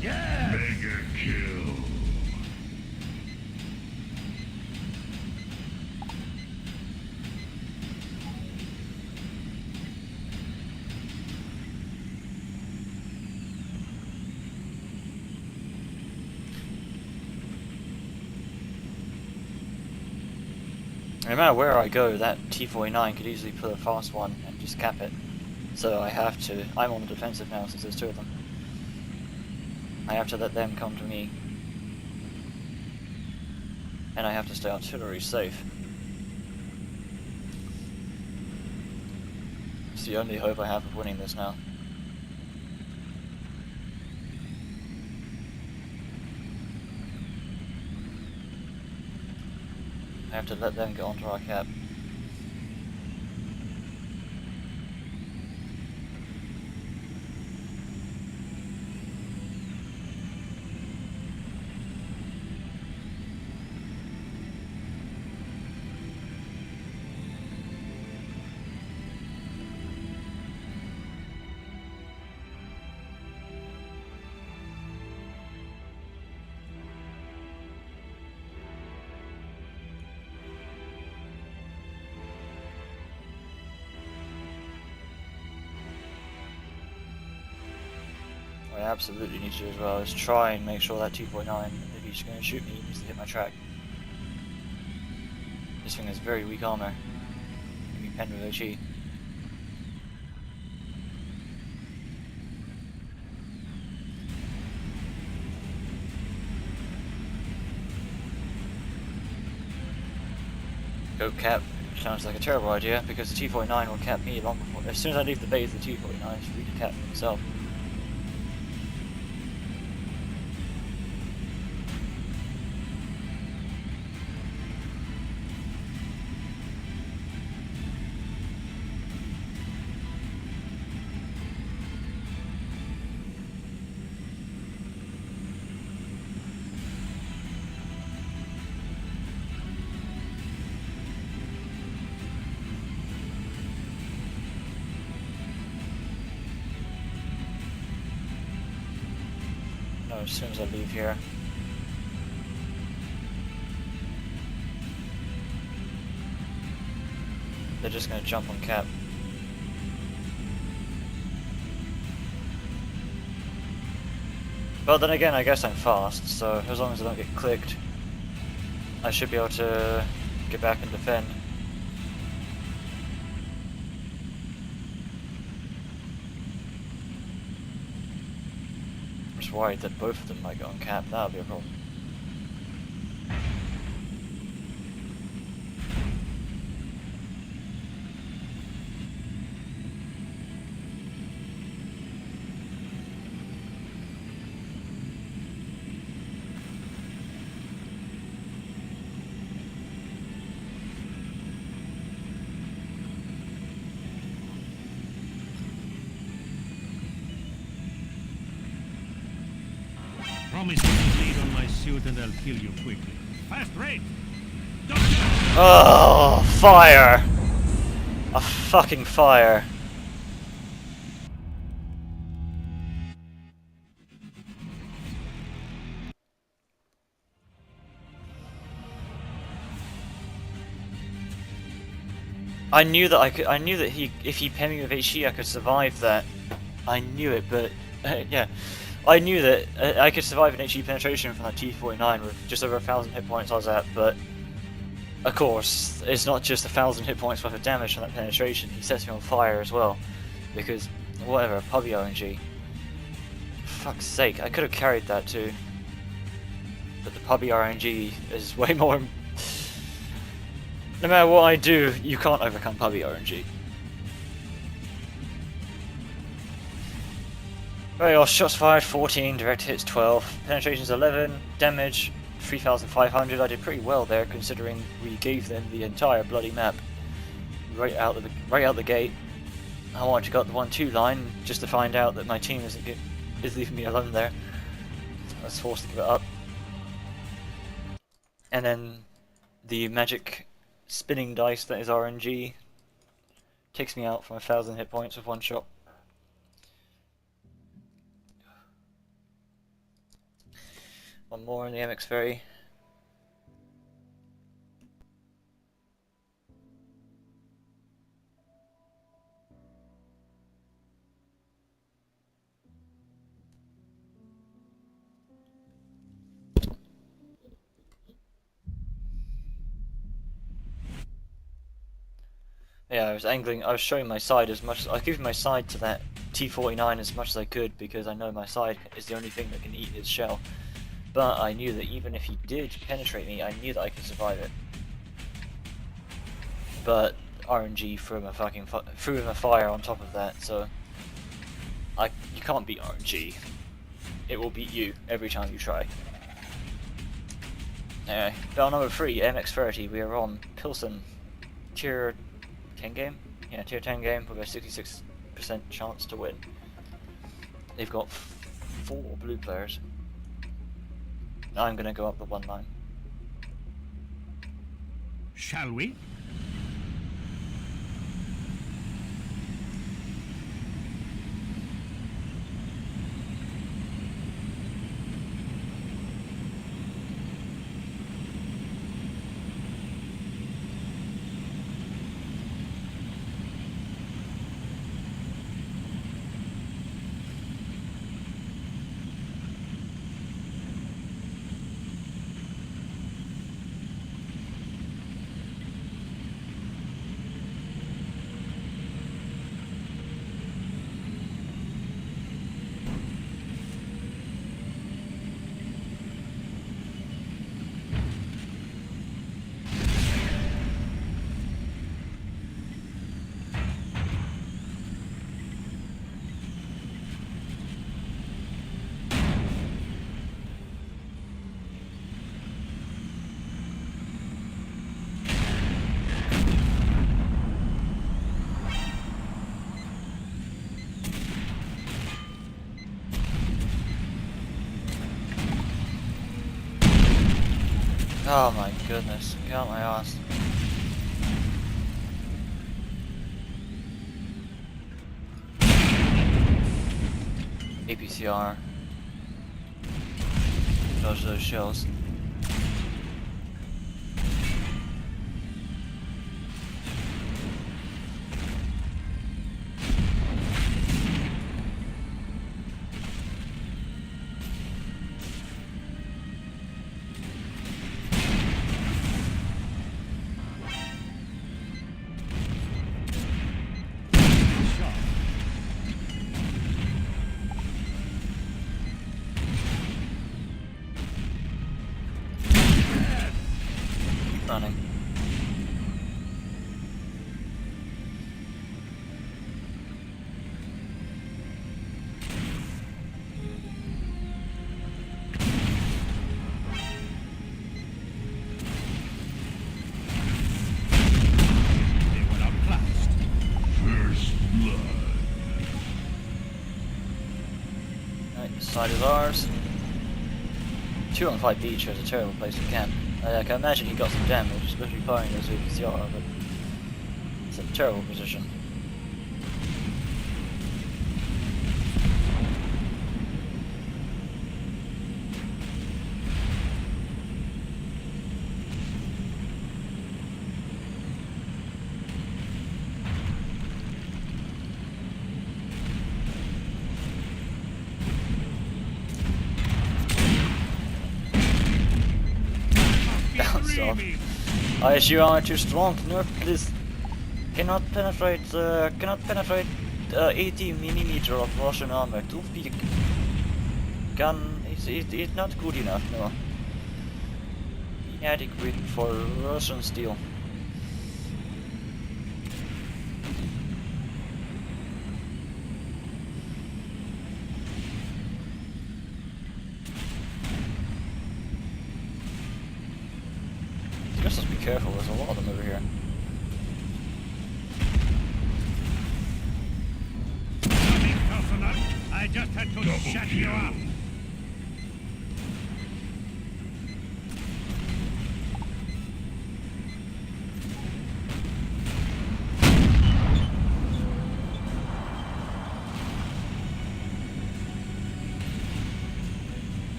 Yes! Mega kill. No matter where I go, that T49 could easily put a fast one and just cap it. So I have to. I'm on the defensive now since there's two of them. I have to let them come to me. And I have to stay artillery safe. It's the only hope I have of winning this now. I have to let them get onto our cap. What I absolutely need to do as well is try and make sure that T-49, if he's going to shoot me, he needs to hit my track. This thing has very weak armor. Can be penned with HE. Go cap sounds like a terrible idea because the T-49 will cap me long before. As soon as I leave the base, the T-49 is free to cap me himself. As soon as I leave here. They're just going to jump on cap. But then again, I guess I'm fast, so as long as I don't get clicked, I should be able to get back and defend. I'm just worried that both of them might go on cap. That would be a problem. Promise me to bleed on my suit and I'll kill you quickly. Fast rate! Oh, fire! A fucking fire. I knew that I knew that if he penned me with HE, I could survive that. I knew it, but yeah. I knew that I could survive an HE penetration from that T-49 with just over 1,000 hit points I was at, but of course, it's not just 1,000 hit points worth of damage from that penetration, he sets me on fire as well, because, whatever, Pubby RNG. For fuck's sake, I could have carried that too, but the Pubby RNG is way more... No matter what I do, you can't overcome Pubby RNG. Right, well, shots fired 14, direct hits 12, penetrations 11, damage 3,500. I did pretty well there considering we gave them the entire bloody map right out the gate. I wanted to go up the 1-2 line just to find out that my team is leaving me alone there. So I was forced to give it up. And then the magic spinning dice that is RNG takes me out from 1,000 hit points with one shot. One more in the MX ferry. Yeah, I was showing my side as much as I was giving my side to that T-49 as much as I could because I know my side is the only thing that can eat his shell. But I knew that even if he did penetrate me, I knew that I could survive it. But RNG threw him a fire on top of that, so you can't beat RNG. It will beat you every time you try. Anyway, battle number 3, MX30. We are on Pilsen, tier 10 game. Yeah, tier 10 game with a 66% chance to win. They've got 4 blue players. I'm gonna go up the 1 line. Shall we? Oh my goodness, get out my ass. APCR. Those shells. Running. They were outclassed. First blood. Right, this side is ours. 2 on 5 beach is a terrible place to camp. I can imagine he got some damage, especially firing those APCR, but it's a terrible position. Bounce off. ISU armor too strong. Nerf, please. Cannot penetrate 80mm of Russian armor. Too big. Gun it's not good enough. No. Inadequate for Russian steel. Just be careful, there's a lot of them over here. Nothing personal. I just had to shut you up.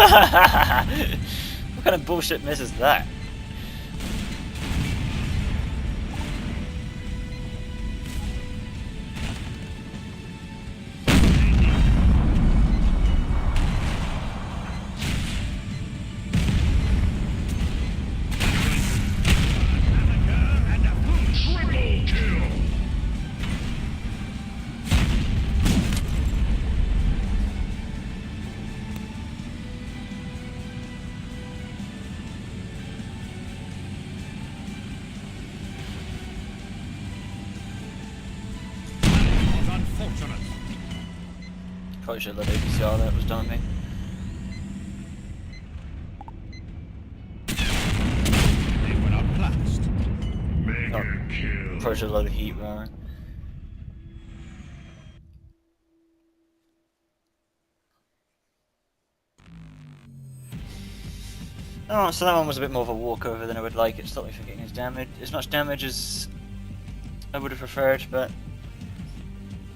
What kind of bullshit miss is that? Triple kill. Probably should have let APCR that was done with me. They were outclassed. Mega kill. Probably should have let the heat run. Oh, so that one was a bit more of a walkover than I would like. It stopped me from getting as much damage as I would have preferred, but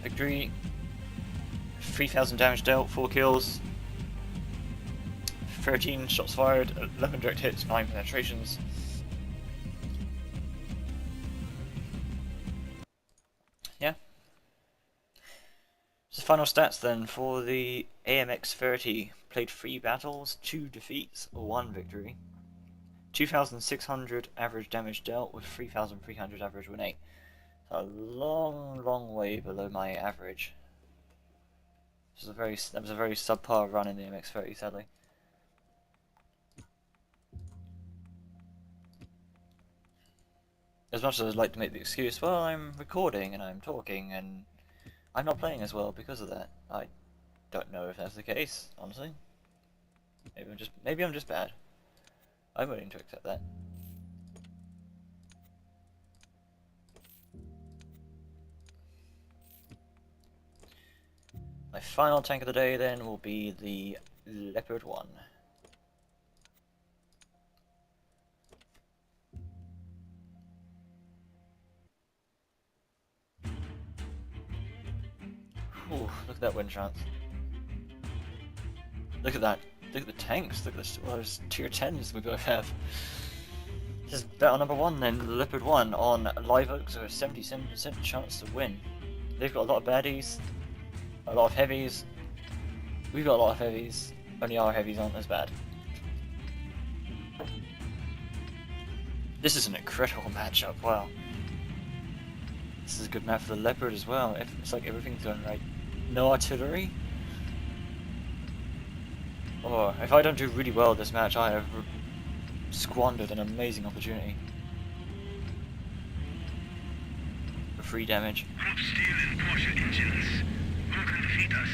victory. 3,000 damage dealt, 4 kills, 13 shots fired, 11 direct hits, 9 penetrations. Yeah. So final stats then for the AMX-30. Played 3 battles, 2 defeats, 1 victory. 2,600 average damage dealt with 3,300 average win rate. A long way below my average. That was a very subpar run in the MX-30, sadly. As much as I'd like to make the excuse, well, I'm recording and I'm talking and I'm not playing as well because of that. I don't know if that's the case, honestly. Maybe I'm just bad. I'm willing to accept that. My final tank of the day then will be the Leopard 1. Ooh, look at that wind chance. Look at that. Look at the tanks. Look at this. Well, there's tier 10s we both have. This is battle number 1 then, the Leopard 1 on Live Oaks, so a 77% chance to win. They've got a lot of baddies, a lot of heavies. We've got a lot of heavies. Only our heavies aren't as bad. This is an incredible matchup, wow. This is a good map for the Leopard as well. It's like everything's going right. No artillery? Oh, if I don't do really well this match, I have squandered an amazing opportunity. For free damage. Group steel and Porsche engines. Who can defeat us?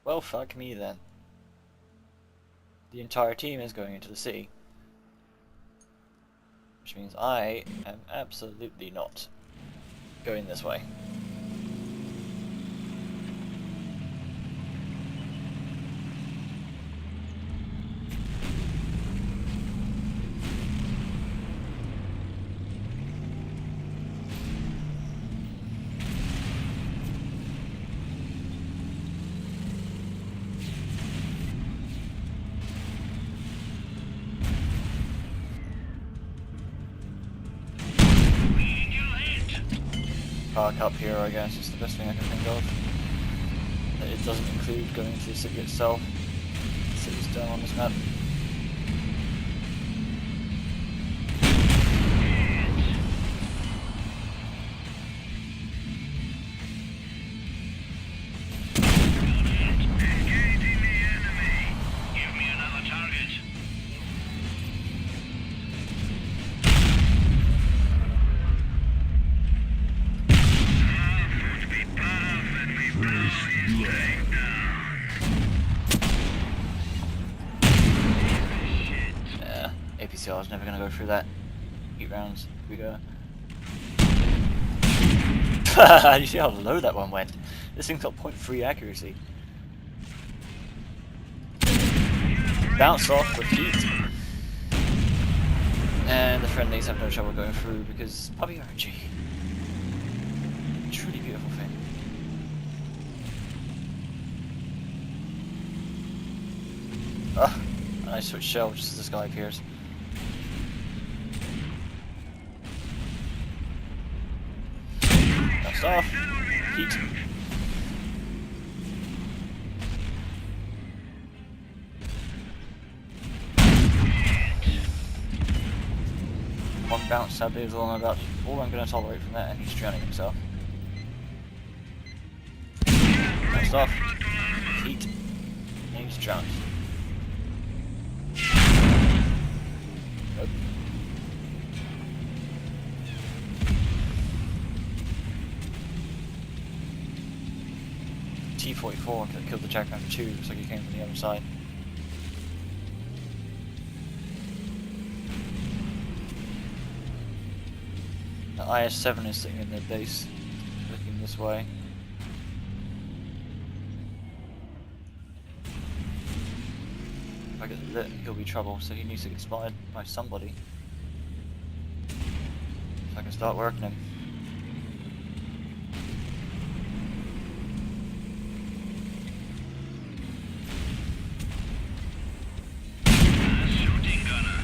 Well, fuck me then. The entire team is going into the sea. Which means I am absolutely not going this way. Park up here, I guess, is the best thing I can think of. It doesn't include going to the city itself. The city's down on this map. Engaging the enemy. Give me another target. Yeah, APCR is never going to go through that. 8 rounds, here we go. You see how low that one went? This thing's got 0.3 accuracy. Bounce off with heat. And the friendlies have no trouble going through because puppy RNG. Truly beautiful thing. Ah, a nice switch shell just as this guy appears. Bounced off. Heat. One bounce sadly is all I'm going to tolerate from that, and he's drowning himself. Bounced off. Heat. And he's drowned. Nope. T-44 that killed the Jackhammer 2, looks like he came from the other side. The IS-7 is sitting in their base, looking this way. If I get lit, he'll be trouble, so he needs to get spotted by somebody. So I can start working him. Shooting gunner.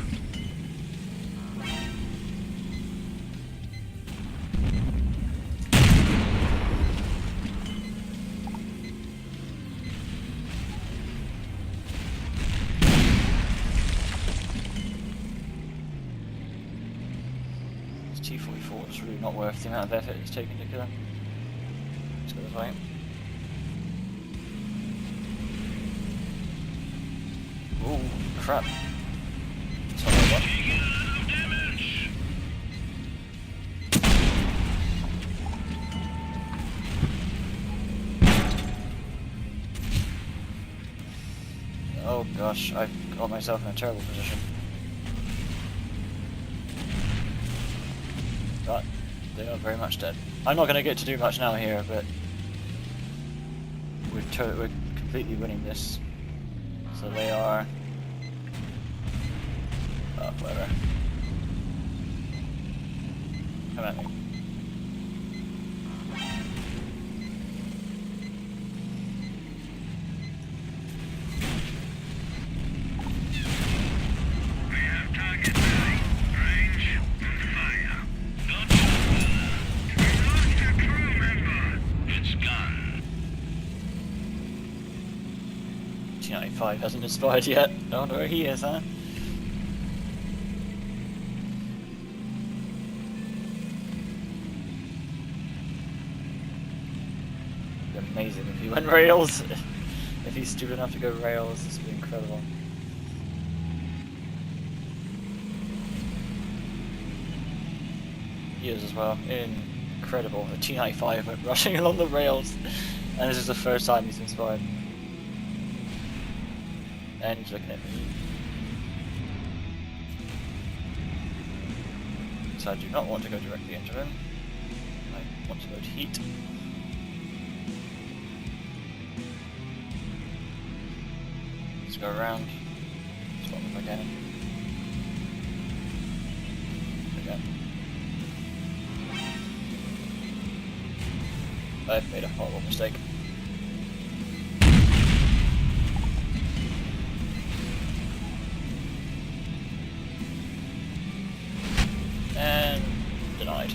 This T-44 is really not worth the amount of effort it's taken to kill him. Let's go this way. Ooh, crap. That's not what I want. Taking a lot of damage. Oh gosh, I've got myself in a terrible position. But they are very much dead. I'm not going to get to do much now here, but we're completely winning this. So they are... whatever. Come at me. We have target belly. Range and fire. Not we lost a crew member. It's gone. T-95 hasn't inspired yet. I wonder where he is, huh? It'd be amazing if he went rails. If he's stupid enough to go rails, this would be incredible. He is as well. Incredible. The T-95 went rushing along the rails, and this is the first time he's inspired. And he's looking at me. So I do not want to go directly into him. I want to go to heat. Let's go around. Swap if I can. Again. I've made a horrible mistake. And denied.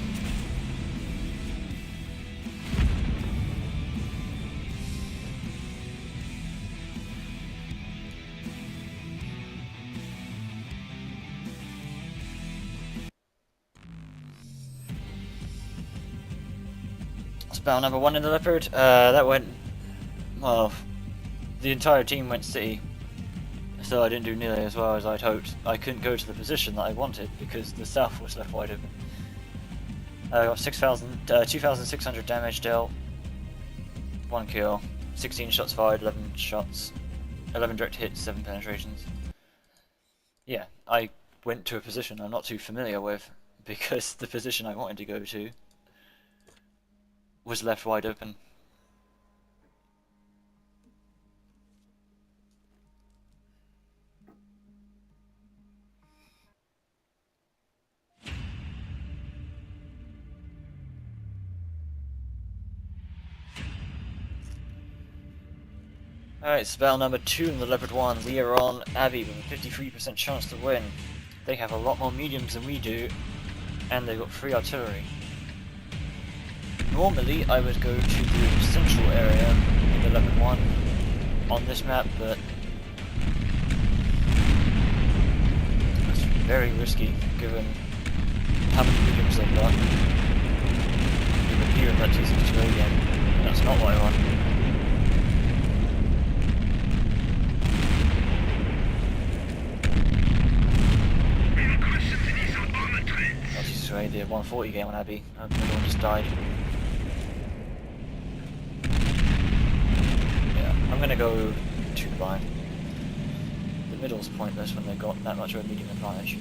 Spell number 1 in the Leopard. That went, well, the entire team went city. So I didn't do nearly as well as I'd hoped. I couldn't go to the position that I wanted because the south was left wide open. I got 2,600 damage dealt, 1 kill, 16 shots fired, 11 shots, 11 direct hits, 7 penetrations. Yeah, I went to a position I'm not too familiar with because the position I wanted to go to was left wide open. Alright, spell number 2 in the Leopard 1, Leopard Abbey with a 53% chance to win. They have a lot more mediums than we do, and they've got free artillery. Normally I would go to the central area in the Leopard 1 on this map, but it's very risky given how many mediums they've got. You can hear that T-62 again, and that's not what I want. The 140 game on Abbey. Another one just died. I'm gonna go 2 line. The middle's pointless when they've got that much of a medium advantage.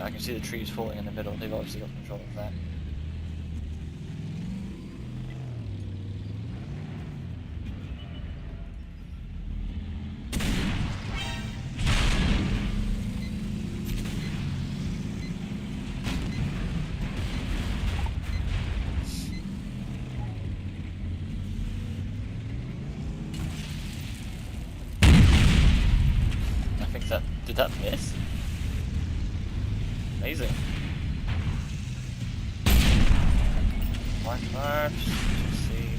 I can see the trees falling in the middle. They've obviously got control of that. I think that did that miss? Amazing. Mark, let's see.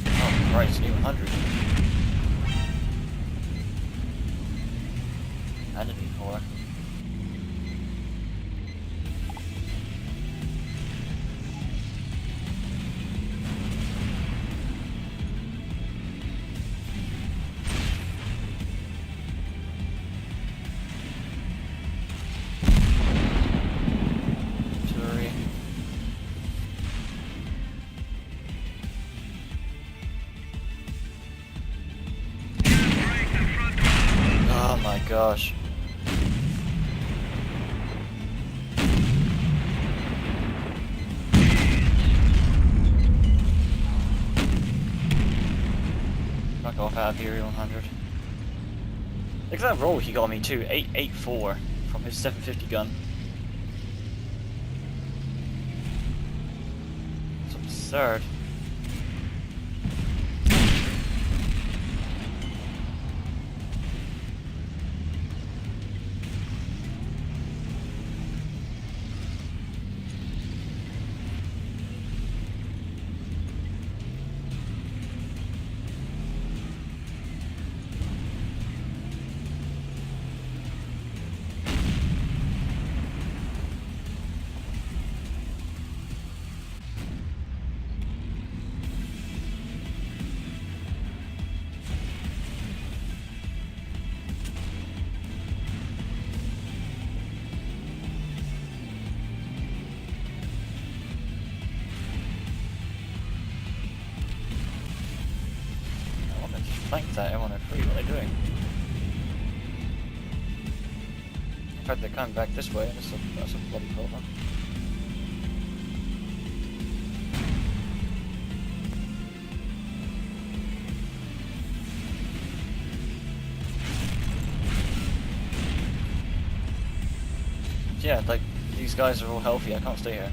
Oh, Christ, new 100. And a D4. Sorry. Break the front door. Oh my gosh. Fuck off out of here, 100. Look at that roll he got me too, 884 from his 750 gun. It's absurd. Flanked that M103, what are they doing? In fact, they're coming back this way, and that's a bloody problem. Yeah, like, these guys are all healthy, I can't stay here.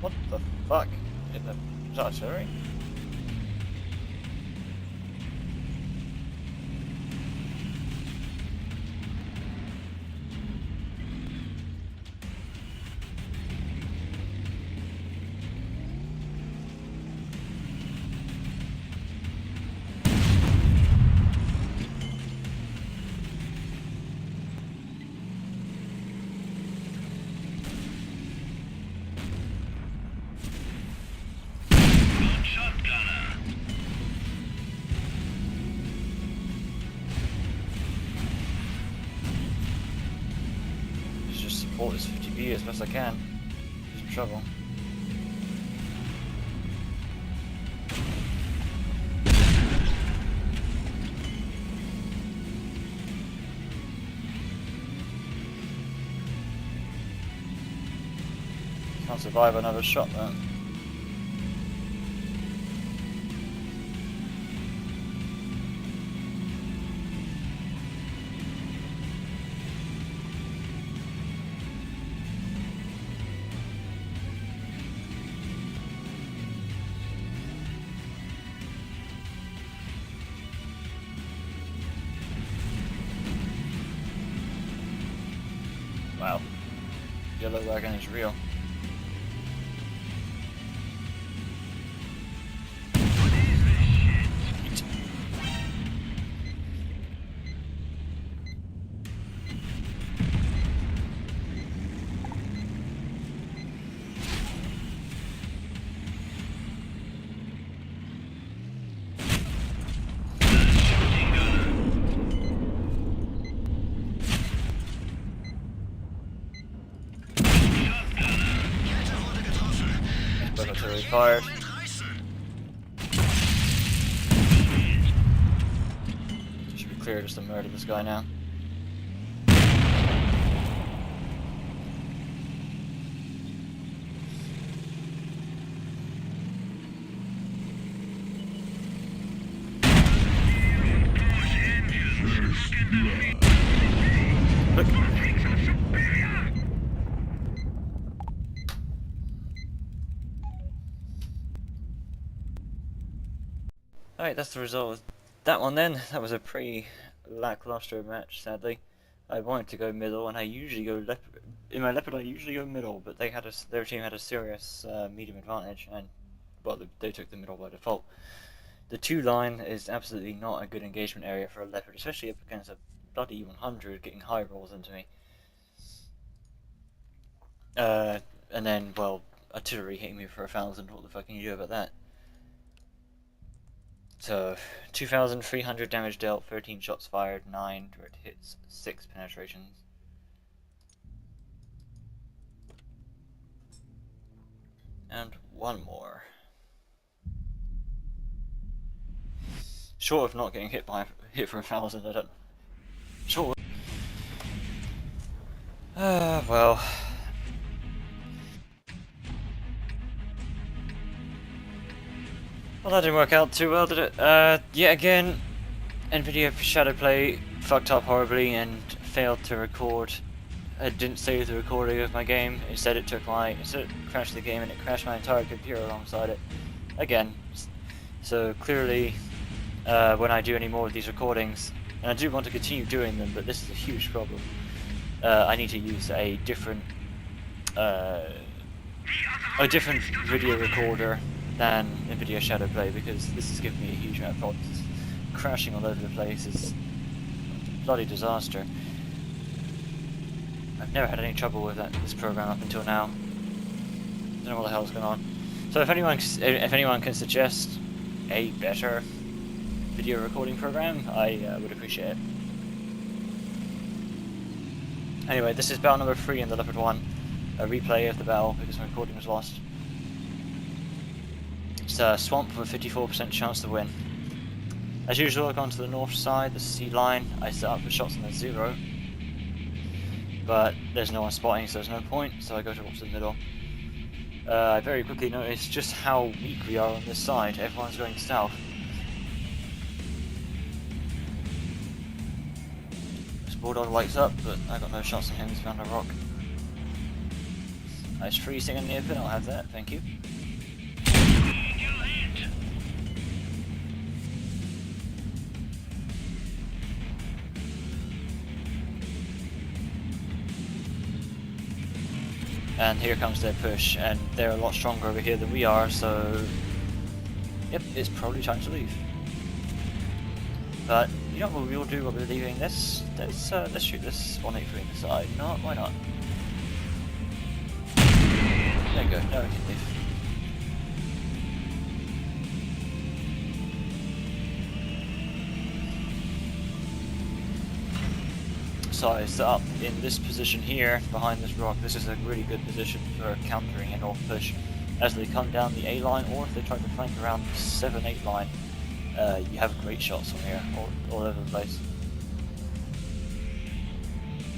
What the fuck? Is that artillery? support this 50B as best I can. There's some trouble. Can't survive another shot though. Wow. Yellow wagon is real. Artillery fired. Should be clear just to murder this guy now. Look. Alright, that's the result of that one then. That was a pretty lackluster match, sadly. I wanted to go middle, and I usually go Leopard. In my Leopard I usually go middle, but they had their team had a serious medium advantage, and well, they took the middle by default. The 2 line is absolutely not a good engagement area for a Leopard, especially up against a bloody 100 getting high rolls into me. And then, well, artillery hitting me for 1,000, what the fuck can you do about that? So, 2,300 damage dealt, 13 shots fired, 9 direct hits, 6 penetrations. And 1 more. Short of not getting hit for 1,000, I don't... Short of... well... Well, that didn't work out too well, did it? Yet again, NVIDIA Shadowplay fucked up horribly and failed to record. It didn't save the recording of my game. Instead, it crashed the game and it crashed my entire computer alongside it. Again. So clearly, when I do any more of these recordings, and I do want to continue doing them, but this is a huge problem. I need to use a different video recorder than NVIDIA Shadowplay, because this is giving me a huge amount of problems. Crashing all over the place is a bloody disaster. I've never had any trouble with this program up until now. Don't know what the hell's going on. So if anyone can suggest a better video recording program, I would appreciate it. Anyway, this is battle number 3 in the Leopard 1. A replay of the battle because my recording was lost. It's a swamp with a 54% chance to win. As usual, I've gone to the north side, the sea line. I set up for shots on the 0. But there's no one spotting, so there's no point, so I go towards the middle. I very quickly noticed just how weak we are on this side. Everyone's going south. This Bulldog lights up, but I got no shots on him, he's found a rock. Nice freezing in the open, I'll have that, thank you. And here comes their push, and they're a lot stronger over here than we are, so yep, it's probably time to leave. But you know what we'll do while we're leaving this? Let's shoot this 183 in the side. No, why not? There you go, now we can leave. So bullseye set up in this position here, behind this rock. This is a really good position for countering a north push as they come down the A line, or if they try to flank around the 7-8 line. You have great shots from here, all over the place.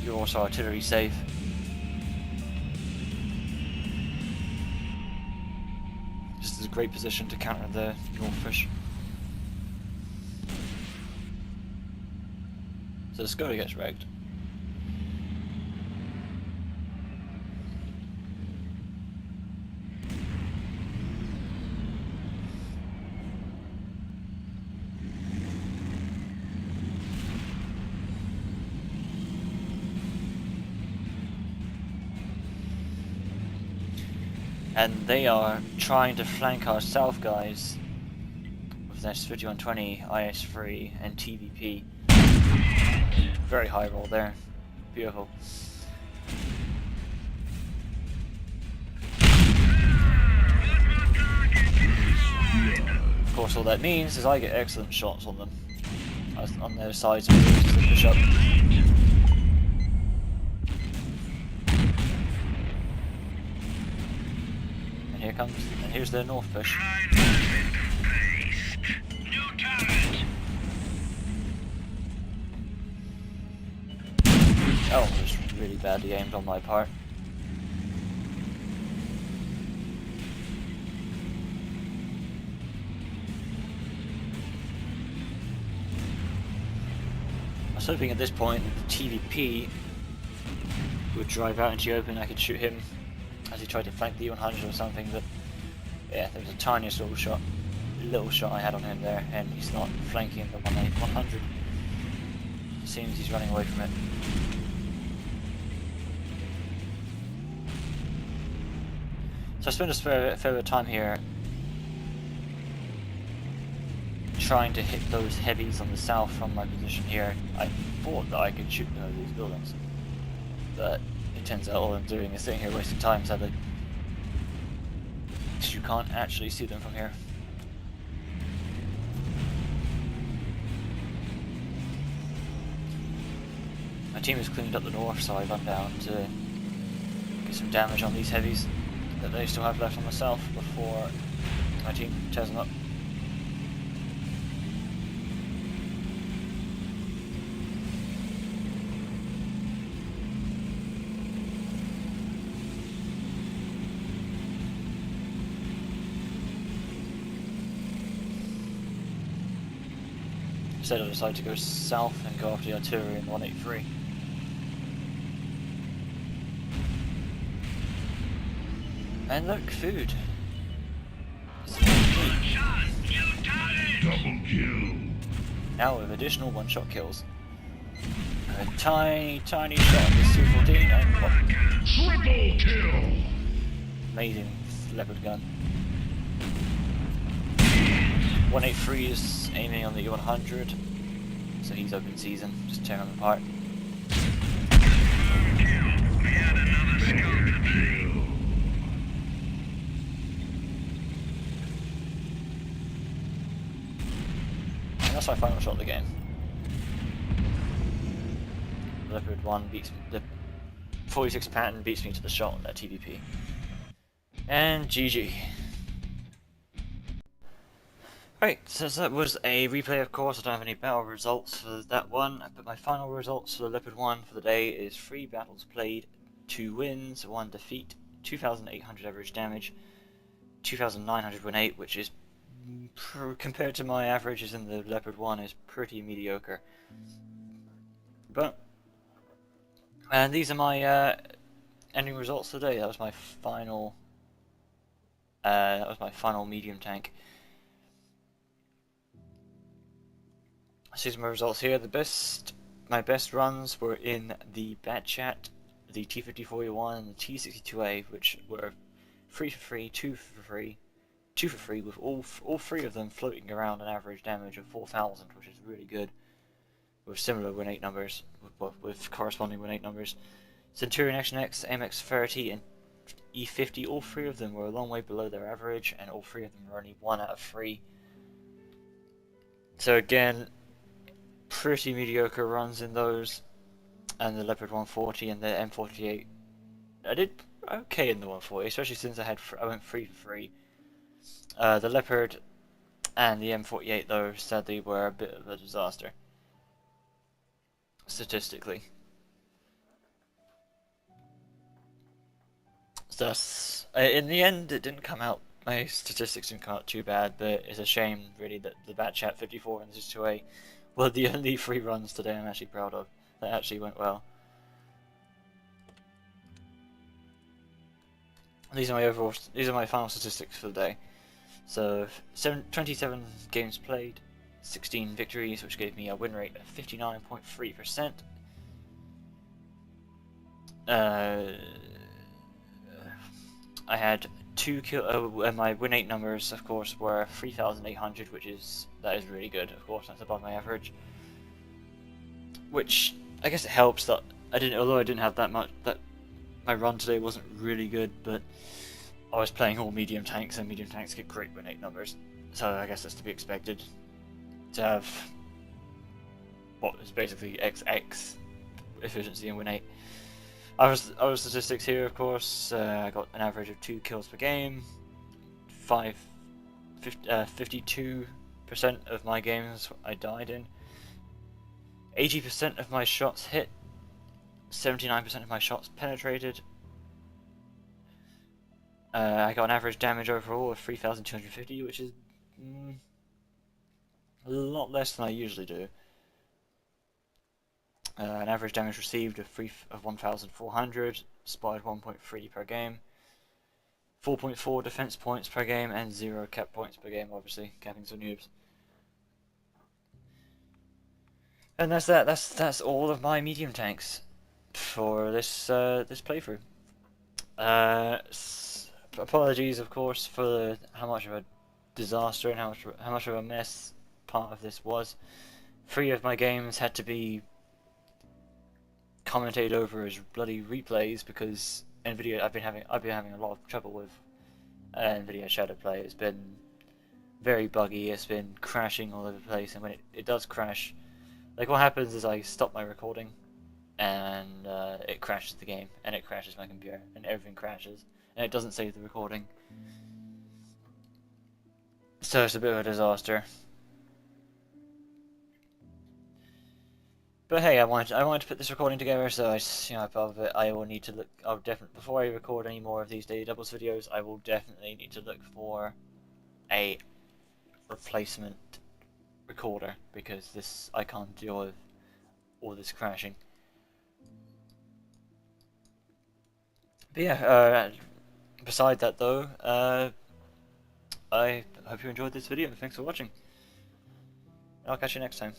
You're also artillery safe. This is a great position to counter the north push. So the Skoda gets wrecked. And they are trying to flank our south guys with their 5120 IS-3 and TVP. Very high roll there. Beautiful. Of course, all that means is I get excellent shots on them. On their sides as they push up. And here comes, and here's their north push. Oh, it was really badly aimed on my part. I was hoping at this point that the TVP would drive out into the open. I could shoot him as he tried to flank the 100 or something, but yeah, there was a tiniest little shot I had on him there, and he's not flanking the 100. It seems he's running away from it. So I spent a fair bit of time here trying to hit those heavies on the south from my position here. I thought that I could shoot them over these buildings, but it turns out all I'm doing is sitting here wasting time, sadly. Because you can't actually see them from here. My team has cleaned up the north, so I run down to get some damage on these heavies that they still have left on the south before my team tears them up. Instead I decided to go south and go after the artillery in 183. And look, food. Double kill. Now with additional one-shot kills. A tiny shot of this 214 and Triple kill. amazing Leopard gun. 183 is aiming on the U100, so he's open season, just tearing them apart. And that's my final shot of the game. Leopard 1 beats me, the 46 Patton beats me to the shot on that TVP. And GG. Right, so that was a replay, of course. I don't have any battle results for that one, but my final results for the Leopard 1 for the day is 3 battles played, 2 wins, 1 defeat, 2,800 average damage, 2,900 win 8, which is, compared to my averages in the Leopard 1, is pretty mediocre. But, and these are my ending results today. That was my final medium tank. These are my results here. My best runs were in the BatChat, the T54A1, and the T62A, which were 3 for free, 2 for free, 2 for free, with all 3 of them floating around an average damage of 4,000, which is really good, with similar win 8 numbers, with corresponding win 8 numbers. Centurion Action X, MX30, and E50, all 3 of them were a long way below their average, and all 3 of them were only 1 out of 3. So again, pretty mediocre runs in those. and the Leopard 140 and the M48. I did okay in the 140, especially since I went 3 for 3. The Leopard and the M48 though sadly were a bit of a disaster statistically. Thus, in the end, it didn't come out. My statistics didn't come out too bad, but it's a shame really that the BatChat 54 and the 2A were the only 3 runs today I'm actually proud of that actually went well. These are my final statistics for the day. So 27 games played, 16 victories, which gave me a win rate of 59.3%. I had 2 kills. My win rate numbers, of course, were 3,800, that is really good. Of course, that's above my average. Which I guess it helps that although I didn't have that much, that my run today wasn't really good, but I was playing all medium tanks, and medium tanks get great win rate numbers, so I guess that's to be expected. To have what is basically XX efficiency and win rate. Other statistics here, of course. I got an average of 2 kills per game. 52% of my games I died in. 80% of my shots hit. 79% of my shots penetrated. I got an average damage overall of 3,250, which is a lot less than I usually do. An average damage received of 1,400, spotted 1.3 per game, 4.4 defense points per game, and 0 cap points per game, obviously, capping some noobs. And that's that. That's all of my medium tanks for this this playthrough. Apologies, of course, for how much of a disaster and how much of a mess part of this was. 3 of my games had to be commentated over as bloody replays because NVIDIA. I've been having a lot of trouble with NVIDIA Shadow Play. It's been very buggy. It's been crashing all over the place, and when it does crash, like what happens is I stop my recording, and it crashes the game, and it crashes my computer, and everything crashes, and it doesn't save the recording. So it's a bit of a disaster. But hey, I wanted to put this recording together, so I will need to look. I'll definitely, before I record any more of these daily doubles videos, I will definitely need to look for a replacement recorder because I can't deal with all this crashing. But yeah, beside that though, I hope you enjoyed this video. Thanks for watching. I'll catch you next time.